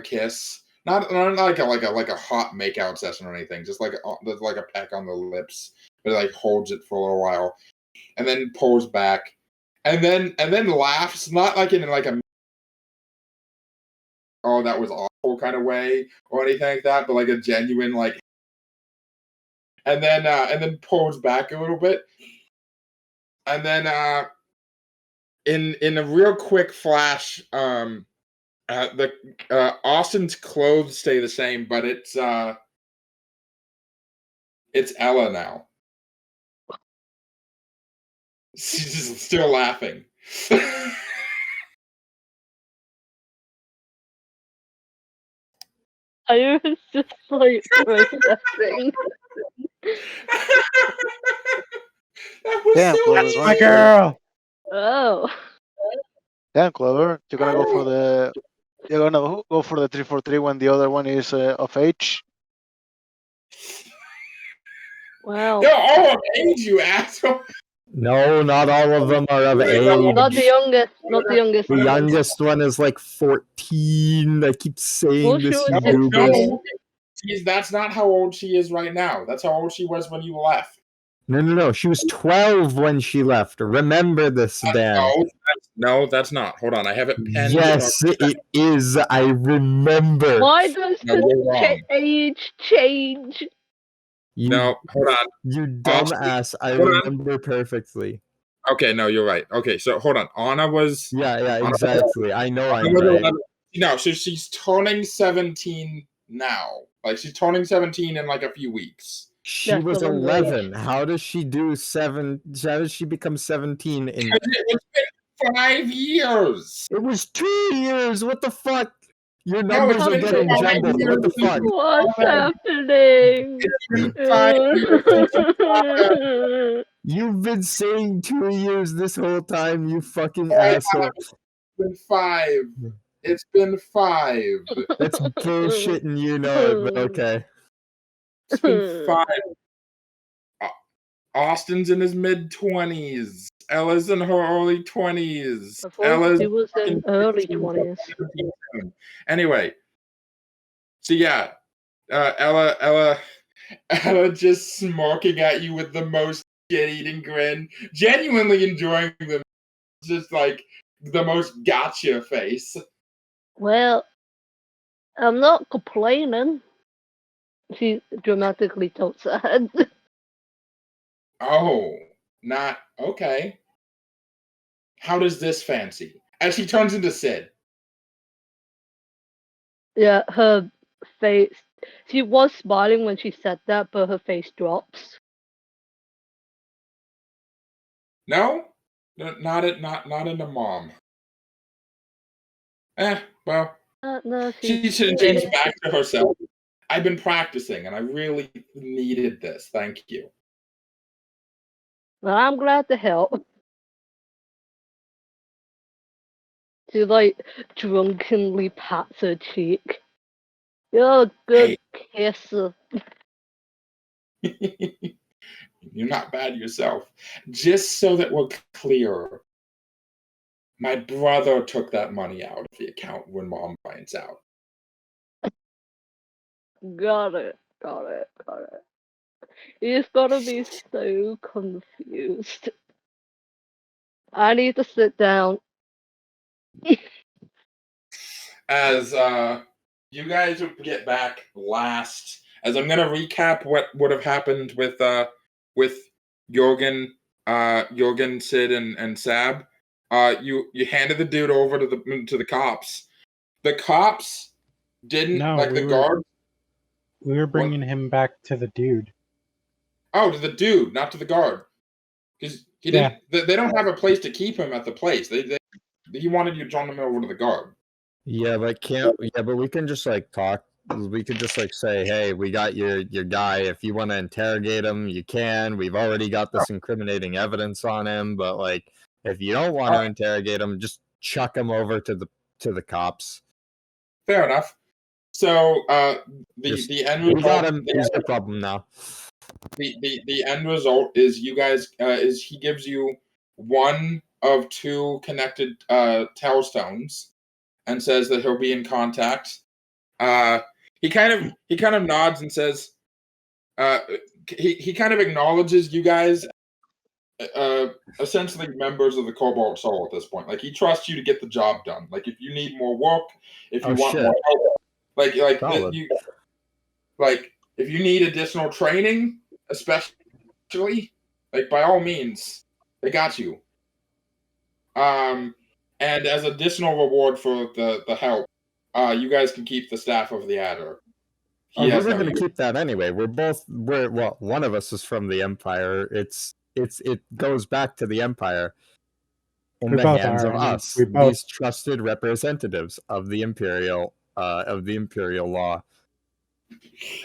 kiss. Not like a hot makeout session or anything. Just like a peck on the lips, but like holds it for a little while, and then pulls back, and then laughs. Not like in like a oh that was awful kind of way or anything like that, but like a genuine like. And then pulls back a little bit, and then in a real quick flash, Austin's clothes stay the same, but it's Ella now. She's just still laughing. I was just like processing. That was Damn, so Clover, easy. My girl. Oh. Damn, Clover, you're gonna go for the 343 when the other one is of age. Wow. They're all of age, you asshole. No, not all of them are of age. Not the youngest. Not the youngest. The youngest one is like 14. I keep saying Well, this, she you was 16. goobers. No, that's not how old she is right now. That's how old she was when you left. No. She was 12 when she left. Remember this, Dan. No, that's not. Hold on, I have it penned. Yes, it is. I remember. Why does No, you're the wrong. age change? No, hold on. You dumbass. I Hold on. remember perfectly. Okay, no, you're right. Okay, so hold on. Anna was. Yeah, exactly. I know I'm Anna was right. 11. No, so she's turning 17 now. Like she's turning 17 in like a few weeks. She That's was the wrong 11. How does she do 7? How does she become 17 in? It's been 5 years. It was 2 years. What the fuck? Your No, numbers it's are been getting 5 jumbled. years. What the fuck? What's happening? It's been 5 years. You've been saying 2 years this whole time, you fucking asshole. It's been 5. It's been 5. That's bullshit and you know it, but okay. It's been 5. Austin's in his mid-20s. Ella's in her early 20s. I thought he was in early 20s. Anyway, so yeah, Ella just smirking at you with the most shit-eating grin, genuinely enjoying them. Just like the most gotcha face. Well, I'm not complaining. She dramatically tilts her head. Oh, not okay. How does this fancy? As she turns into Sid. Yeah, her face. She was smiling when she said that, but her face drops. No, not into mom. Well, No, she should change back to herself. I've been practicing, and I really needed this. Thank you. Well, I'm glad to help. She like drunkenly pats her cheek. You're a good kisser. You're not bad yourself. Just so that we're clear, my brother took that money out of the account when mom finds out. Got it. He's gonna be so confused. I need to sit down. As you guys get back last, as I'm gonna recap what would have happened with Jurgen, Sid, and Sab. You handed the dude over to the cops. The cops didn't guards. We were bringing him back to the dude. Oh, to the dude, not to the guard, because he didn't. They don't have a place to keep him at the place. He wanted you to turn him over to the guard. Yeah, but we can just like talk. We could just like say, hey, we got your guy. If you want to interrogate him, you can. We've already got this incriminating evidence on him, but like, if you don't want to interrogate him, just chuck him over to the cops. Fair enough. So the end result. We got him. He's no problem now. The end result is you guys he gives you one of 2 connected tailstones and says that he'll be in contact. He kind of nods and says he kind of acknowledges you guys essentially members of the Cobalt Soul at this point. Like he trusts you to get the job done. Like if you need more work, if you want more help, like if you need additional training, especially, like by all means, they got you. And as additional reward for the help, you guys can keep the staff of the Adder. We're not going to keep that anyway. One of us is from the Empire. It goes back to the Empire in the hands of us, these trusted representatives of the Imperial law.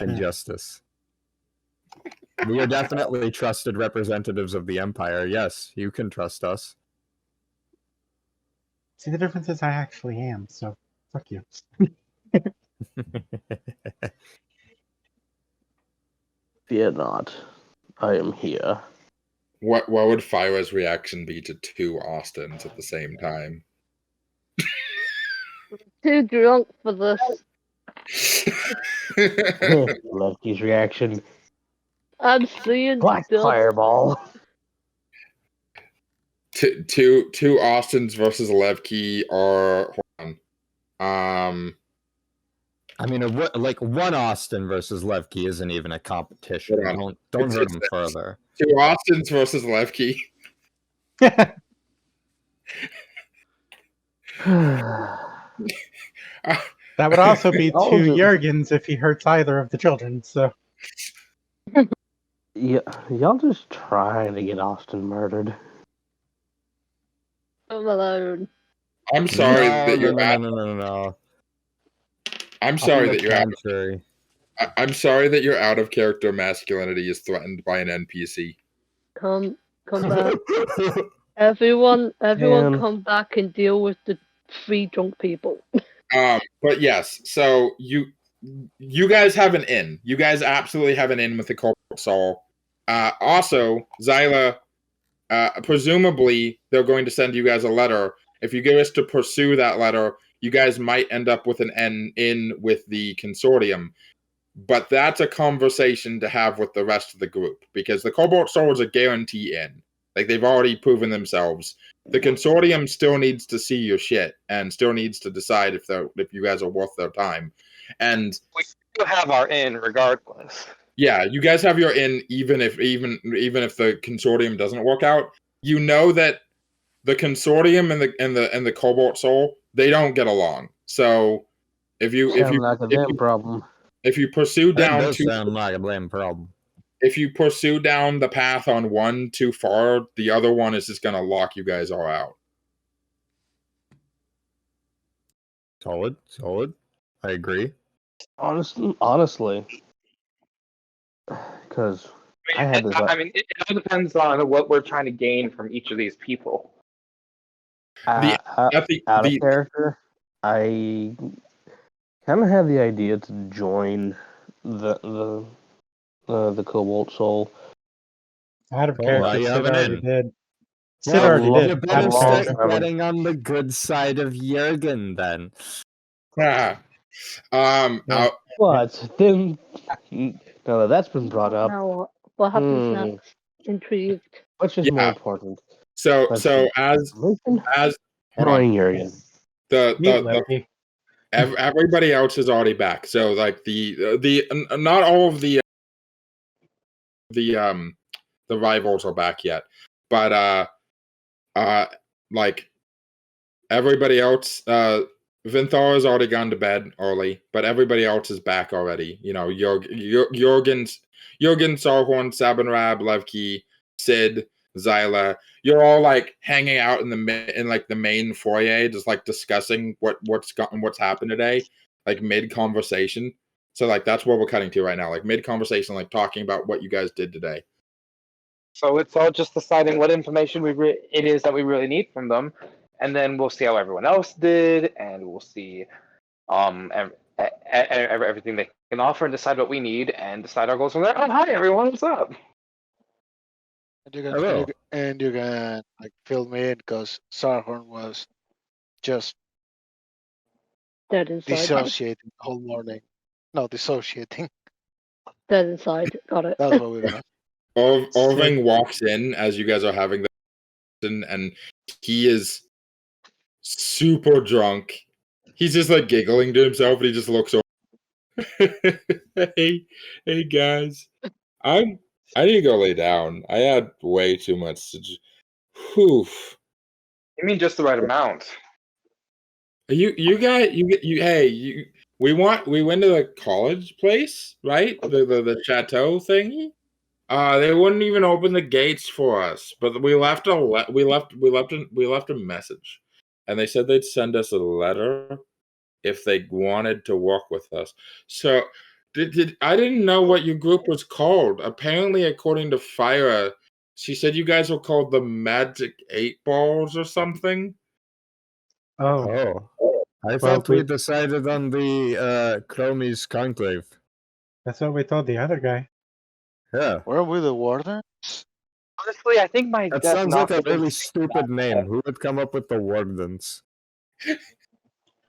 and justice. We are definitely trusted representatives of the Empire. Yes, you can trust us. See, the difference is I actually am, so fuck you. Fear not. I am here. What would Phyra's reaction be to two Austins at the same time? Too drunk for this. Lefty's reaction. I'm seeing Black stuff. fireball. Two Austins versus Levki or I mean, like one Austin versus Levki isn't even a competition. Don't hurt him further. Two Austins versus Levki. That would also be All two of it- Jurgens if he hurts either of the children, so. Yeah, y'all just trying to get Austin murdered. I'm alone. I'm sorry that you're No. I'm sorry On the that you're out. contrary. I'm sorry that your out of character masculinity is threatened by an NPC. Come back. Everyone, Man. come back and deal with the 3 drunk people. But yes, so you guys have an in. You guys absolutely have an in with the corporate soul. Also, Xila, presumably they're going to send you guys a letter. If you give us to pursue that letter, you guys might end up with an N in with the consortium. But that's a conversation to have with the rest of the group, because the Cobalt Soul is a guarantee in. Like, they've already proven themselves. The consortium still needs to see your shit and still needs to decide if you guys are worth their time. And We still have our in regardless. yeah, you guys have your in even if the consortium doesn't work out. You know that the consortium and the Cobalt Soul, they don't get along. So if you problem. if you pursue That down does sound like a blame problem. if you pursue down the path on one too far, the other one is just gonna lock you guys all out. Solid. I agree. Honestly. Because I had this. It all depends on what we're trying to gain from each of these people. Out of character, I kind of had the idea to join the Cobalt Soul. Out of Oh, character, you Sid have an already in. did. Sid Well, already you did. better Out of start character. getting on the good side of Jurgen then. What? Then, now that that's been brought up, Now what happens next? Intrigued. which is more important? So Let's so see. as hold Join on. Jurgen. Meet Lefty. Everybody else is already back. So like the not all of the rivals are back yet, but like everybody else, Vinthara's already gone to bed early, but everybody else is back already. You know, Jurgen, Sarhorn, Sabanrab, Levki, Sid, Xila. You're all like hanging out in the main foyer, just like discussing what's happened today, like mid conversation. So like that's where we're cutting to right now, like mid conversation, like talking about what you guys did today. So it's all just deciding what information it is that we really need from them, and then we'll see how everyone else did, and we'll see everything they can offer, and decide what we need, and decide our goals from there. Oh, hi everyone, what's up? And you can like fill me in because Sarhorn was just Dead inside. dissociating the whole morning. No, dissociating. Dead inside. Got it. That's what we got. Orving walks in as you guys are having the and he is super drunk. He's just like giggling to himself, and he just looks over. hey guys, I need to go lay down. I had way too much to. Whew. You mean just the right amount? You guys, we went to the college place, right? The chateau thingy. They wouldn't even open the gates for us, but we left a message, and they said they'd send us a letter if they wanted to work with us. So I didn't know what your group was called. Apparently, according to Phyra, she said you guys were called the Magic 8 Balls or something. Oh, I Well, thought we we- decided on the Chromies Conclave. that's what we told the other guy. Yeah. Were we the warden? Honestly, I think my That guess sounds not like a to really say stupid that. name. Who would come up with the Wardens?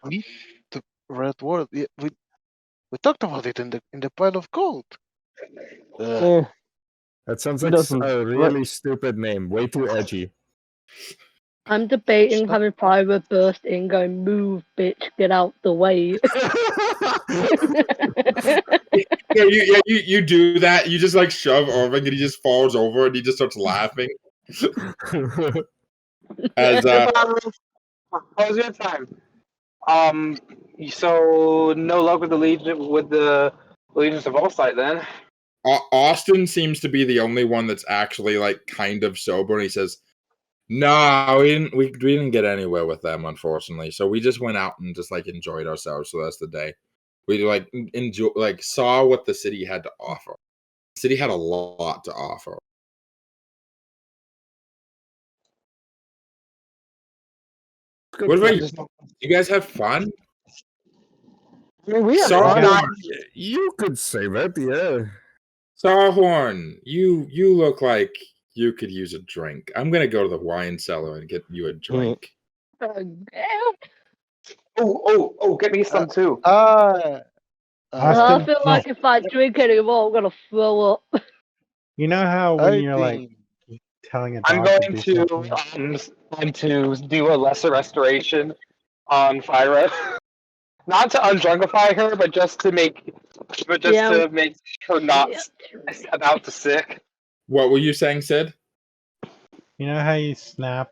The red word. Yeah, we talked about it in the pile of gold. Eh, That sounds It like doesn't- a really stupid name. Way too edgy. I'm debating Stop. having Phyra burst in, going, "Move, bitch, get out the way." You do that. You just like shove Irving, and he just falls over, and he just starts laughing. As How was your time? So no luck with the Legions of Allsight then. Austin seems to be the only one that's actually like kind of sober, and he says, "No, we didn't get anywhere with them, unfortunately. So we just went out and just like enjoyed ourselves for the rest of the day. We like saw what the city had to offer. The city had a lot to offer." What about you? You guys have fun? I mean, we have Sarhorn, fun. You could say that, yeah. Sarhorn, you look like you could use a drink. I'm gonna go to the wine cellar and get you a drink. Oh, get me some too. I Austin, feel like if I drink anymore, I'm gonna throw up. You know how when I you're like think- telling a dog I'm going do to something? to do a lesser restoration on Phyra. Not to undrunkify her, but just to make her not about to sick. What were you saying, Sid? You know how you snap,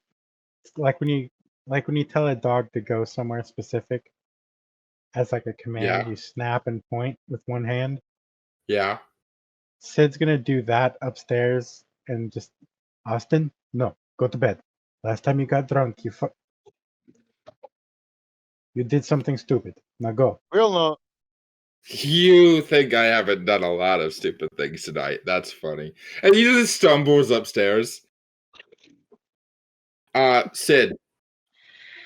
like when you tell a dog to go somewhere specific, as like a command, Yeah. you snap and point with one hand. Yeah. Sid's gonna do that upstairs and just, Austin, no, go to bed. Last time you got drunk, you did something stupid. Now go. We all know. You think I haven't done a lot of stupid things tonight. That's funny. And he just stumbles upstairs. Sid,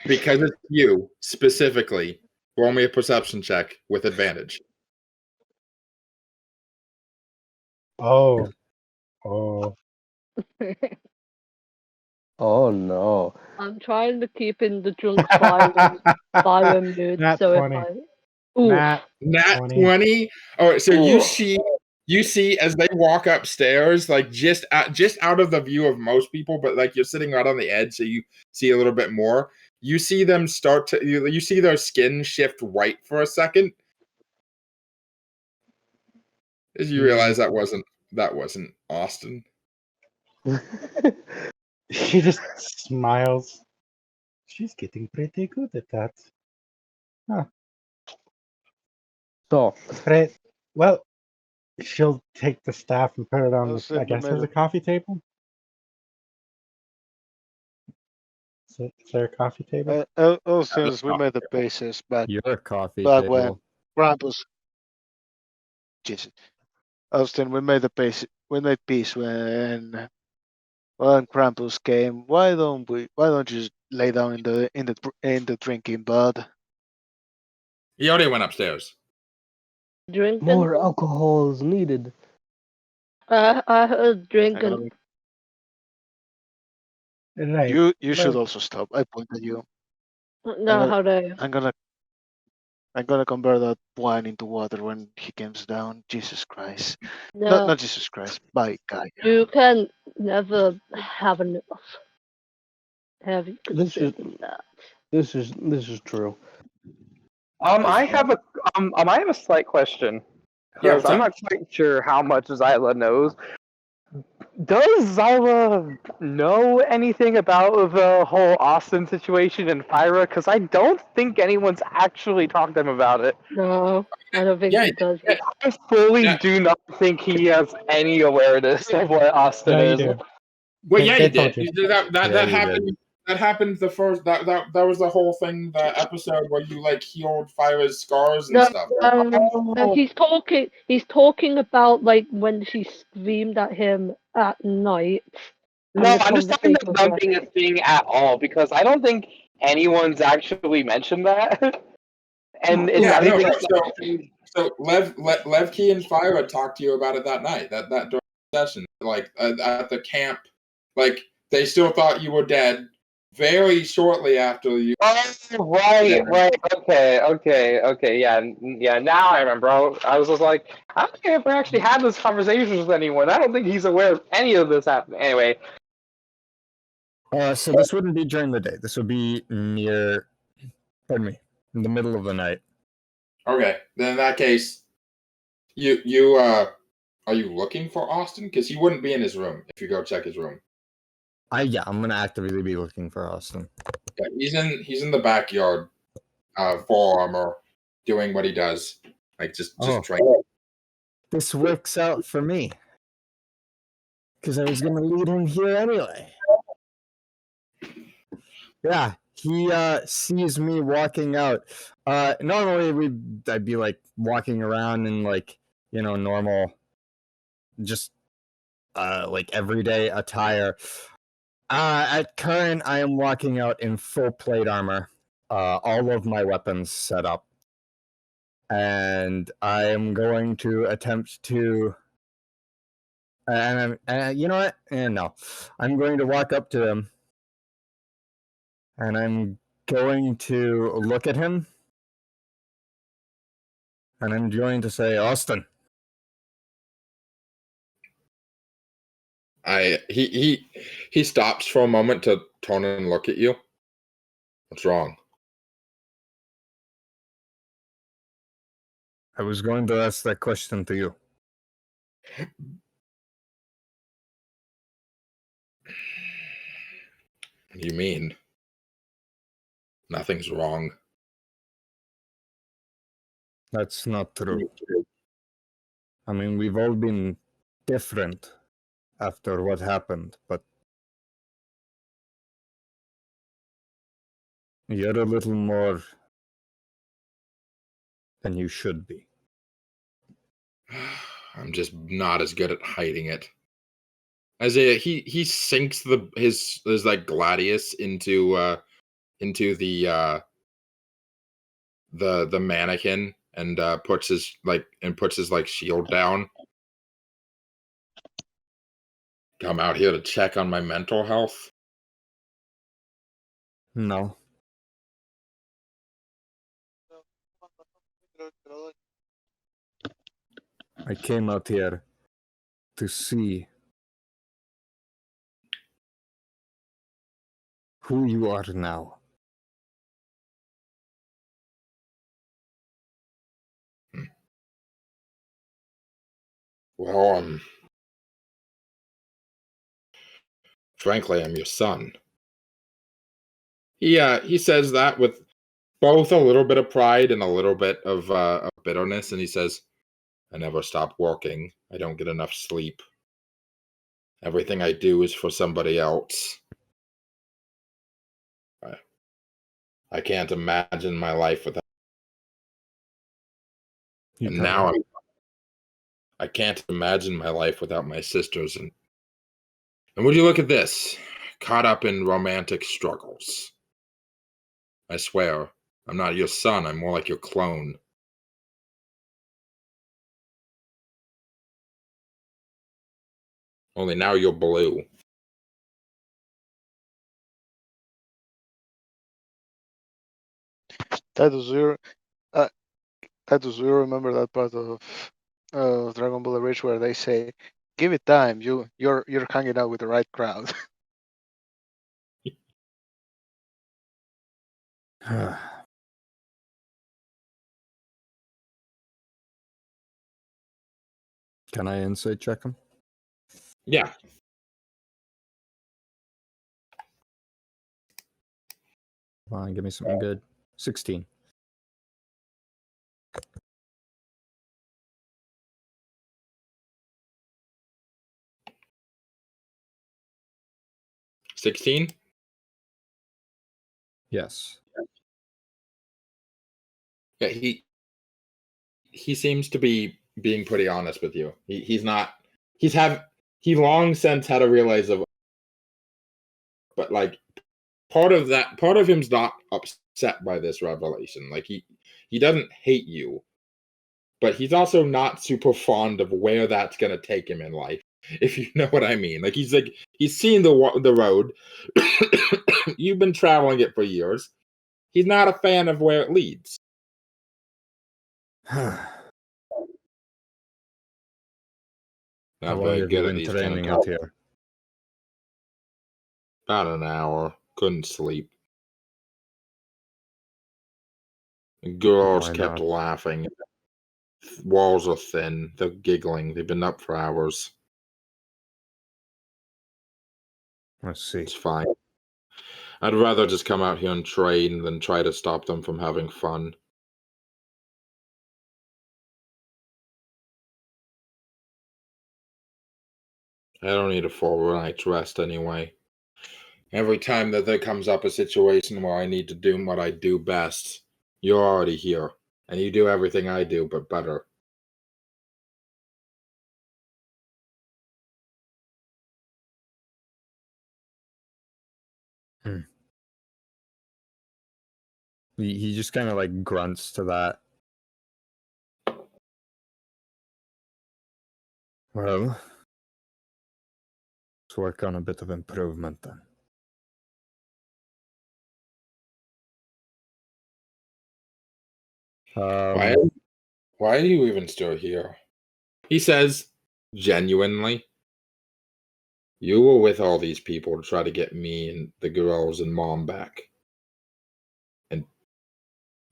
because it's you specifically, roll me a perception check with advantage. Oh, Oh no. I'm trying to keep in the drunk Phyra mood. Nat So 20. if I, oof, Nat Nat 20. 20. Oh, so Ooh. you see as they walk upstairs, like just out of the view of most people, but like you're sitting right on the edge, so you see a little bit more. You see them start to you see their skin shift white for a second. As you realize that wasn't Austin. She just smiles. She's getting pretty good at that. Huh. So, Great. Well, she'll take the staff and put it on That's the, I it, we guess, made there's a it. coffee table. Is there a coffee table? Since we made the bases back Your coffee when table. Krampus. Jesus. Austin, we made peace when Krampus came. Why don't you just lay down in the drinking bud? He already went upstairs. drinking. more alcohol is needed. I heard drinking. Right. You should also stop. I point at you. No, how do I'm gonna convert that wine into water when he comes down. Jesus Christ. no? Not Jesus Christ. By God. You can never have enough. Have you This is considered that? this is true. I have a slight question. Yeah, Because I'm not quite sure how much Xila knows. Does Xila know anything about the whole Austin situation and Phyra? Because I don't think anyone's actually talked to him about it. No, I don't think Yeah, he does. yeah. I fully Yeah. do not think he has any awareness of what Austin No, you is. do. Well, They- yeah, they you told did. you. That Yeah, you happened. that happened the first. That was the whole thing. The episode where you like healed Phyra's scars and No, stuff. he's talking. He's talking about like when she screamed at him at night. and No, the I'm just talking conversation about was them being a thing at all because I don't think anyone's actually mentioned that. And it's Yeah, I no, think no. it's So Levki and Phyra talked to you about it that night. That during the session, like at the camp, like they still thought you were dead. Very shortly after you. Oh, right. Okay. Yeah. Now I remember. I was just like, I don't think I ever actually had this conversation with anyone. I don't think he's aware of any of this happening. Anyway, So this wouldn't be during the day. This would be near, pardon me, in the middle of the night. Okay, then in that case, you are you looking for Austin? Because he wouldn't be in his room if you go check his room. I'm gonna actively be looking for Austin. Yeah, he's in the backyard, full armor, doing what he does, like just training. This works out for me. Because I was gonna lead him here anyway. Yeah, he sees me walking out. Normally I'd be like walking around in like, normal, just like everyday attire. At current, I am walking out in full plate armor, all of my weapons set up, and I am going to attempt to. And you know what? No, I'm going to walk up to him, and I'm going to look at him, and I'm going to say, Austin. He stops for a moment to turn and look at you. What's wrong? I was going to ask that question to you. What do you mean? Nothing's wrong. That's not true. I mean, we've all been different after what happened, but you're a little more than you should be. I'm just not as good at hiding it. He sinks his like gladius into the mannequin and puts his shield down. Come out here to check on my mental health? No. I came out here to see who you are now. Well, frankly, I'm your son. He says that with both a little bit of pride and a little bit of bitterness, and he says, I never stop working. I don't get enough sleep. Everything I do is for somebody else. I can't imagine my life without. And now I can't imagine my life without my sisters. And would you look at this? Caught up in romantic struggles. I swear, I'm not your son. I'm more like your clone. Only now you're blue. Do you remember that part of Dragon Ball Rage where they say, "Give it time. You're hanging out with the right crowd." Can I insight check him? Yeah. Come on, give me something good. 16. $16? Yes. Yeah, he seems to be being pretty honest with you. He long since had a realize of, but like part of him's not upset by this revelation. Like he doesn't hate you, but he's also not super fond of where that's gonna take him in life, if you know what I mean. Like he's seen the road. You've been traveling it for years. He's not a fan of where it leads. How Not long very have you good at been these kind of training out talks. here? About an hour. Couldn't sleep. The girls Why kept not? laughing. Walls are thin. They're giggling. They've been up for hours. Let's see. It's fine. I'd rather just come out here and train than try to stop them from having fun. I don't need a full night's rest anyway. Every time that there comes up a situation where I need to do what I do best, you're already here. And you do everything I do, but better. He just kind of like grunts to that. Well, let's work on a bit of improvement then. Why are you even still here? He says, genuinely. You were with all these people to try to get me and the girls and Mom back. And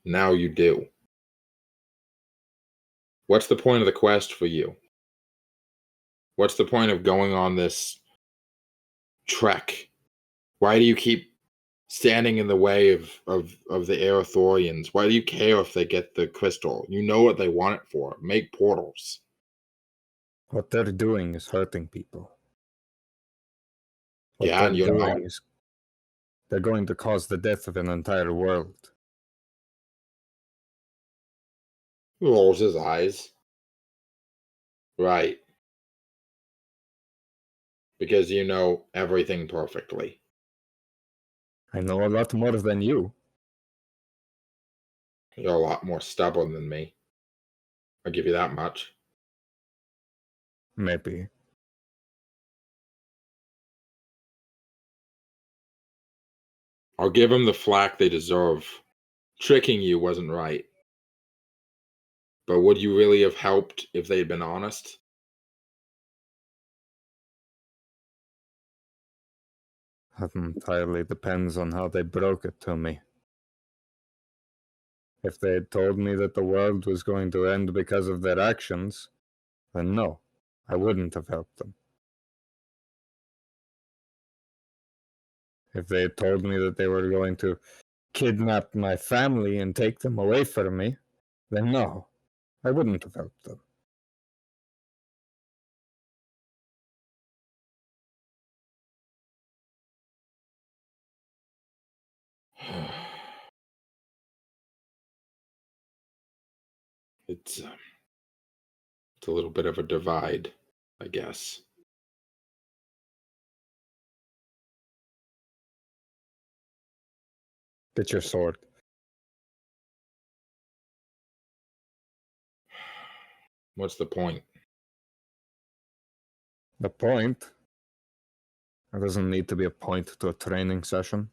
now you do. What's the point of the quest for you? What's the point of going on this trek? Why do you keep standing in the way of the Aerithorians? Why do you care if they get the crystal? You know what they want it for. Make portals. What they're doing is hurting people. What Yeah, they're and you're doing not. is they're going to cause the death of an entire world. He rolls his eyes. Right. Because you know everything perfectly. I know a lot more than you. You're a lot more stubborn than me. I'll give you that much. Maybe. I'll give them the flack they deserve. Tricking you wasn't right. But would you really have helped if they'd been honest? That entirely depends on how they broke it to me. If they had told me that the world was going to end because of their actions, then no, I wouldn't have helped them. If they had told me that they were going to kidnap my family and take them away from me, then no, I wouldn't have helped them. It's a little bit of a divide, I guess. Get your sword. What's the point? The point? There doesn't need to be a point to a training session.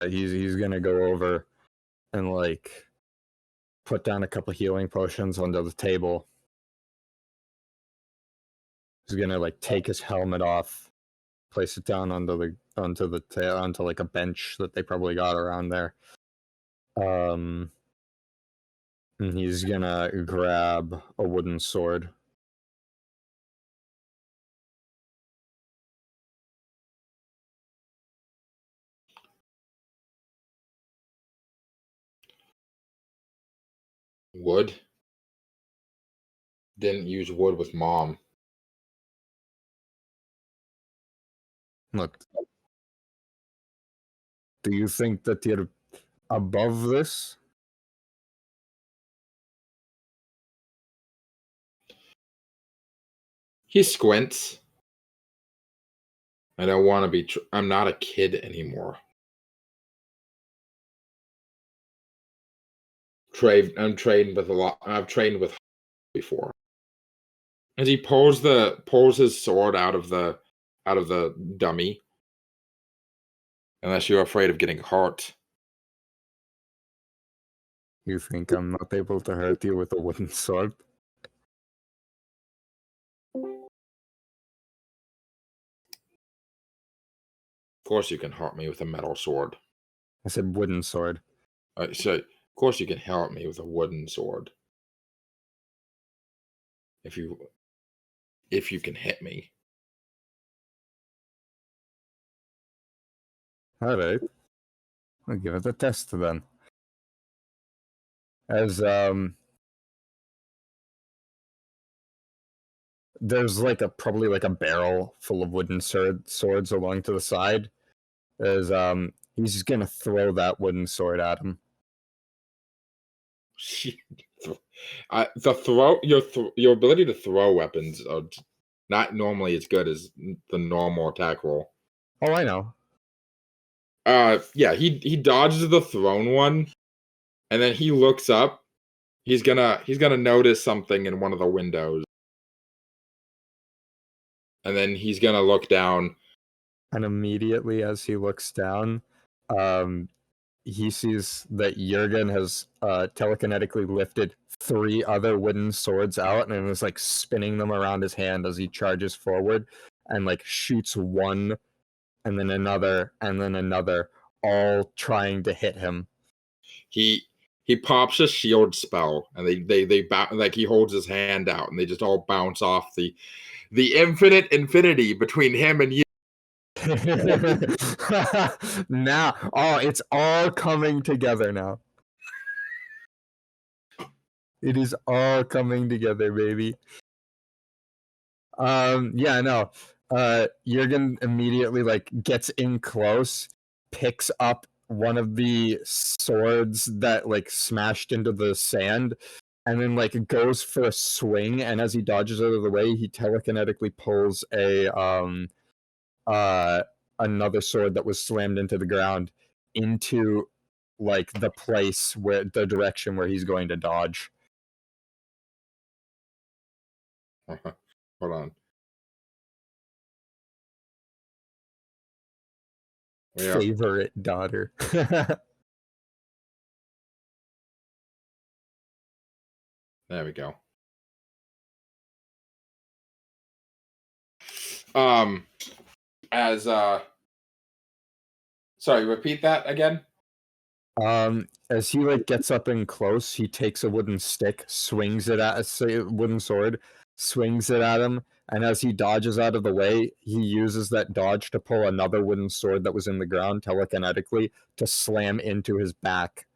He's gonna go over and like put down a couple healing potions onto the table. He's gonna like take his helmet off, place it down onto like a bench that they probably got around there. And he's gonna grab a wooden sword. Wood? Didn't use wood with Mom. Look, do you think that you're above this? He squints. I don't want to be. I'm not a kid anymore. I'm trained with a lot. I've trained with before. As he pulls his sword out of the dummy. Unless you're afraid of getting hurt. You think I'm not able to hurt you with a wooden sword? Of course you can hurt me with a metal sword. I said wooden sword. So of course you can hurt me with a wooden sword. If you can hit me. Alright. I'll give it a test then. As there's like probably like a barrel full of wooden swords along to the side. As he's just gonna throw that wooden sword at him. Your ability to throw weapons are not normally as good as the normal attack roll. Oh, I know. Yeah, he dodges the thrown one, and then he looks up. He's gonna notice something in one of the windows, and then he's gonna look down. And immediately as he looks down, he sees that Jurgen has telekinetically lifted 3 other wooden swords out and is like spinning them around his hand as he charges forward and like shoots one and then another and then another, all trying to hit him. He pops a shield spell, and they like he holds his hand out, and they just all bounce off the infinity between him and you. Now, it's all coming together now. It is all coming together, baby. Yeah, no. Jurgen immediately like gets in close, picks up one of the swords that like smashed into the sand, and then like goes for a swing, and as he dodges out of the way, he telekinetically pulls another sword that was slammed into the ground into like the direction where he's going to dodge. Hold on. Yeah. Favorite daughter. There we go. Sorry, repeat that again. As he like gets up in close, he takes a wooden stick, swings it at a wooden sword, swings it at him, and as he dodges out of the way, he uses that dodge to pull another wooden sword that was in the ground telekinetically to slam into his back.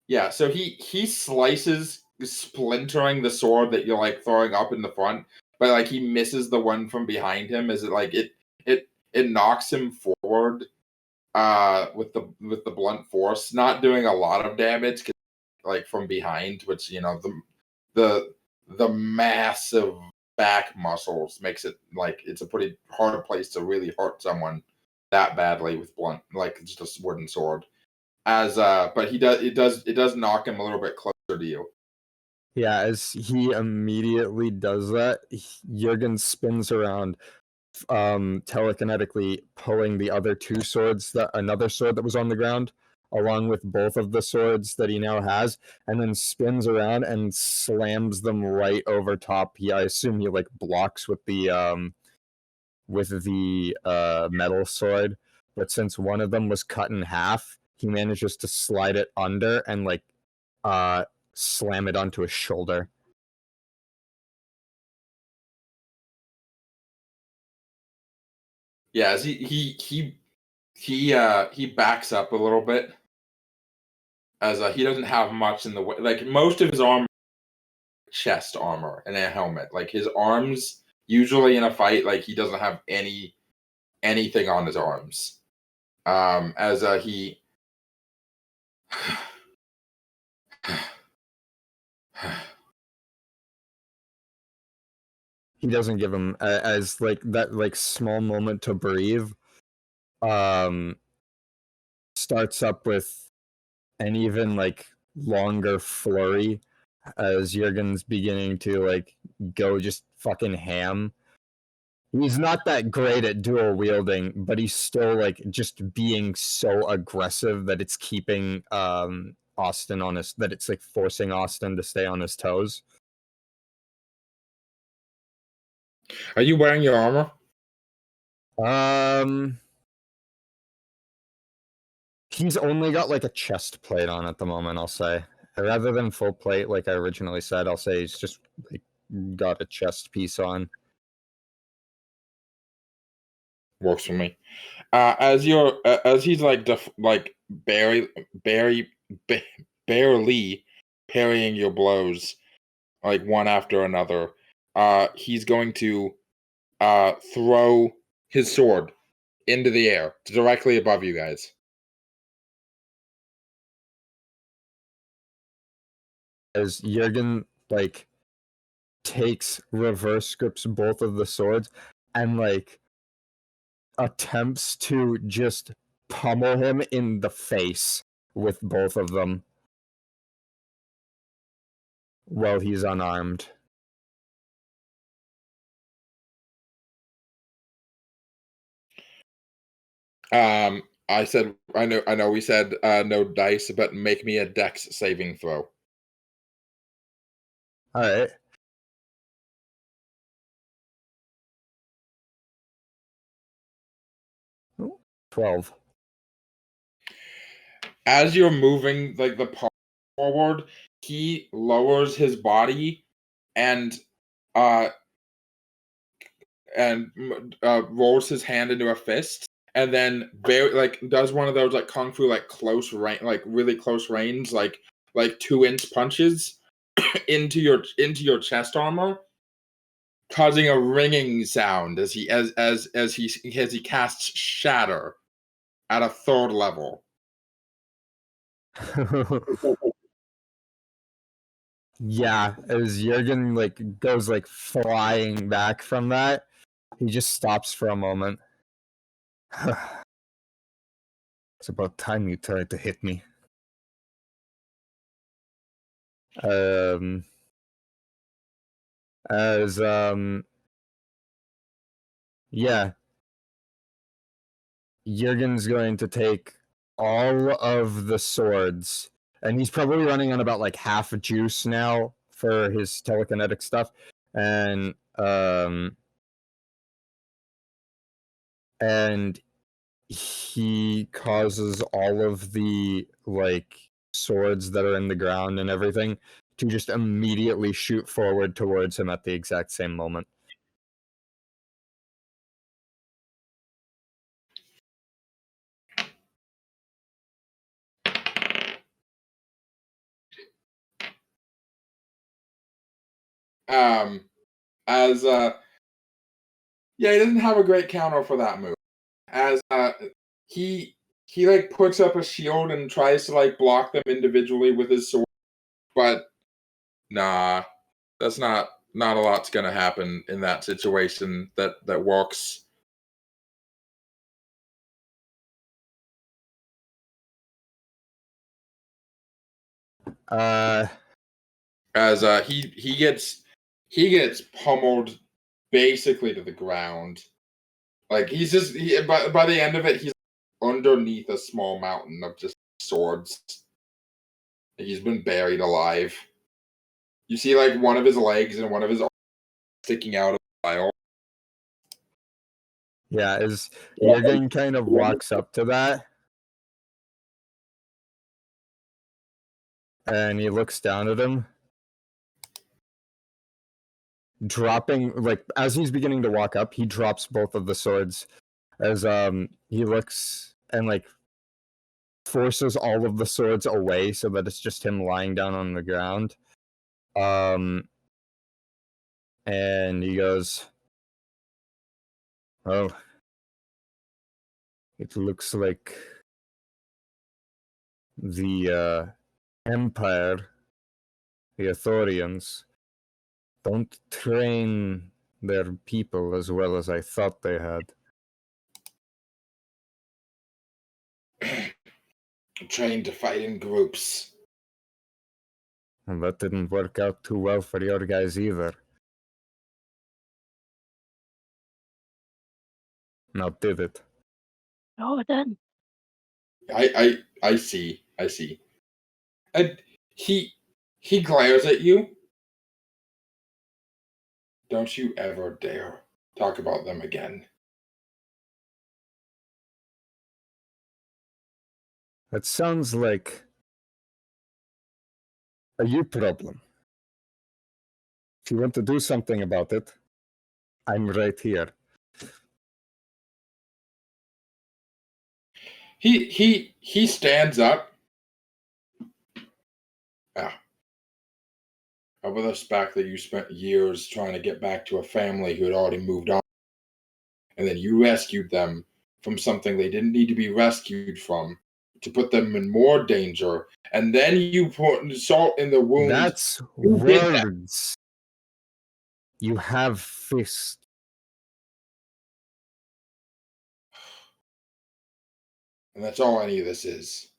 Yeah, so he slices, splintering the sword that you're like throwing up in the front, but like he misses the one from behind him as it knocks him forward with the blunt force, not doing a lot of damage like from behind, which the massive back muscles makes it like it's a pretty hard place to really hurt someone that badly with blunt, like just a wooden sword. But it does knock him a little bit closer to you. Yeah, as he immediately does that, Jurgen spins around, telekinetically pulling the other 2 swords, another sword that was on the ground, along with both of the swords that he now has, and then spins around and slams them right over top. I assume he like blocks with the metal sword, but since one of them was cut in half, he manages to slide it under and like slam it onto his shoulder. Yeah, as he backs up a little bit, as he doesn't have much in the way. Like most of his armor, chest armor and a helmet. Like his arms, usually in a fight, like he doesn't have anything on his arms. As he. He doesn't give him as like that like small moment to breathe. Starts up with an even like longer flurry as Jurgen's beginning to like go just fucking ham. He's not that great at dual wielding, but he's still like just being so aggressive that it's keeping Austin on his, that it's like forcing Austin to stay on his toes. Are you wearing your armor? He's only got like a chest plate on at the moment, I'll say. Rather than full plate, like I originally said, I'll say he's just like got a chest piece on. Works for me. As he's like barely parrying your blows, like one after another. He's going to throw his sword into the air directly above you guys. As Jurgen like reverse grips both of the swords and like attempts to just pummel him in the face with both of them while he's unarmed. I said I know we said no dice, but make me a dex saving throw. All right. Ooh, 12. As you're moving like the paw forward, he lowers his body and rolls his hand into a fist, and then does one of those like kung fu like close range, like really close range, like 2-inch punches into your chest armor, causing a ringing sound as he casts Shatter at a 3rd level. Yeah, as Jurgen like goes like flying back from that, he just stops for a moment. It's about time you tried to hit me. Yeah. Jurgen's going to take all of the swords, and he's probably running on about like half a juice now for his telekinetic stuff, and he causes all of the like swords that are in the ground and everything to just immediately shoot forward towards him at the exact same moment. Yeah, he doesn't have a great counter for that move. As he like puts up a shield and tries to like block them individually with his sword, but nah, that's not a lot's gonna happen in that situation that works. As he gets pummeled basically to the ground. Like he's just by the end of it, he's underneath a small mountain of just swords. He's been buried alive. You see like one of his legs and one of his arms sticking out of the pile. Yeah, as Jurgen kind of walks up to that, and he looks down at him, dropping like as he's beginning to walk up, he drops both of the swords as he looks and like forces all of the swords away so that it's just him lying down on the ground. And he goes, "Oh, it looks like the Empire, the Ithorians, don't train their people as well as I thought they had." Trained to fight in groups. And that didn't work out too well for your guys either. Now, did it? Oh, then. I see. And he glares at you. Don't you ever dare talk about them again. That sounds like a you problem. If you want to do something about it, I'm right here. He stands up. How about this fact that you spent years trying to get back to a family who had already moved on, and then you rescued them from something they didn't need to be rescued from to put them in more danger, and then you put salt in the wound. That's words. You have fist. And that's all any of this is.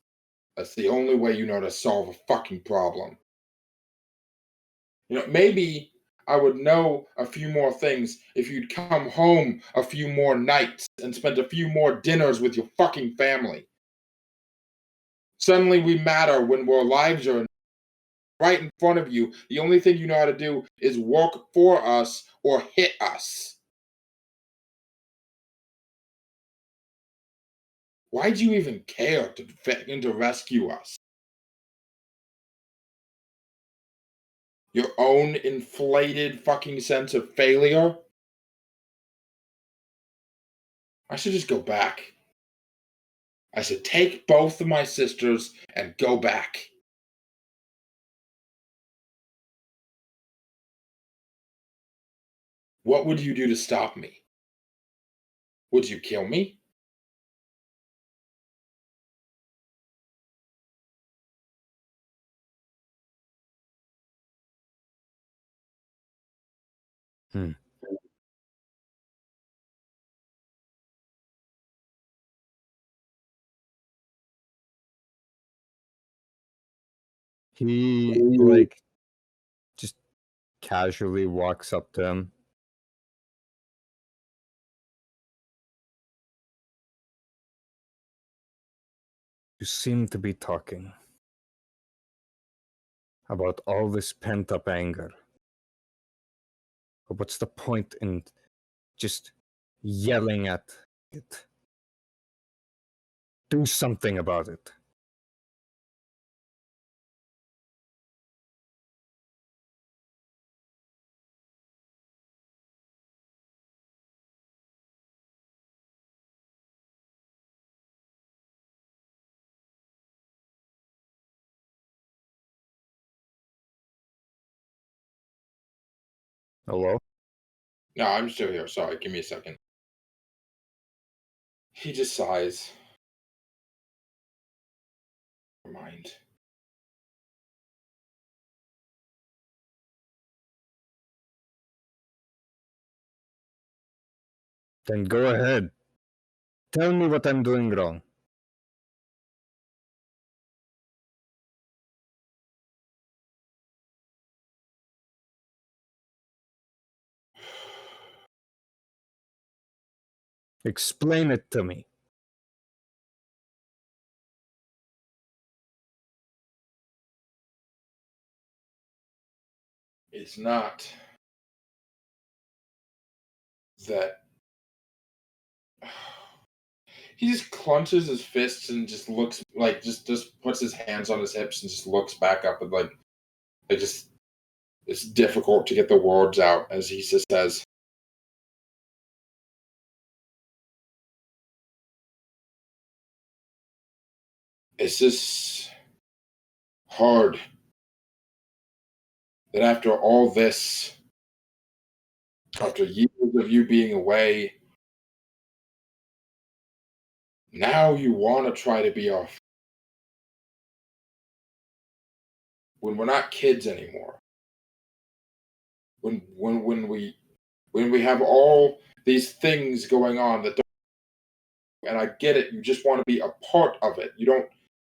That's the only way you know to solve a fucking problem. You know, maybe I would know a few more things if you'd come home a few more nights and spent a few more dinners with your fucking family. Suddenly we matter when our lives are right in front of you. The only thing you know how to do is work for us or hit us. Why'd you even care to rescue us? Your own inflated fucking sense of failure? I should just go back. I should take both of my sisters and go back. What would you do to stop me? Would you kill me? He, like, just casually walks up to him. You seem to be talking about all this pent-up anger. But what's the point in just yelling at it? Do something about it. Hello? No, I'm still here. Sorry, give me a second. He just sighs. Never mind. Then go ahead. Tell me what I'm doing wrong. Explain it to me. It's not that. He just clenches his fists and just looks like just puts his hands on his hips and just looks back up and like just it's difficult to get the words out as he just says, It's just hard that after all this, after years of you being away, now you want to try to be off when we're not kids anymore. When we have all these things going on that don't, and I get it, you just want to be a part of it. You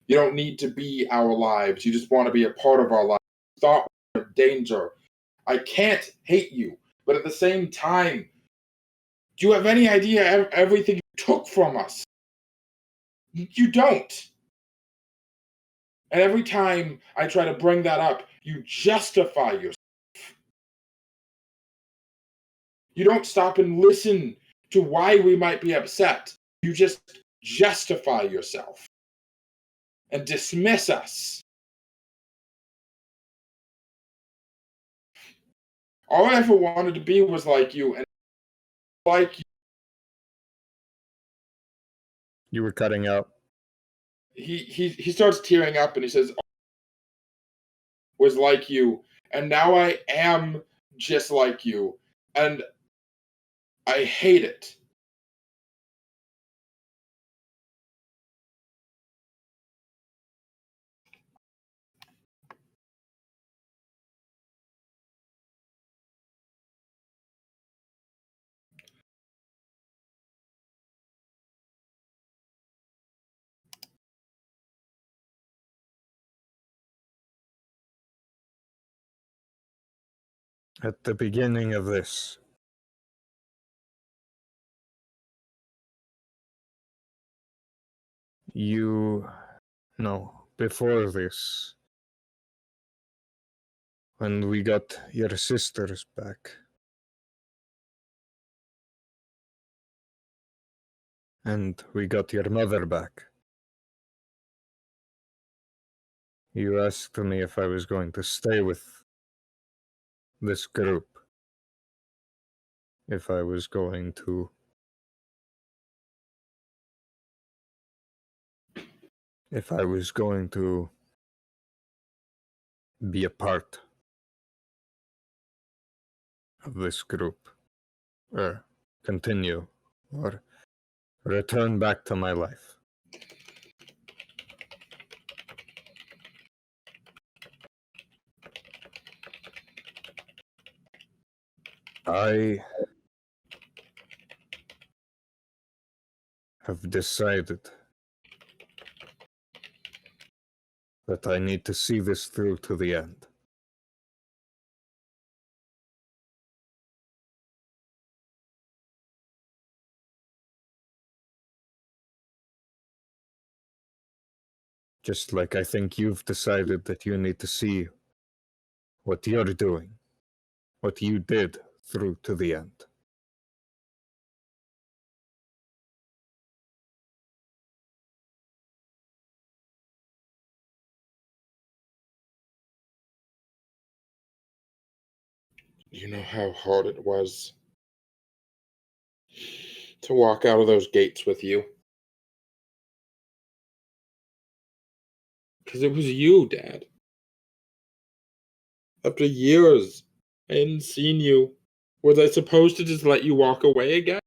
don't need to be our lives. You just want to be a part of our lives. Thought we're in danger. I can't hate you, but at the same time, do you have any idea everything you took from us? You don't. And every time I try to bring that up, you justify yourself. You don't stop and listen to why we might be upset. You just justify yourself and dismiss us. All I ever wanted to be was like you, and like you. You were cutting out. He starts tearing up and he says, was like you, and now I am just like you, and I hate it. At the beginning of this, before this, when we got your sisters back, and we got your mother back, you asked me if I was going to stay with this group, if I was going to be a part of this group, or continue, or return back to my life. I have decided that I need to see this through to the end. Just like I think you've decided that you need to see what you're doing, what you did through to the end. You know how hard it was to walk out of those gates with you? Because it was you, Dad. After years, I hadn't seen you. Was I supposed to just let you walk away again?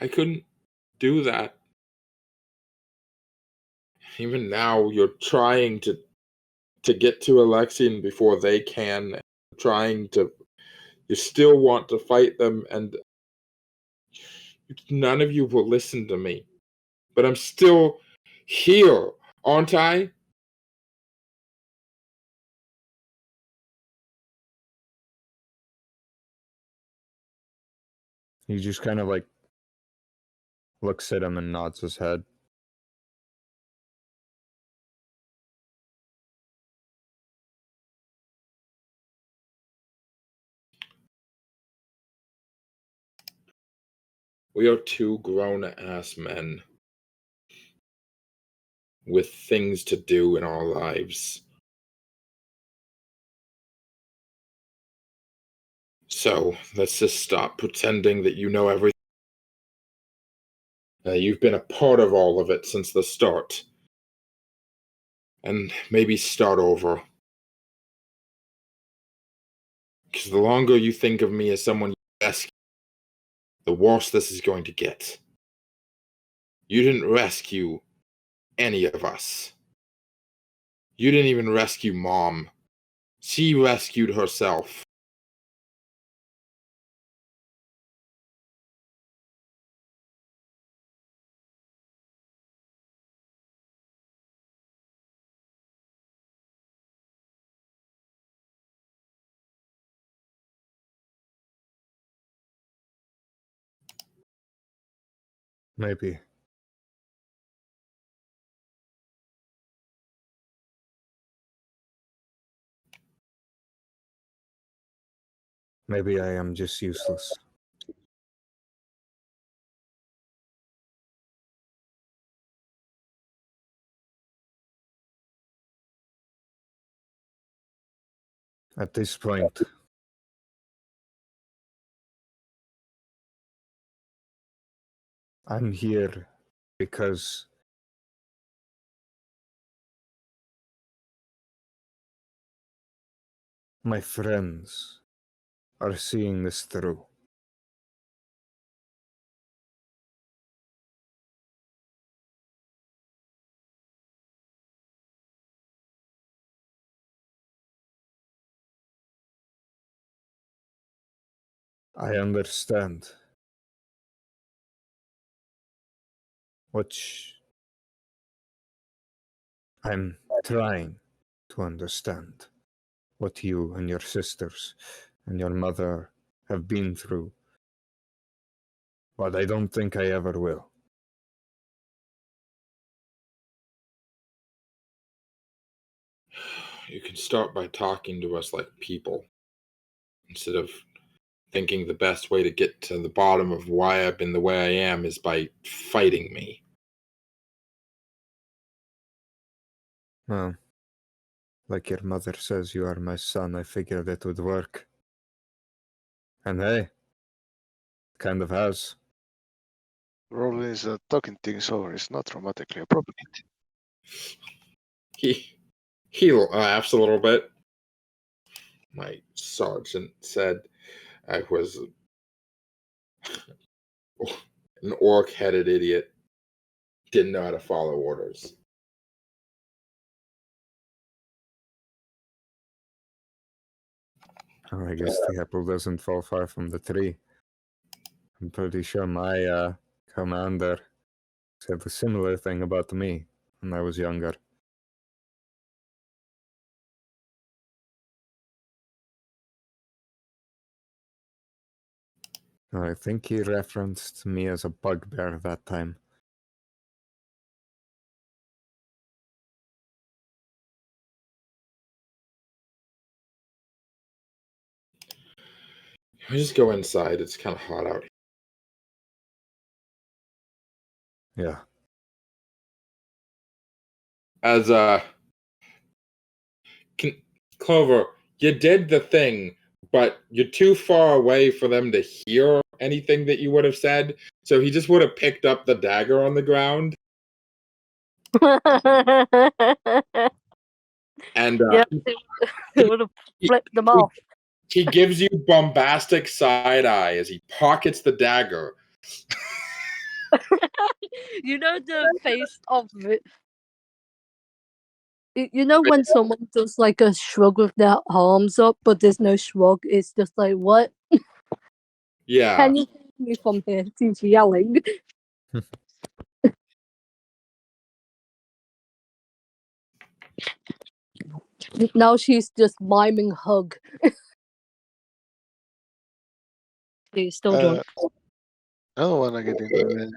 I couldn't do that. Even now, you're trying to get to Alexian before they can. You still want to fight them, and none of you will listen to me. But I'm still here, aren't I? He just kind of like looks at him and nods his head. We are two grown-ass men with things to do in our lives. So let's just stop pretending that you know everything. You've been a part of all of it since the start. And maybe start over. Because the longer you think of me as someone you rescue, the worse this is going to get. You didn't rescue any of us. You didn't even rescue Mom. She rescued herself. Maybe. Maybe I am just useless. At this point, I'm here because my friends are seeing this through. I understand. Which I'm trying to understand what you and your sisters and your mother have been through. But I don't think I ever will. You can start by talking to us like people, instead of thinking the best way to get to the bottom of why I've been the way I am is by fighting me. Well, like your mother says you are my son, I figured it would work. And hey, kind of has. Roland is talking things over. It's not dramatically appropriate. He laughs a little bit. My sergeant said I was an orc-headed idiot. Didn't know how to follow orders. Oh, I guess the apple doesn't fall far from the tree. I'm pretty sure my commander said a similar thing about me when I was younger. I think he referenced me as a bugbear that time. I just go inside. It's kind of hot out here. Yeah. As Clover, you did the thing, but you're too far away for them to hear anything that you would have said. So he just would have picked up the dagger on the ground. And Yeah, it would have flipped them off. He gives you bombastic side eye as he pockets the dagger. You know the face of it. You know when someone does like a shrug with their arms up, but there's no shrug. It's just like, what? Yeah. Can you hear me from here? He's yelling. Now she's just miming hug. She's still doing it. I don't want to get into it.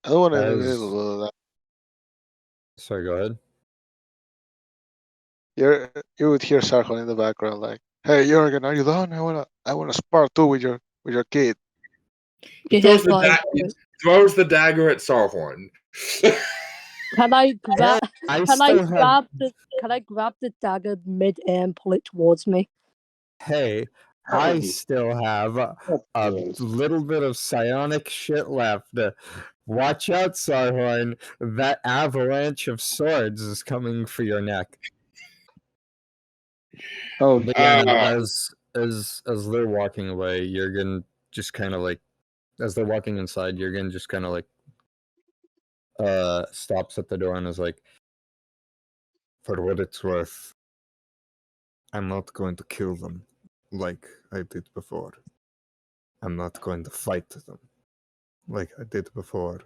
I don't want to get into that. Sorry, go ahead. You would hear Sarhorn in the background like, "Hey, Jurgen, are you done? I wanna spar too with your kid." He throws the dagger at Sarhorn. Can I grab? Can I grab the dagger mid-air and pull it towards me? hey, I still have a little bit of psionic shit left. Watch out, Sarhorn. That avalanche of swords is coming for your neck. Oh, But yeah, Uh, as they're walking away, Jurgen just kind of like, as they're walking inside, Jurgen just kind of like stops at the door and is like, for what it's worth, I'm not going to kill them like I did before. I'm not going to fight them like I did before.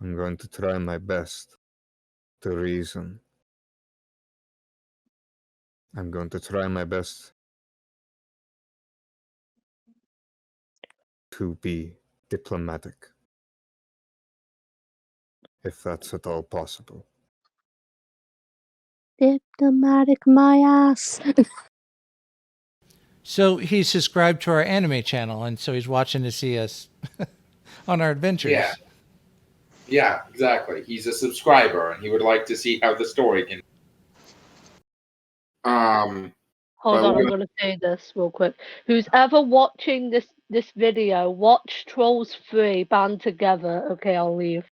I'm going to try my best to reason. I'm going to try my best to be diplomatic, if that's at all possible. Diplomatic my ass. So he's subscribed to our anime channel, and so he's watching to see us on our adventures. Yeah. Yeah, exactly. He's a subscriber, and he would like to see how the story can. Hold But on, we're I'm gonna say this real quick. Who's ever watching this video, watch Trolls 3 band together. Okay, I'll leave.